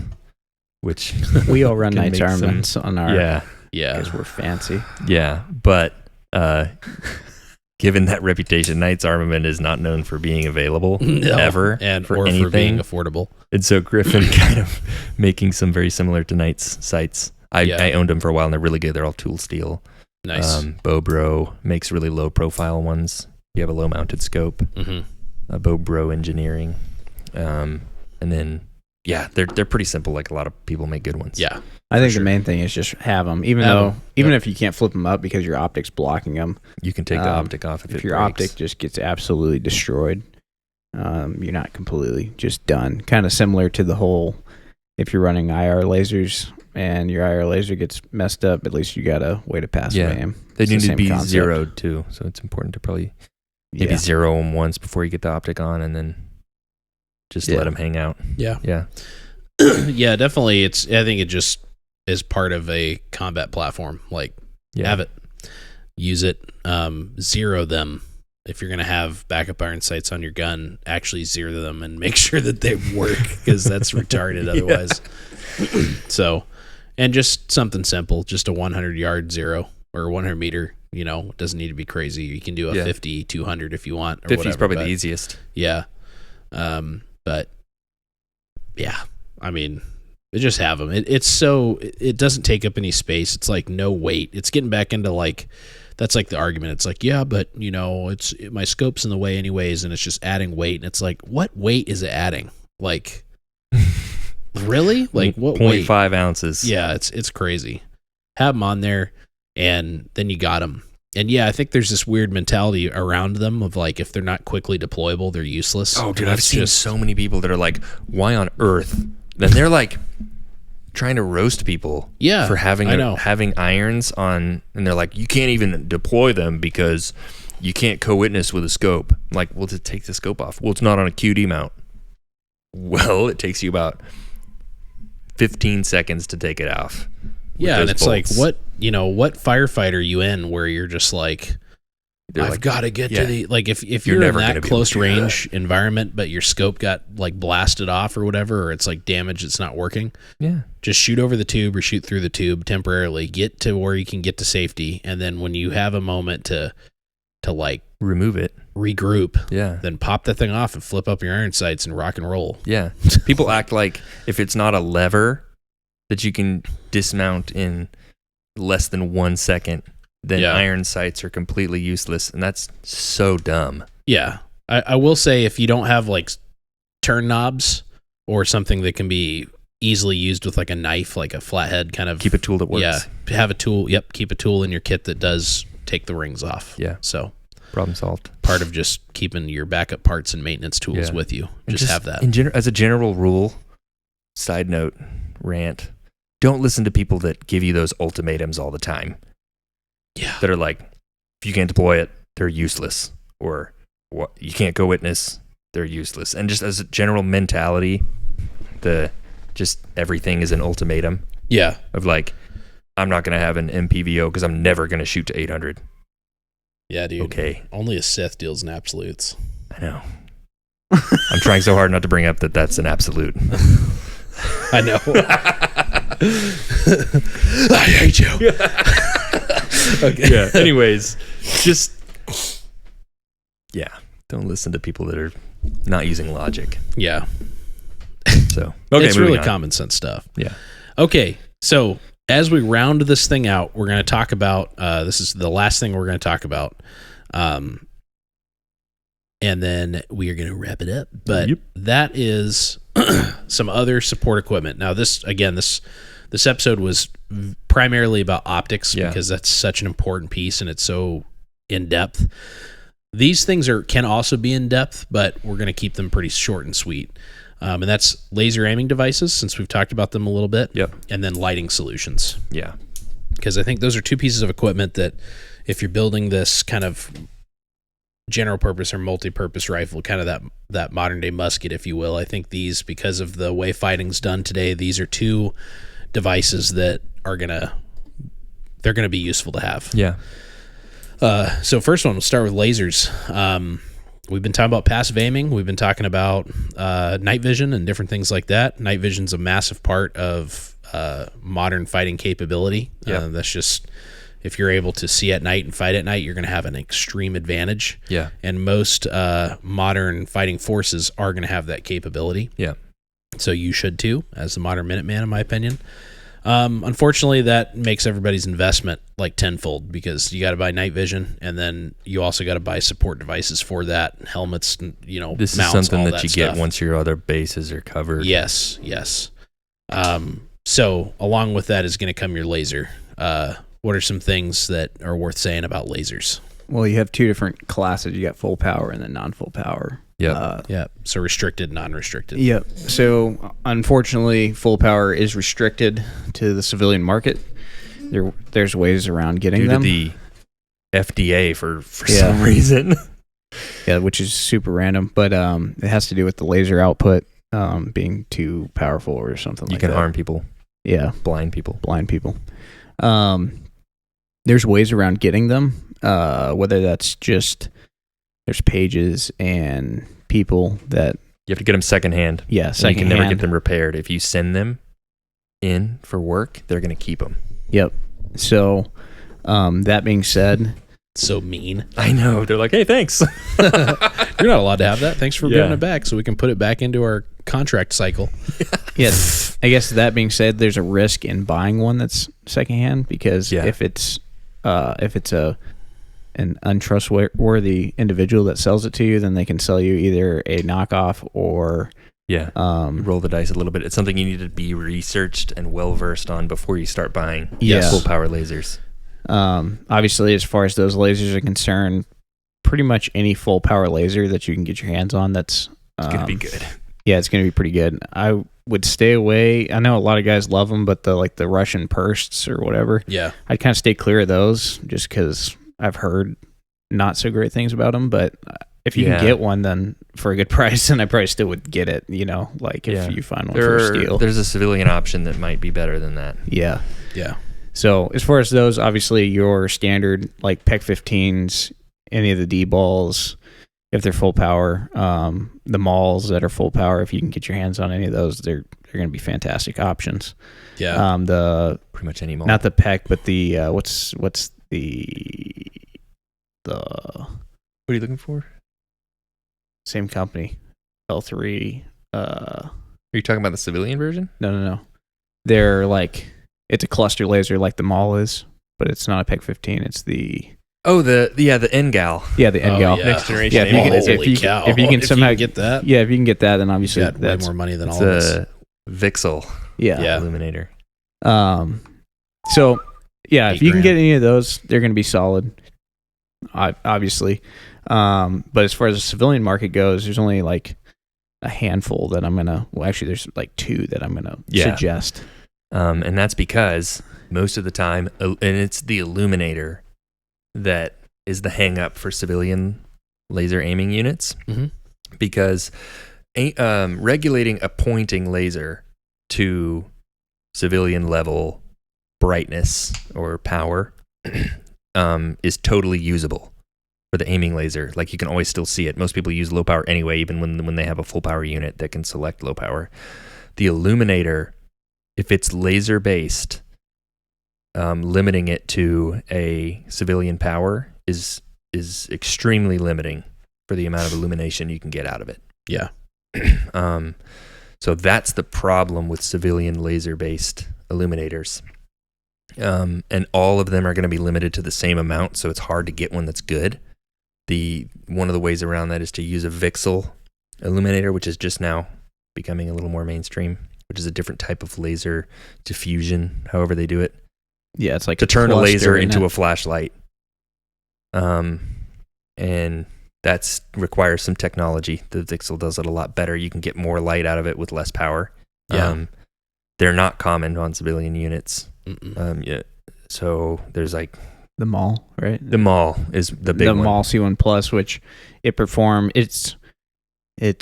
which We all run can Knight's make Armaments on our. Yeah. Because we're fancy. Yeah. But given that reputation, Knight's Armament is not known for being available ever and for or anything. for being affordable. And so Griffin kind of making some very similar to Knight's sights. I owned them for a while and they're really good. They're all tool steel. Nice. Bobro makes really low profile ones. You have a low mounted scope. Mm-hmm. Bobro Engineering. And then, they're pretty simple. Like a lot of people make good ones. Yeah. I think the main thing is just have them, even if you can't flip them up because your optic's blocking them. You can take the optic off if your breaks. optic just gets absolutely destroyed. You're not completely just done. Kind of similar to the whole, if you're running IR lasers and your IR laser gets messed up, at least you got a way to pass them. They need to be zeroed too, so it's important to probably maybe zero them once before you get the optic on, and then just let them hang out. Yeah. Yeah, definitely. I think it just is part of a combat platform. Like, have it, use it, zero them. If you're going to have backup iron sights on your gun, actually zero them and make sure that they work, because that's retarded otherwise. So, and just something simple, just a 100-yard zero or 100-meter. You know, it doesn't need to be crazy. You can do a 50, 200 if you want. Or 50 is probably the easiest. Yeah. But yeah, I mean, just have them. It doesn't take up any space. It's like no weight. It's getting back into like, that's like the argument. It's like, yeah, but you know, my scope's in the way anyways, and it's just adding weight. And it's like, what weight is it adding? Like, really? Like what 0.5 ounces. Yeah, it's crazy. Have them on there, and then you got them. And yeah, I think there's this weird mentality around them of like, if they're not quickly deployable, they're useless. Oh, dude, I've seen so many people that are like, why on earth? Then they're like trying to roast people for having irons on, and they're like, you can't even deploy them because you can't co-witness with a scope. I'm like, well, just take the scope off. Well, it's not on a QD mount. Well, it takes you about 15 seconds to take it off. Yeah, and it's bolts. Like, what firefight are you in where you're just like, I've got to get to the, like, if you're in that close range environment, but your scope got like blasted off or whatever, or it's like damaged, it's not working. Yeah. Just shoot over the tube or shoot through the tube temporarily, get to where you can get to safety. And then when you have a moment to like remove it, regroup, then pop that thing off and flip up your iron sights and rock and roll. Yeah. People act like if it's not a lever that you can dismount in less than 1 second, then iron sights are completely useless, and that's so dumb. Yeah. I will say, if you don't have like turn knobs or something that can be easily used with like a knife, like a flathead kind of, keep a tool that works. Yeah, have a tool. Yep, keep a tool in your kit that does take the rings off. Yeah. So problem solved. Part of just keeping your backup parts and maintenance tools with you. Just have that. As a general rule, side note, rant. don't listen to people that give you those ultimatums all the time. Yeah. That are like, if you can't deploy it, they're useless. Or what, you can't go witness, they're useless. And just as a general mentality, just everything is an ultimatum. Yeah. Of like, I'm not going to have an MPVO because I'm never going to shoot to 800. Yeah, dude. Okay. Only a Sith deals in absolutes. I know. I'm trying so hard not to bring up that that's an absolute. I know. I hate you. Okay. Yeah. Anyways, just don't listen to people that are not using logic. Yeah. So it's really on. common sense stuff. Yeah. Okay. So as we round this thing out, we're going to talk about, this is the last thing we're going to talk about. And then we are going to wrap it up. But that is some other support equipment. Now this episode was primarily about optics because that's such an important piece and it's so in depth. These things can also be in depth, but we're going to keep them pretty short and sweet. And that's laser aiming devices, since we've talked about them a little bit. Yep. And then lighting solutions. Yeah. Because I think those are two pieces of equipment that if you're building this kind of general purpose or multi-purpose rifle, kind of that modern day musket, if you will, I think these, because of the way fighting's done today, these are two devices that they're going to be useful to have. Yeah. So first one, we'll start with lasers. We've been talking about passive aiming. We've been talking about night vision and different things like that. Night vision's a massive part of modern fighting capability. That's just, if you're able to see at night and fight at night, you're going to have an extreme advantage. Yeah. And most modern fighting forces are going to have that capability. Yeah. So you should too, as the modern Minuteman, in my opinion. Unfortunately, that makes everybody's investment like tenfold, because you got to buy night vision, and then you also got to buy support devices for that, helmets, this mounts, is something all that you stuff. get once your other bases are covered. Yes. So along with that is going to come your laser. What are some things that are worth saying about lasers? Well, you have two different classes. You got full power and then non-full power. Yep. So restricted, non-restricted. Yep. So unfortunately, full power is restricted to the civilian market. There's ways around getting them. Due to the FDA for some reason. Yeah, which is super random, but it has to do with the laser output being too powerful or something like that. You can harm people. Yeah. Blind people. There's ways around getting them, whether that's just there's pages and people that you have to get them secondhand. Yeah, secondhand. You can never get them repaired. If you send them in for work, they're going to keep them. Yep. So, that being said, so mean. I know. They're like, hey, thanks. You're not allowed to have that. Thanks for giving it back, so we can put it back into our contract cycle. Yes. I guess that being said, there's a risk in buying one that's secondhand, because if it's an untrustworthy individual that sells it to you, then they can sell you either a knockoff or roll the dice a little bit. It's something you need to be researched and well versed on before you start buying full power lasers. Obviously, as far as those lasers are concerned, pretty much any full power laser that you can get your hands on, that's going to be good. Yeah, it's going to be pretty good. I would stay away. I know a lot of guys love them, but the Russian Pursts or whatever. Yeah, I'd kind of stay clear of those, just because I've heard not so great things about them. But if you can get one, then for a good price, then I probably still would get it. If you find one for a steal. There's a civilian option that might be better than that. Yeah. Yeah. So as far as those, obviously your standard like PEC 15s, any of the D balls, if they're full power, the malls that are full power, if you can get your hands on any of those, they're going to be fantastic options. Yeah. Pretty much any mall. Not the PEC, but the what's the what are you looking for? Same company, L3. Are you talking about the civilian version? No. They're like, it's a cluster laser like the mall is, but it's not a PEC 15. It's the the NGAL. Yeah, the NGAL. Yeah. Next generation. Yeah, if you can somehow get that. Yeah, if you can get that, then obviously you got way more money than all of us. Vixel. Yeah. Illuminator. So yeah, if you can $8,000. get any of those, they're going to be solid. Obviously, but as far as the civilian market goes, there's only like a handful that I'm gonna. Well, actually, there's like two that I'm gonna suggest. And that's because most of the time, and it's the illuminator that is the hang up for civilian laser aiming units, because regulating a pointing laser to civilian level brightness or power is totally usable for the aiming laser. Like, you can always still see it. Most people use low power anyway, even when they have a full power unit that can select low power. The illuminator, if it's laser based, limiting it to a civilian power is extremely limiting for the amount of illumination you can get out of it. Yeah. So that's the problem with civilian laser based illuminators. And all of them are going to be limited to the same amount, so it's hard to get one that's good. One of the ways around that is to use a VCSEL illuminator, which is just now becoming a little more mainstream, which is a different type of laser diffusion, however they do it. Yeah, it's like to turn a laser into a flashlight. And that's requires some technology. The VCSEL does it a lot better. You can get more light out of it with less power. Yeah. They're not common on civilian units. Yeah. So there's like the MAL, right? The MAL is the big one. The MAL C1 Plus, which its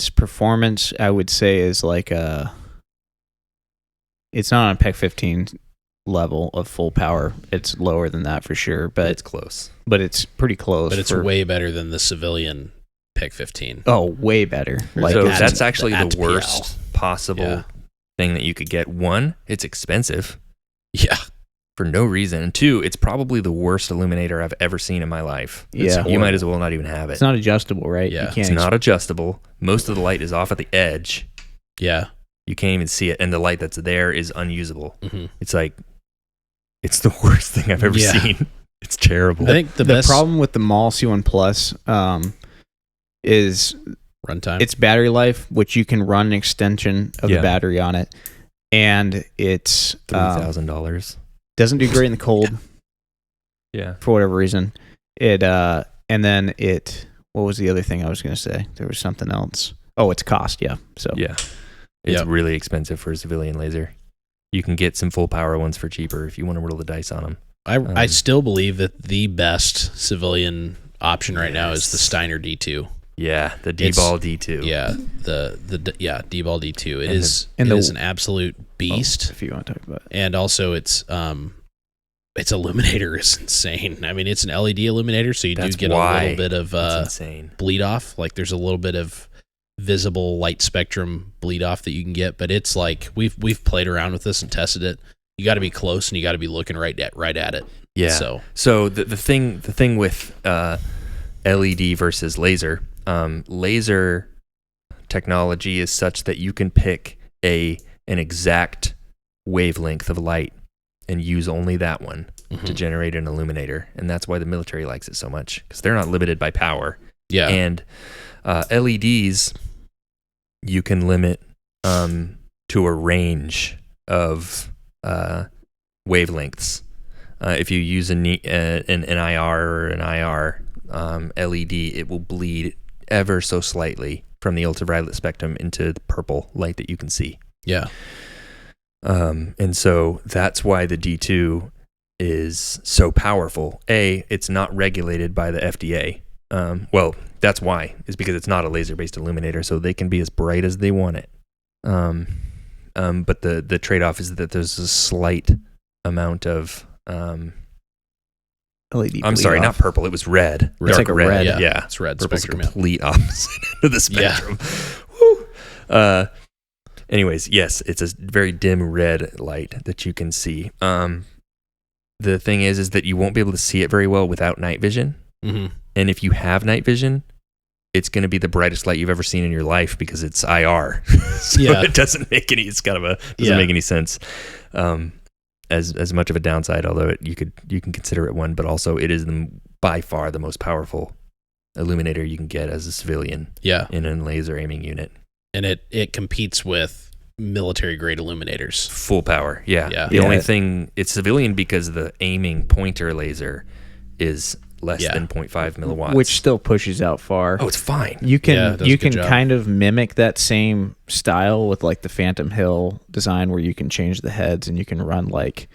performance, I would say, is like it's not on PEC 15 level of full power. It's lower than that for sure, but it's close. But it's pretty close. But it's way better than the civilian PEC 15. Oh, way better. Like, so that's actually the worst possible thing that you could get. One, it's expensive. Yeah. For no reason. And two, it's probably the worst illuminator I've ever seen in my life. Yeah. You might as well not even have it. It's not adjustable, right? Yeah. It's not adjustable. Most of the light is off at the edge. Yeah. You can't even see it. And the light that's there is unusable. Mm-hmm. It's like, it's the worst thing I've ever seen. It's terrible. I think the problem with the MAL C1 Plus is runtime. It's battery life, which you can run an extension of the battery on it. And it's $3,000. Doesn't do great in the cold. Yeah. For whatever reason. And then what was the other thing I was going to say? There was something else. Oh, it's cost. Yeah. So yeah. It's really expensive for a civilian laser. You can get some full power ones for cheaper if you want to roll the dice on them. I still believe that the best civilian option right now is the Steiner D2. Yeah, the D-Ball D2. Yeah, the D-Ball D2. It is an absolute beast. If you want to talk about it. And also its illuminator is insane. I mean, it's an LED illuminator, so you do get a little bit of bleed off. Like, there's a little bit of visible light spectrum bleed off that you can get, but it's like we've played around with this and tested it. You got to be close and you got to be looking right at it. Yeah. So the thing with LED versus laser, laser technology is such that you can pick an exact wavelength of light and use only that one to generate an illuminator, and that's why the military likes it so much, because they're not limited by power. Yeah. And LEDs, you can limit to a range of wavelengths. If you use an NIR or an IR LED, it will bleed ever so slightly from the ultraviolet spectrum into the purple light that you can see. Yeah. And so that's why the D2 is so powerful. It's not regulated by the FDA. Well, that's why, is because it's not a laser-based illuminator, so they can be as bright as they want it. But the trade-off is that there's a slight amount of LED. I'm sorry, not purple. It was red. It's like a red. Yeah, it's red. Purple's spectrum, the complete opposite of the spectrum. Yeah. Woo. Anyways, yes, it's a very dim red light that you can see. The thing is that you won't be able to see it very well without night vision. Mm-hmm. And if you have night vision, it's going to be the brightest light you've ever seen in your life because it's IR. So it doesn't make any. It's kind of doesn't make any sense. As much of a downside, although you can consider it one, but also it is by far the most powerful illuminator you can get as a civilian. Yeah. In a laser aiming unit. And it competes with military grade illuminators. Full power. Yeah. Yeah. The only thing, it's civilian because the aiming pointer laser is less than 0.5 milliwatts. which still pushes out far. Oh, it's fine. You can Yeah, it does a you good can job. kind of mimic that same style with like the Phantom Hill design, where you can change the heads and you can run like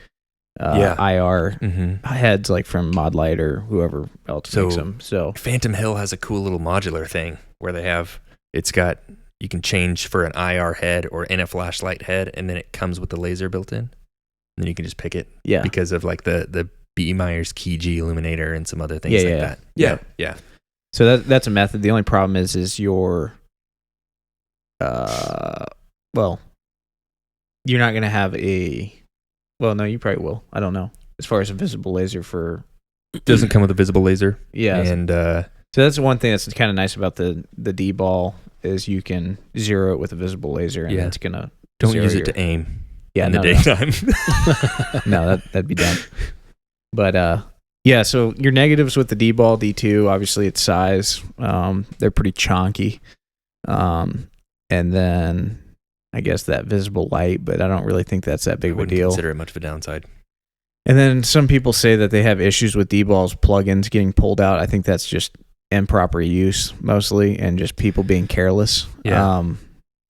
IR heads like from Modlite or whoever else makes them. So Phantom Hill has a cool little modular thing where you can change for an IR head or in a flashlight head, and then it comes with the laser built in. And then you can just pick it. Yeah. Because of like the B. Myers Key G illuminator and some other things that. Yeah. Yeah. So that's a method. The only problem is your well, you're not gonna have no, you probably will. I don't know. As far as a visible laser for It doesn't come with a visible laser. yeah. And So that's one thing that's kind of nice about the D-ball is you can zero it with a visible laser, and it's gonna don't zero use it your- to aim yeah in no, the daytime. no, that'd be dumb. But yeah, so your negatives with the D-ball, D2, obviously it's size. They're pretty chonky. And then I guess that visible light, but I don't really think that's that big of a wouldn't deal. consider it much of a downside. And then some people say that they have issues with D-balls plugins getting pulled out. I think that's just improper use mostly, and just people being careless. Yeah.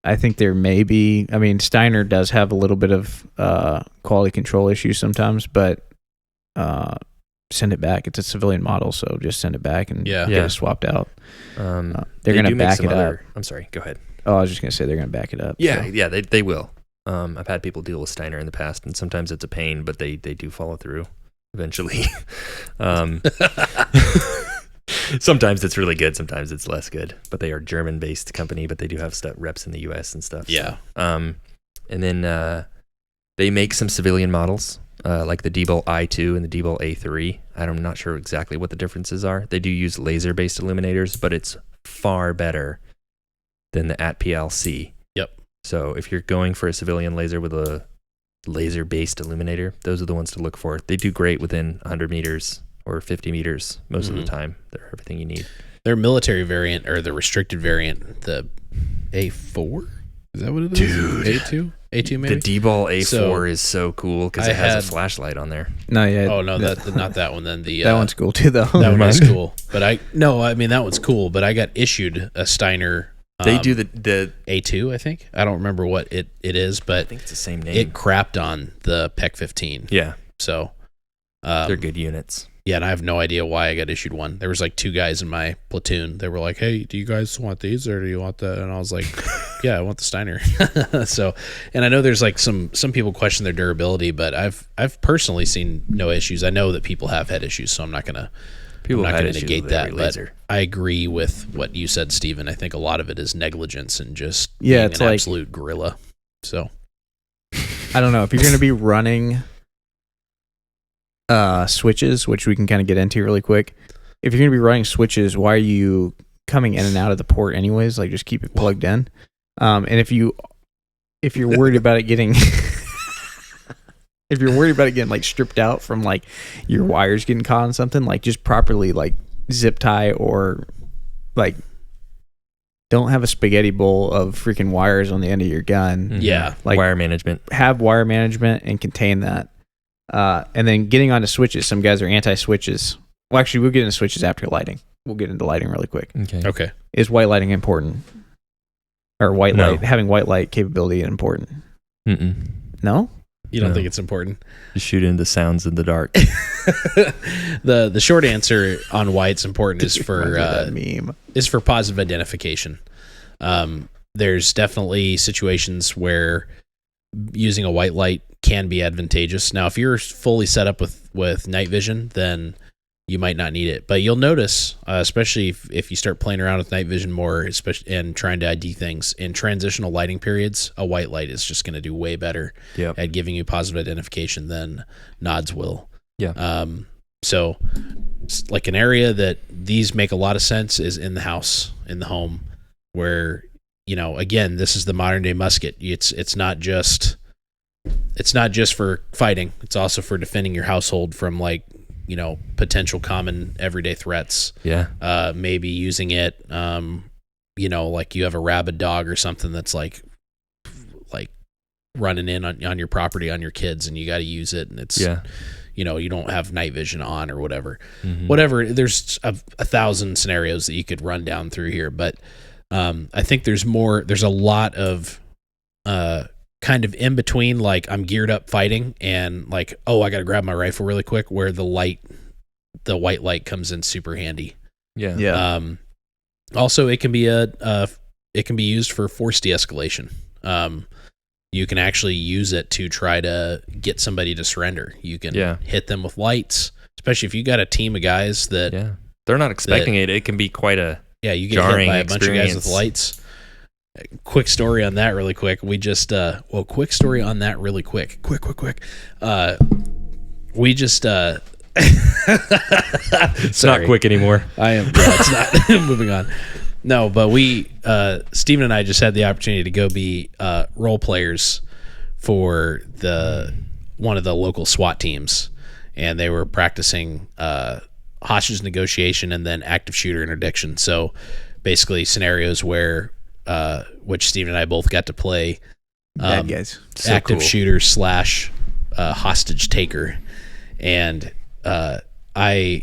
I think there may be, I mean, Steiner does have a little bit of quality control issues sometimes, but send it back. It's a civilian model, so just send it back and get it swapped out. They're going to back it up. I'm sorry, go ahead. Oh, I was just going to say they're going to back it up. Yeah, so. yeah, they will. I've had people deal with Steiner in the past, and sometimes it's a pain, but they do follow through eventually. Sometimes it's really good, sometimes it's less good. But they are a German-based company, but they do have reps in the U.S. and stuff. Yeah. So. And then they make some civilian models, like the D-Ball I2 and the D-Ball A3. I'm not sure exactly what the differences are. They do use laser-based illuminators, but it's far better than the ATPL-C. Yep. So if you're going for a civilian laser with a laser-based illuminator, those are the ones to look for. They do great within 100 meters or 50 meters most of the time. They're everything you need. Their military variant, or the restricted variant, the A4? Is that what it is? Dude. A2? A2 maybe? The D-Ball A4 So, is so cool because it has a flashlight on there. No, yeah. Oh, no, not that one then. The that one's cool too, though. That one is cool. But I mean, that one's cool, but I got issued a Steiner. They do the A2, I think. I don't remember what it is, I but think it's the same name. it crapped on the PEC 15. Yeah, So they're good units. yeah, and I have no idea why I got issued one. There was like two guys in my platoon. They were like, "Hey, do you guys want these or do you want that?" And I was like, "Yeah, I want the Steiner." So, and I know there's like some people question their durability, but I've personally seen no issues. I know that people have had issues, so I'm not gonna negate that. But I agree with what you said, Steven. I think a lot of it is negligence and just being it's an like, absolute gorilla. So I don't know if you're going to be running switches, which we can kind of get into really quick. If you're going to be running switches, why are you coming in and out of the port anyways? Like, just keep it plugged in. And if you're worried about it getting if you're worried about it getting like stripped out from like your wires getting caught on something, like just properly like zip tie, or like don't have a spaghetti bowl of freaking wires on the end of your gun. yeah, Like, wire management. have wire management and contain that. And then getting onto switches. Some guys are anti-switches. Well, actually, we'll get into switches after lighting. We'll get into lighting really quick. okay. Is white lighting important? Or white No. light, having white light capability important? Mm-mm. No? You don't No. think it's important? Just shoot into sounds in the dark. The short answer on why it's important is for That meme. is for positive identification. There's definitely situations where using a white light can be advantageous. Now, if you're fully set up with night vision, then you might not need it. But you'll notice, especially if you start playing around with night vision more, especially and trying to ID things in transitional lighting periods, a white light is just going to do way better at giving you positive identification than nods will. Yeah. So, like an area that these make a lot of sense is in the house, in the home, where, you know, again, this is the modern day musket. It's not just for fighting. It's also for defending your household from, like, you know, potential common everyday threats. Yeah. Maybe using it, you know, like you have a rabid dog or something that's like running in on your property, on your kids, and you got to use it, and it's you don't have night vision on or whatever. Whatever. There's a 1,000 scenarios that you could run down through here, but I think there's a lot of kind of in between, like I'm geared up fighting and like, oh, I got to grab my rifle really quick, where the white light comes in super handy. Yeah. Also, it can be used for force de-escalation. You can actually use it to try to get somebody to surrender. You can hit them with lights, especially if you got a team of guys that they're not expecting it. It can be quite a you get hit by a bunch of guys with lights. Quick story on that really quick. We just quick story on that really quick. Quick. We just it's not quick anymore. I am. Yeah, it's not. Moving on. No, but we, Steven and I just had the opportunity to go be role players for one of the local SWAT teams, and they were practicing hostage negotiation and then active shooter interdiction. So basically scenarios where, which Steven and I both got to play, bad guys, active shooter / hostage taker, and I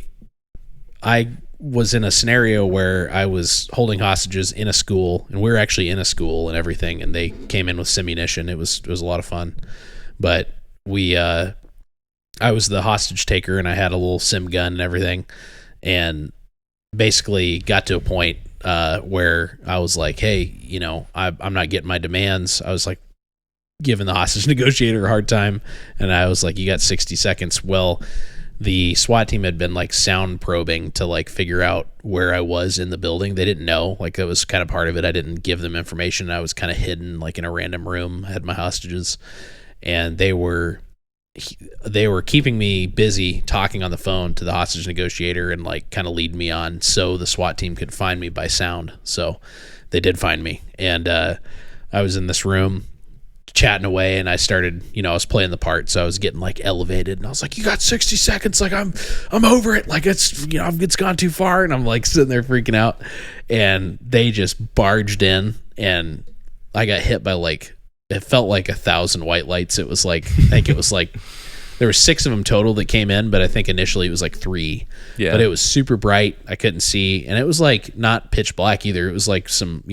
was in a scenario where I was holding hostages in a school, and we were actually in a school and everything, and they came in with simunition. It was a lot of fun, but I was the hostage taker, and I had a little sim gun and everything, and basically got to a point where I was like, hey, I'm not getting my demands. I was like giving the hostage negotiator a hard time, and I was like, you got 60 seconds. Well, the SWAT team had been like sound probing to like figure out where I was in the building. They didn't know, like that was kind of part of it. I didn't give them information. I was kind of hidden like in a random room, had my hostages, and they were keeping me busy talking on the phone to the hostage negotiator and like kind of lead me on so the SWAT team could find me by sound. So they did find me, and I was in this room chatting away, and I started, I was playing the part, so I was getting like elevated, and I was like, you got 60 seconds, like I'm over it, like it's it's gone too far, and I'm like sitting there freaking out, and they just barged in, and I got hit by like, it felt like 1,000 white lights. It was like, I think it was like there were 6 of them total that came in, but I think initially it was like 3. Yeah, but it was super bright, I couldn't see, and it was like not pitch black either. It was like some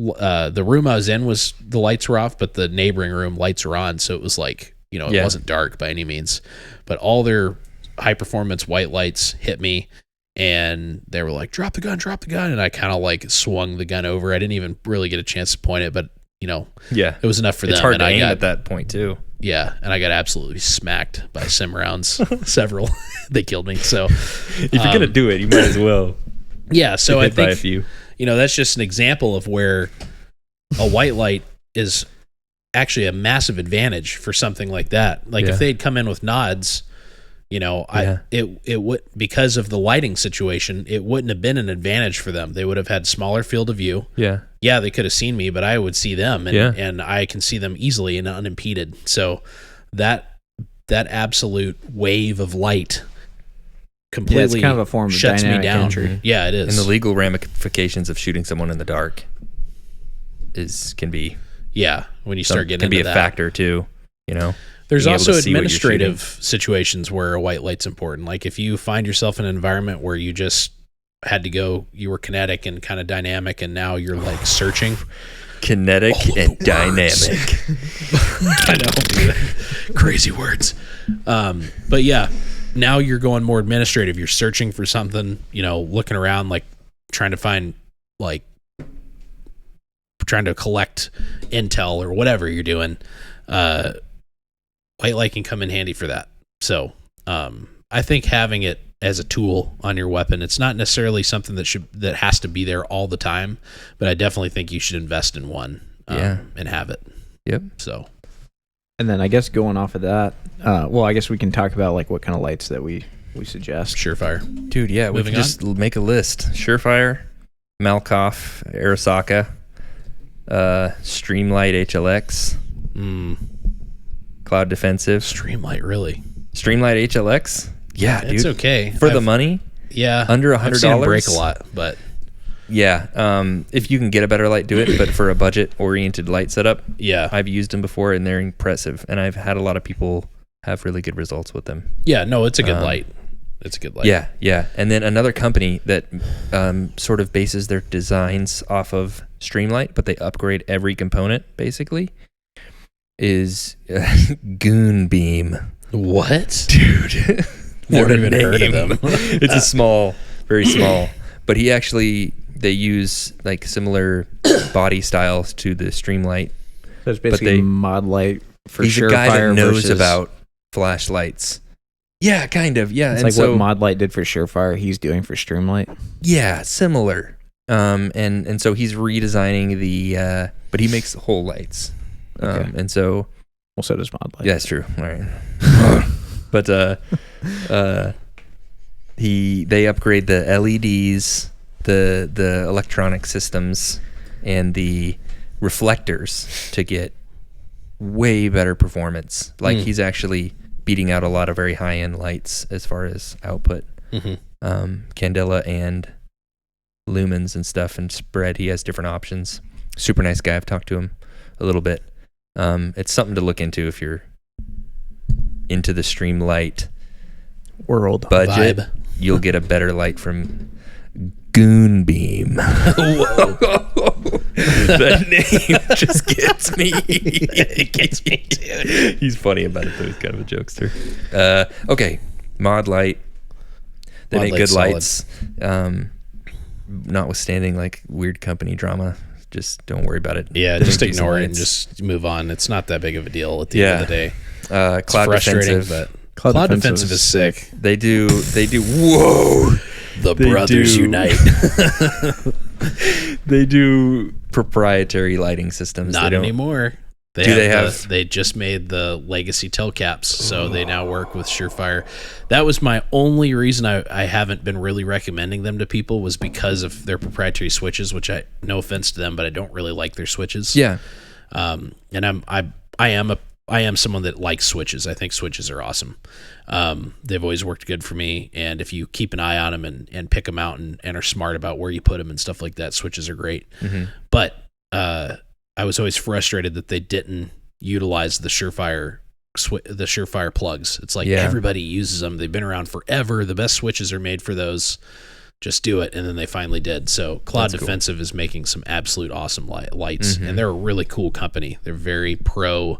the room I was in was, the lights were off, but the neighboring room lights were on. So it was like, it wasn't dark by any means, but all their high performance white lights hit me, and they were like, drop the gun. And I kind of like swung the gun over. I didn't even really get a chance to point it, but it was enough for them. It's hard and to I aim got, at that point too. Yeah. And I got absolutely smacked by sim rounds, several. They killed me. So if you're going to do it, you might as well. Yeah. So I think, a few. That's just an example of where a white light is actually a massive advantage for something like that. Like if they'd come in with nods, it would, because of the lighting situation, it wouldn't have been an advantage for them. They would have had smaller field of view. Yeah, they could have seen me, but I would see them, and I can see them easily and unimpeded. So that absolute wave of light completely it's kind of a form of shuts me down. entry. Yeah, it is. And the legal ramifications of shooting someone in the dark can be when you start getting can be into a that factor too. There's being also able to see what you're administrative shooting. situations where a white light's important. Like if you find yourself in an environment where you just had to go, you were kinetic and kind of dynamic, and now you're like searching. Kinetic and dynamic. I know. Crazy words. But yeah, now you're going more administrative. You're searching for something, looking around, like trying to find, like trying to collect intel or whatever you're doing. White light can come in handy for that. So I think having it as a tool on your weapon, it's not necessarily something that has to be there all the time, but I definitely think you should invest in one and have it. Yep. So, and then I guess going off of that, I guess we can talk about like what kind of lights that we suggest. Surefire. Dude, yeah, we can just make a list. Surefire, Malkoff, Arasaka, Streamlight HLX, Cloud Defensive. Streamlight, really? Streamlight HLX? Yeah, dude. It's okay. For the money? Yeah. Under $100? I've seen them break a lot, but... Yeah, if you can get a better light, do it. But for a budget-oriented light setup, yeah, I've used them before, and they're impressive. And I've had a lot of people have really good results with them. Yeah, no, it's a good light. It's a good light. Yeah. And then another company that sort of bases their designs off of Streamlight, but they upgrade every component basically, is Goonbeam. What? Dude. Never even heard of them. It's very small. But they use like similar body styles to the Streamlight. So it's basically mod light for he's Surefire. A guy that knows versus, about flashlights. Yeah, kind of. Yeah. It's and like so, what mod light did for Surefire, he's doing for Streamlight. Yeah, similar. And so he's redesigning the but he makes the whole lights. Okay. And so Well, so does mod light. yeah, that's true. All right. But they upgrade the LEDs, the electronic systems, and the reflectors to get way better performance. Like he's actually beating out a lot of very high end lights as far as output. Candela and lumens and stuff and spread. He has different options. Super nice guy. I've talked to him a little bit. It's something to look into if you're into the Streamlight world budget. Vibe. You'll get a better light from Goonbeam. That name just gets me. It gets me, dude. He's funny about it though. He's kind of a jokester. Okay, Mod Light. They make good lights. Notwithstanding like weird company drama, just don't worry about it. Yeah, They just make decent ignore it and lights. just move on. It's not that big of a deal at the end of the day. It's Cloud frustrating, Defensive. but Cloud Defensive is sick. They do. Whoa! The They brothers do. unite. They do proprietary lighting systems. Not They don't- anymore. They just made the legacy telcaps, so they now work with Surefire. That was my only reason I haven't been really recommending them to people, was because of their proprietary switches, which no offense to them, but I don't really like their switches. Yeah. And I am someone that likes switches. I think switches are awesome. They've always worked good for me, and if you keep an eye on them and pick them out and are smart about where you put them and stuff like that, switches are great. But I was always frustrated that they didn't utilize the Surefire plugs. It's like everybody uses them. They've been around forever. The best switches are made for those. Just do it. And then they finally did. So Cloud Defensive is making some absolute awesome lights, and they're a really cool company. They're very pro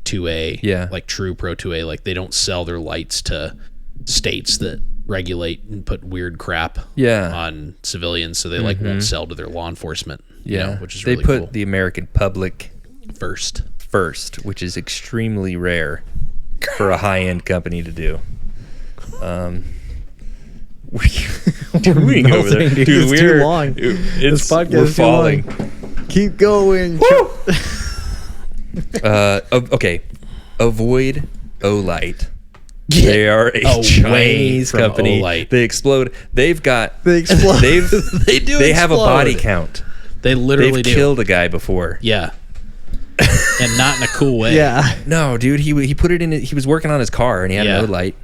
2A, like true pro 2A. Like they don't sell their lights to states that regulate and put weird crap on civilians, so they like won't sell to their law enforcement. Which is really cool. They put the American public first, which is extremely rare for a high-end company to do. Doing over there, dude. It's too long. This podcast we're is too falling. long. Keep going. Okay. Avoid Olight. They are a Chinese from company. Olight. They explode. They've got. They explode. They have a body count. They literally They've killed a guy before. Yeah. And not in a cool way. Yeah. No, dude. He put it in. He was working on his car and he had an Olight,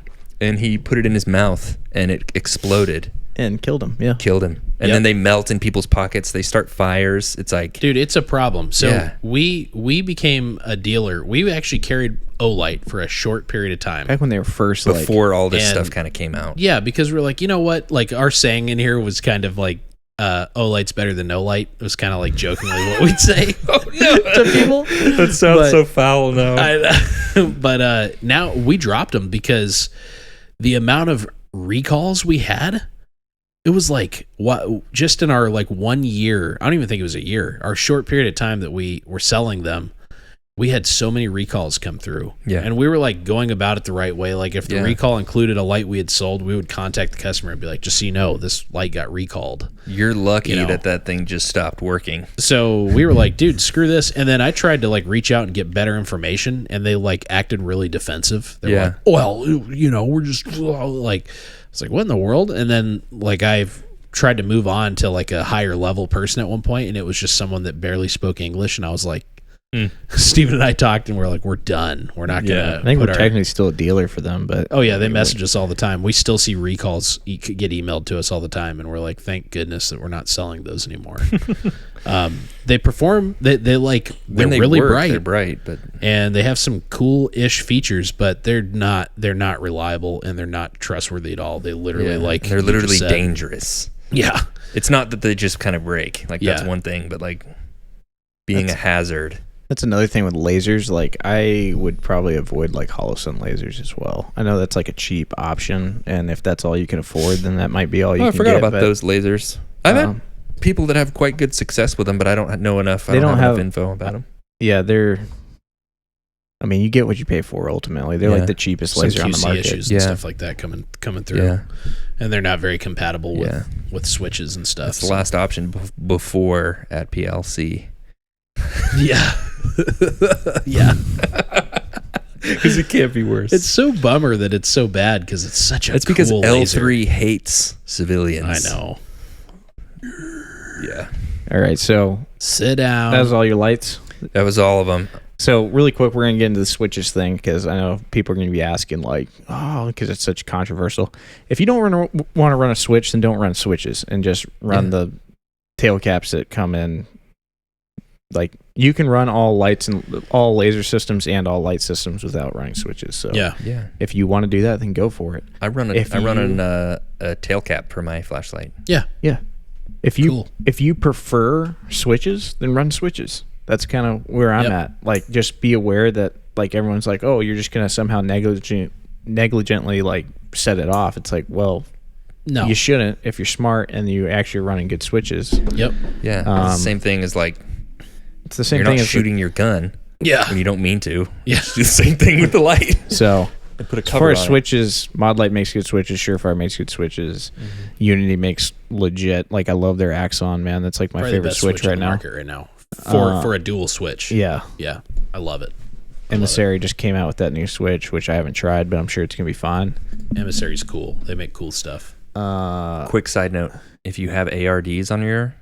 and he put it in his mouth and it exploded. And killed him. Yeah. Killed him. And then they melt in people's pockets. They start fires. It's like, dude, it's a problem. So we became a dealer. We actually carried Olight for a short period of time. Back when they were first, before all this stuff kind of came out. Yeah, because we're like, you know what? Like our saying in here was kind of like, Olight's better than no light. It was kind of like jokingly what we'd say to people. That sounds so foul now. But now we dropped them because the amount of recalls we had, it was like just in our like 1 year, I don't even think it was a year, our short period of time that we were selling them, we had so many recalls come through. Yeah. And we were like going about it the right way. Like if the recall included a light we had sold, we would contact the customer and be like, just so you know, this light got recalled. You're lucky that thing just stopped working. So we were like, dude, screw this. And then I tried to like reach out and get better information, and they like acted really defensive. They were like, well, you know, we're just like, it's like, what in the world? And then like I've tried to move on to like a higher level person at one point, and it was just someone that barely spoke English, and I was like, Steven and I talked, and we're like, we're done. We're not gonna. I think we're technically still a dealer for them, but oh yeah, they message us all the time. We still see recalls get emailed to us all the time, and we're like, thank goodness that we're not selling those anymore. They perform. They're really bright. They're bright, but and they have some cool-ish features, but they're not reliable and they're not trustworthy at all. They literally they're literally dangerous. Yeah, it's not that they just kind of break. Like that's one thing, but like being a hazard. That's another thing with lasers. Like I would probably avoid like hollow sun lasers as well. I know that's like a cheap option, and if that's all you can afford, then that might be all you can get. I forgot about those lasers. I've had people that have quite good success with them, but I don't know enough. I don't have enough info about them. Yeah, I mean, you get what you pay for ultimately. They're like the cheapest laser on the market. Issues and stuff like that coming through, and they're not very compatible with switches and stuff. That's the last option before at PLC. Yeah. Yeah. Because it can't be worse. It's so bummer that it's so bad because it's such a because cool L3 laser. hates civilians. I know. Yeah. All right, so sit down. That was all your lights? That was all of them. So really quick, we're going to get into the switches thing because I know people are going to be asking like, oh, because it's such controversial. If you don't want to run a switch, then don't run switches and just run the tail caps that come in. Like you can run all lights and all laser systems and all light systems without running switches. So yeah. If you want to do that, then go for it. I run a tail cap for my flashlight. Yeah. Yeah. If you prefer switches, then run switches. That's kind of where I'm at. Like, just be aware that like everyone's like, oh, you're just gonna somehow negligently like set it off. It's like, well, no, you shouldn't if you're smart and you actually are running good switches. Yep. Yeah. It's the same thing as like it's the same you're thing not as shooting your gun. Yeah. When you don't mean to. Yeah. It's the same thing with the light. So put a as cover far as on switches, ModLight makes good switches. Surefire makes good switches. Unity makes legit. Like I love their Axon, man. That's like my Probably favorite switch right now. Market right now for a dual switch. Yeah. I love it. Emissary just came out with that new switch, which I haven't tried, but I'm sure it's gonna be fine. Emissary's cool. They make cool stuff. Quick side note: if you have ARDs on your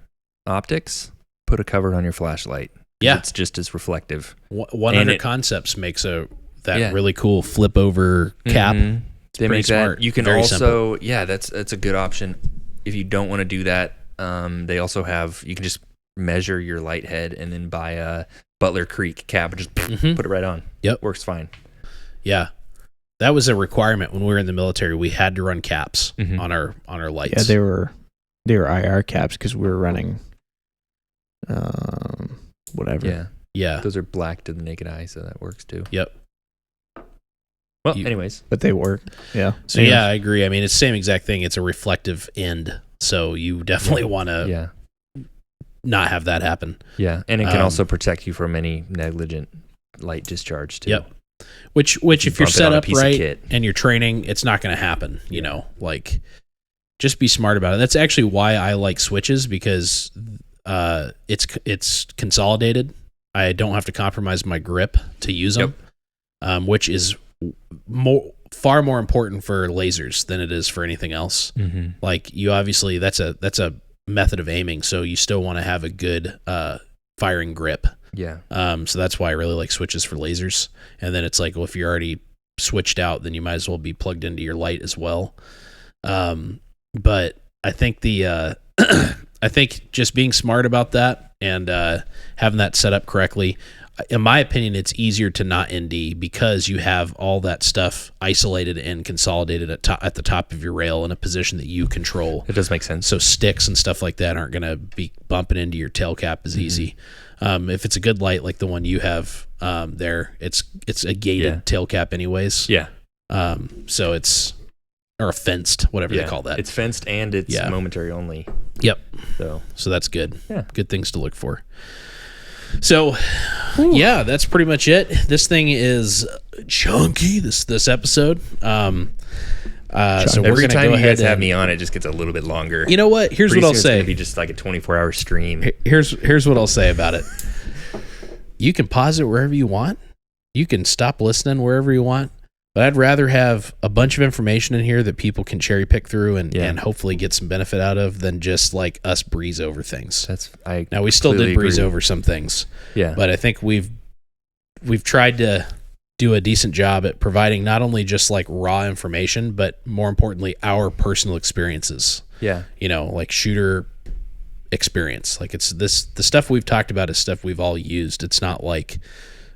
optics, put a cover on your flashlight. Yeah, it's just as reflective. 100 Concepts makes really cool flip over cap. They make smart. that. You can Very also simple. that's a good option. If you don't want to do that, they also have. You can just measure your light head and then buy a Butler Creek cap and just put it right on. Yep, works fine. Yeah, that was a requirement when we were in the military. We had to run caps on our lights. Yeah, they were IR caps because we were running whatever. Yeah. Those are black to the naked eye, so that works too. Yep. Well, anyways, but they work. Yeah. So yeah, I agree. I mean, it's the same exact thing. It's a reflective end, so you definitely want to not have that happen. Yeah, and it can also protect you from any negligent light discharge too. Yep. Which if you're set up right and you're training, it's not going to happen. You know, like just be smart about it. That's actually why I like switches because it's consolidated. I don't have to compromise my grip to use them, which is far more important for lasers than it is for anything else. Like you obviously that's a method of aiming, so you still want to have a good firing grip. So that's why I really like switches for lasers. And then it's like, well, if you're already switched out, then you might as well be plugged into your light as well. But I think I think just being smart about that and having that set up correctly, in my opinion, it's easier to not ND because you have all that stuff isolated and consolidated at the top of your rail in a position that you control. It does make sense. So sticks and stuff like that aren't going to be bumping into your tail cap as easy. If it's a good light like the one you have there, it's a gated tail cap anyways. Yeah. So it's or a fenced, whatever they call that. It's fenced and it's momentary only. Yep. So that's good. Yeah. Good things to look for. So, that's pretty much it. This thing is chunky. This episode. So every time you guys have me on, it just gets a little bit longer. You know what? Here's what I'll say. It's gonna be just like a 24-hour stream. Here's what I'll say about it. You can pause it wherever you want. You can stop listening wherever you want. But I'd rather have a bunch of information in here that people can cherry pick through and hopefully get some benefit out of than just like us breeze over things. I now we still did breeze over some things. Yeah. But I think we've we've tried to do a decent job at providing not only just like raw information, but more importantly, our personal experiences. Yeah. Like shooter experience. Like the stuff we've talked about is stuff we've all used. It's not like,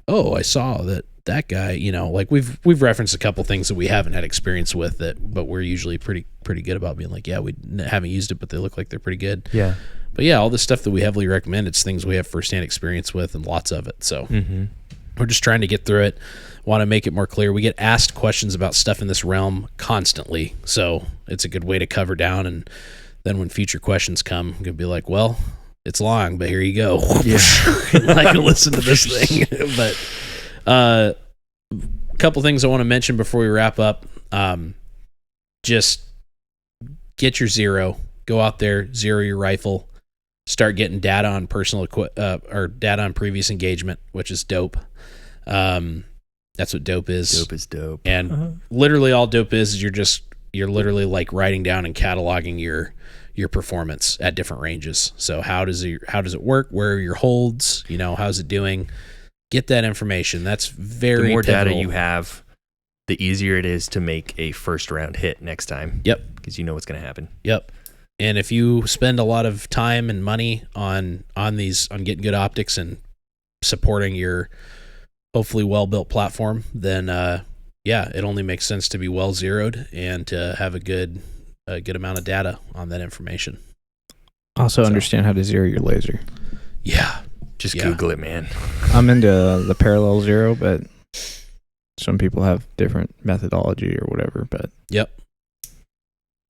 oh, I saw that guy, like we've referenced a couple things that we haven't had experience with but we're usually pretty good about being like, yeah, we haven't used it, but they look like they're pretty good. Yeah. But yeah, all this stuff that we heavily recommend, it's things we have firsthand experience with and lots of it. So we're just trying to get through it. Want to make it more clear. We get asked questions about stuff in this realm constantly. So it's a good way to cover down. And then when future questions come, I'm going to be like, well, it's long, but here you go. Yeah. I can listen to this thing. But a couple things I want to mention before we wrap up. Just get your zero. Go out there, zero your rifle. Start getting data on or data on previous engagement, which is dope. That's what dope is. Dope is dope. And literally all dope is you're literally like writing down and cataloging your performance at different ranges. So how does it work? Where are your holds? How's it doing? Get that information. That's very the more pivotal. data you have, the easier it is to make a first round hit next time. Yep. Because you know what's going to happen. Yep. And if you spend a lot of time and money on getting good optics and supporting your hopefully well-built platform, then it only makes sense to be well zeroed and to have a good amount of data on that information. Also understand how to zero your laser. Yeah. Just Google it, man. I'm into the parallel zero, but some people have different methodology or whatever, but yep.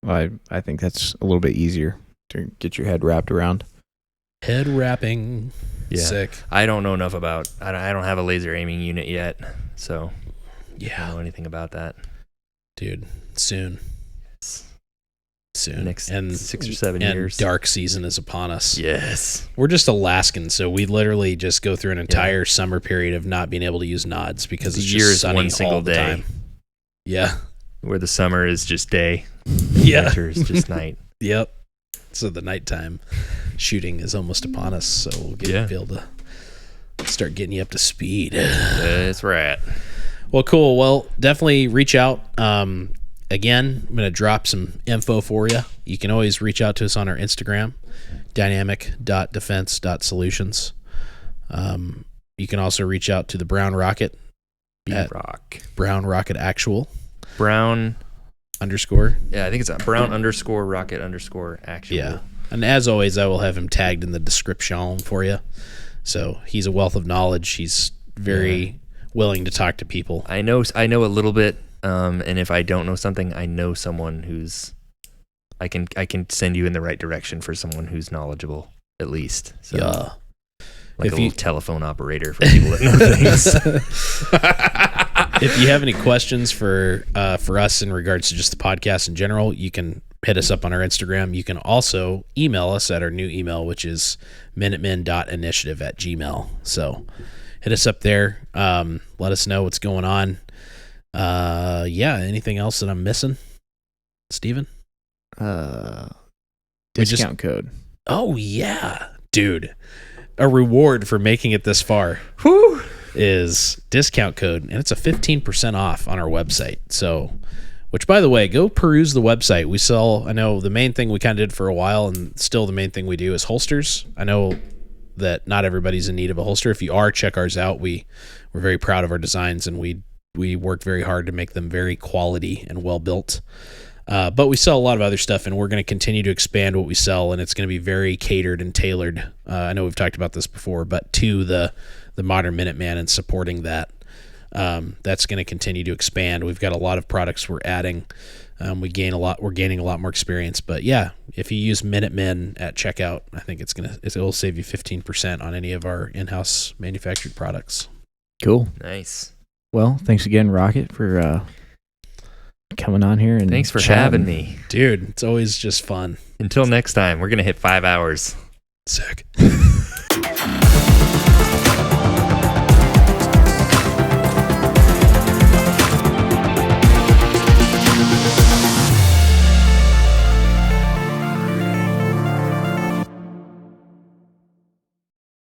I think that's a little bit easier to get your head wrapped around. Head wrapping. Yeah. Sick. I don't know enough about. I don't have a laser aiming unit yet, so yeah, I don't know anything about that, dude. Soon. Next and 6 or 7 and years. Dark season is upon us. Yes. We're just Alaskans, so we literally just go through an entire summer period of not being able to use nods because it's just sunny one single all the day. time. Yeah. Where the summer is just day. Yeah. Winter is just night. Yep. So the nighttime shooting is almost upon us, so we'll be able to start getting you up to speed. That's right. Well, cool. Well, definitely reach out. Again, I'm going to drop some info for you. You can always reach out to us on our Instagram, dynamic.defense.solutions. You can also reach out to the Brown Rocket at Brown Rocket Actual. Brown _ Yeah, I think it's Brown _ Rocket _ Actual. Yeah. And as always, I will have him tagged in the description for you. So he's a wealth of knowledge. He's very willing to talk to people. I know a little bit. And if I don't know something, I know someone who's I can send you in the right direction for someone who's knowledgeable, at least. So, yeah. Like a little telephone operator for people that know things. If you have any questions for us in regards to just the podcast in general, you can hit us up on our Instagram. You can also email us at our new email, which is minutemen.initiative@gmail.com. So hit us up there. Let us know what's going on. Anything else that I'm missing, Steven? Discount code. Oh yeah, dude. A reward for making it this far is discount code, and it's a 15% off on our website. So, which by the way, go peruse the website. We sell, I know the main thing we kind of did for a while, and still the main thing we do is holsters. I know that not everybody's in need of a holster. If you are, check ours out. We're very proud of our designs, and we worked very hard to make them very quality and well built. But we sell a lot of other stuff, and we're going to continue to expand what we sell, and it's going to be very catered and tailored. I know we've talked about this before, but to the modern Minuteman and supporting that. That's going to continue to expand. We've got a lot of products we're adding. We're gaining a lot more experience. But yeah, if you use Minutemen at checkout, I think it'll save you 15% on any of our in-house manufactured products. Cool. Nice. Well, thanks again, Rocket, for coming on here and thanks for chatting. having me, dude. It's always just fun. Until next time, we're gonna hit 5 hours. Sick.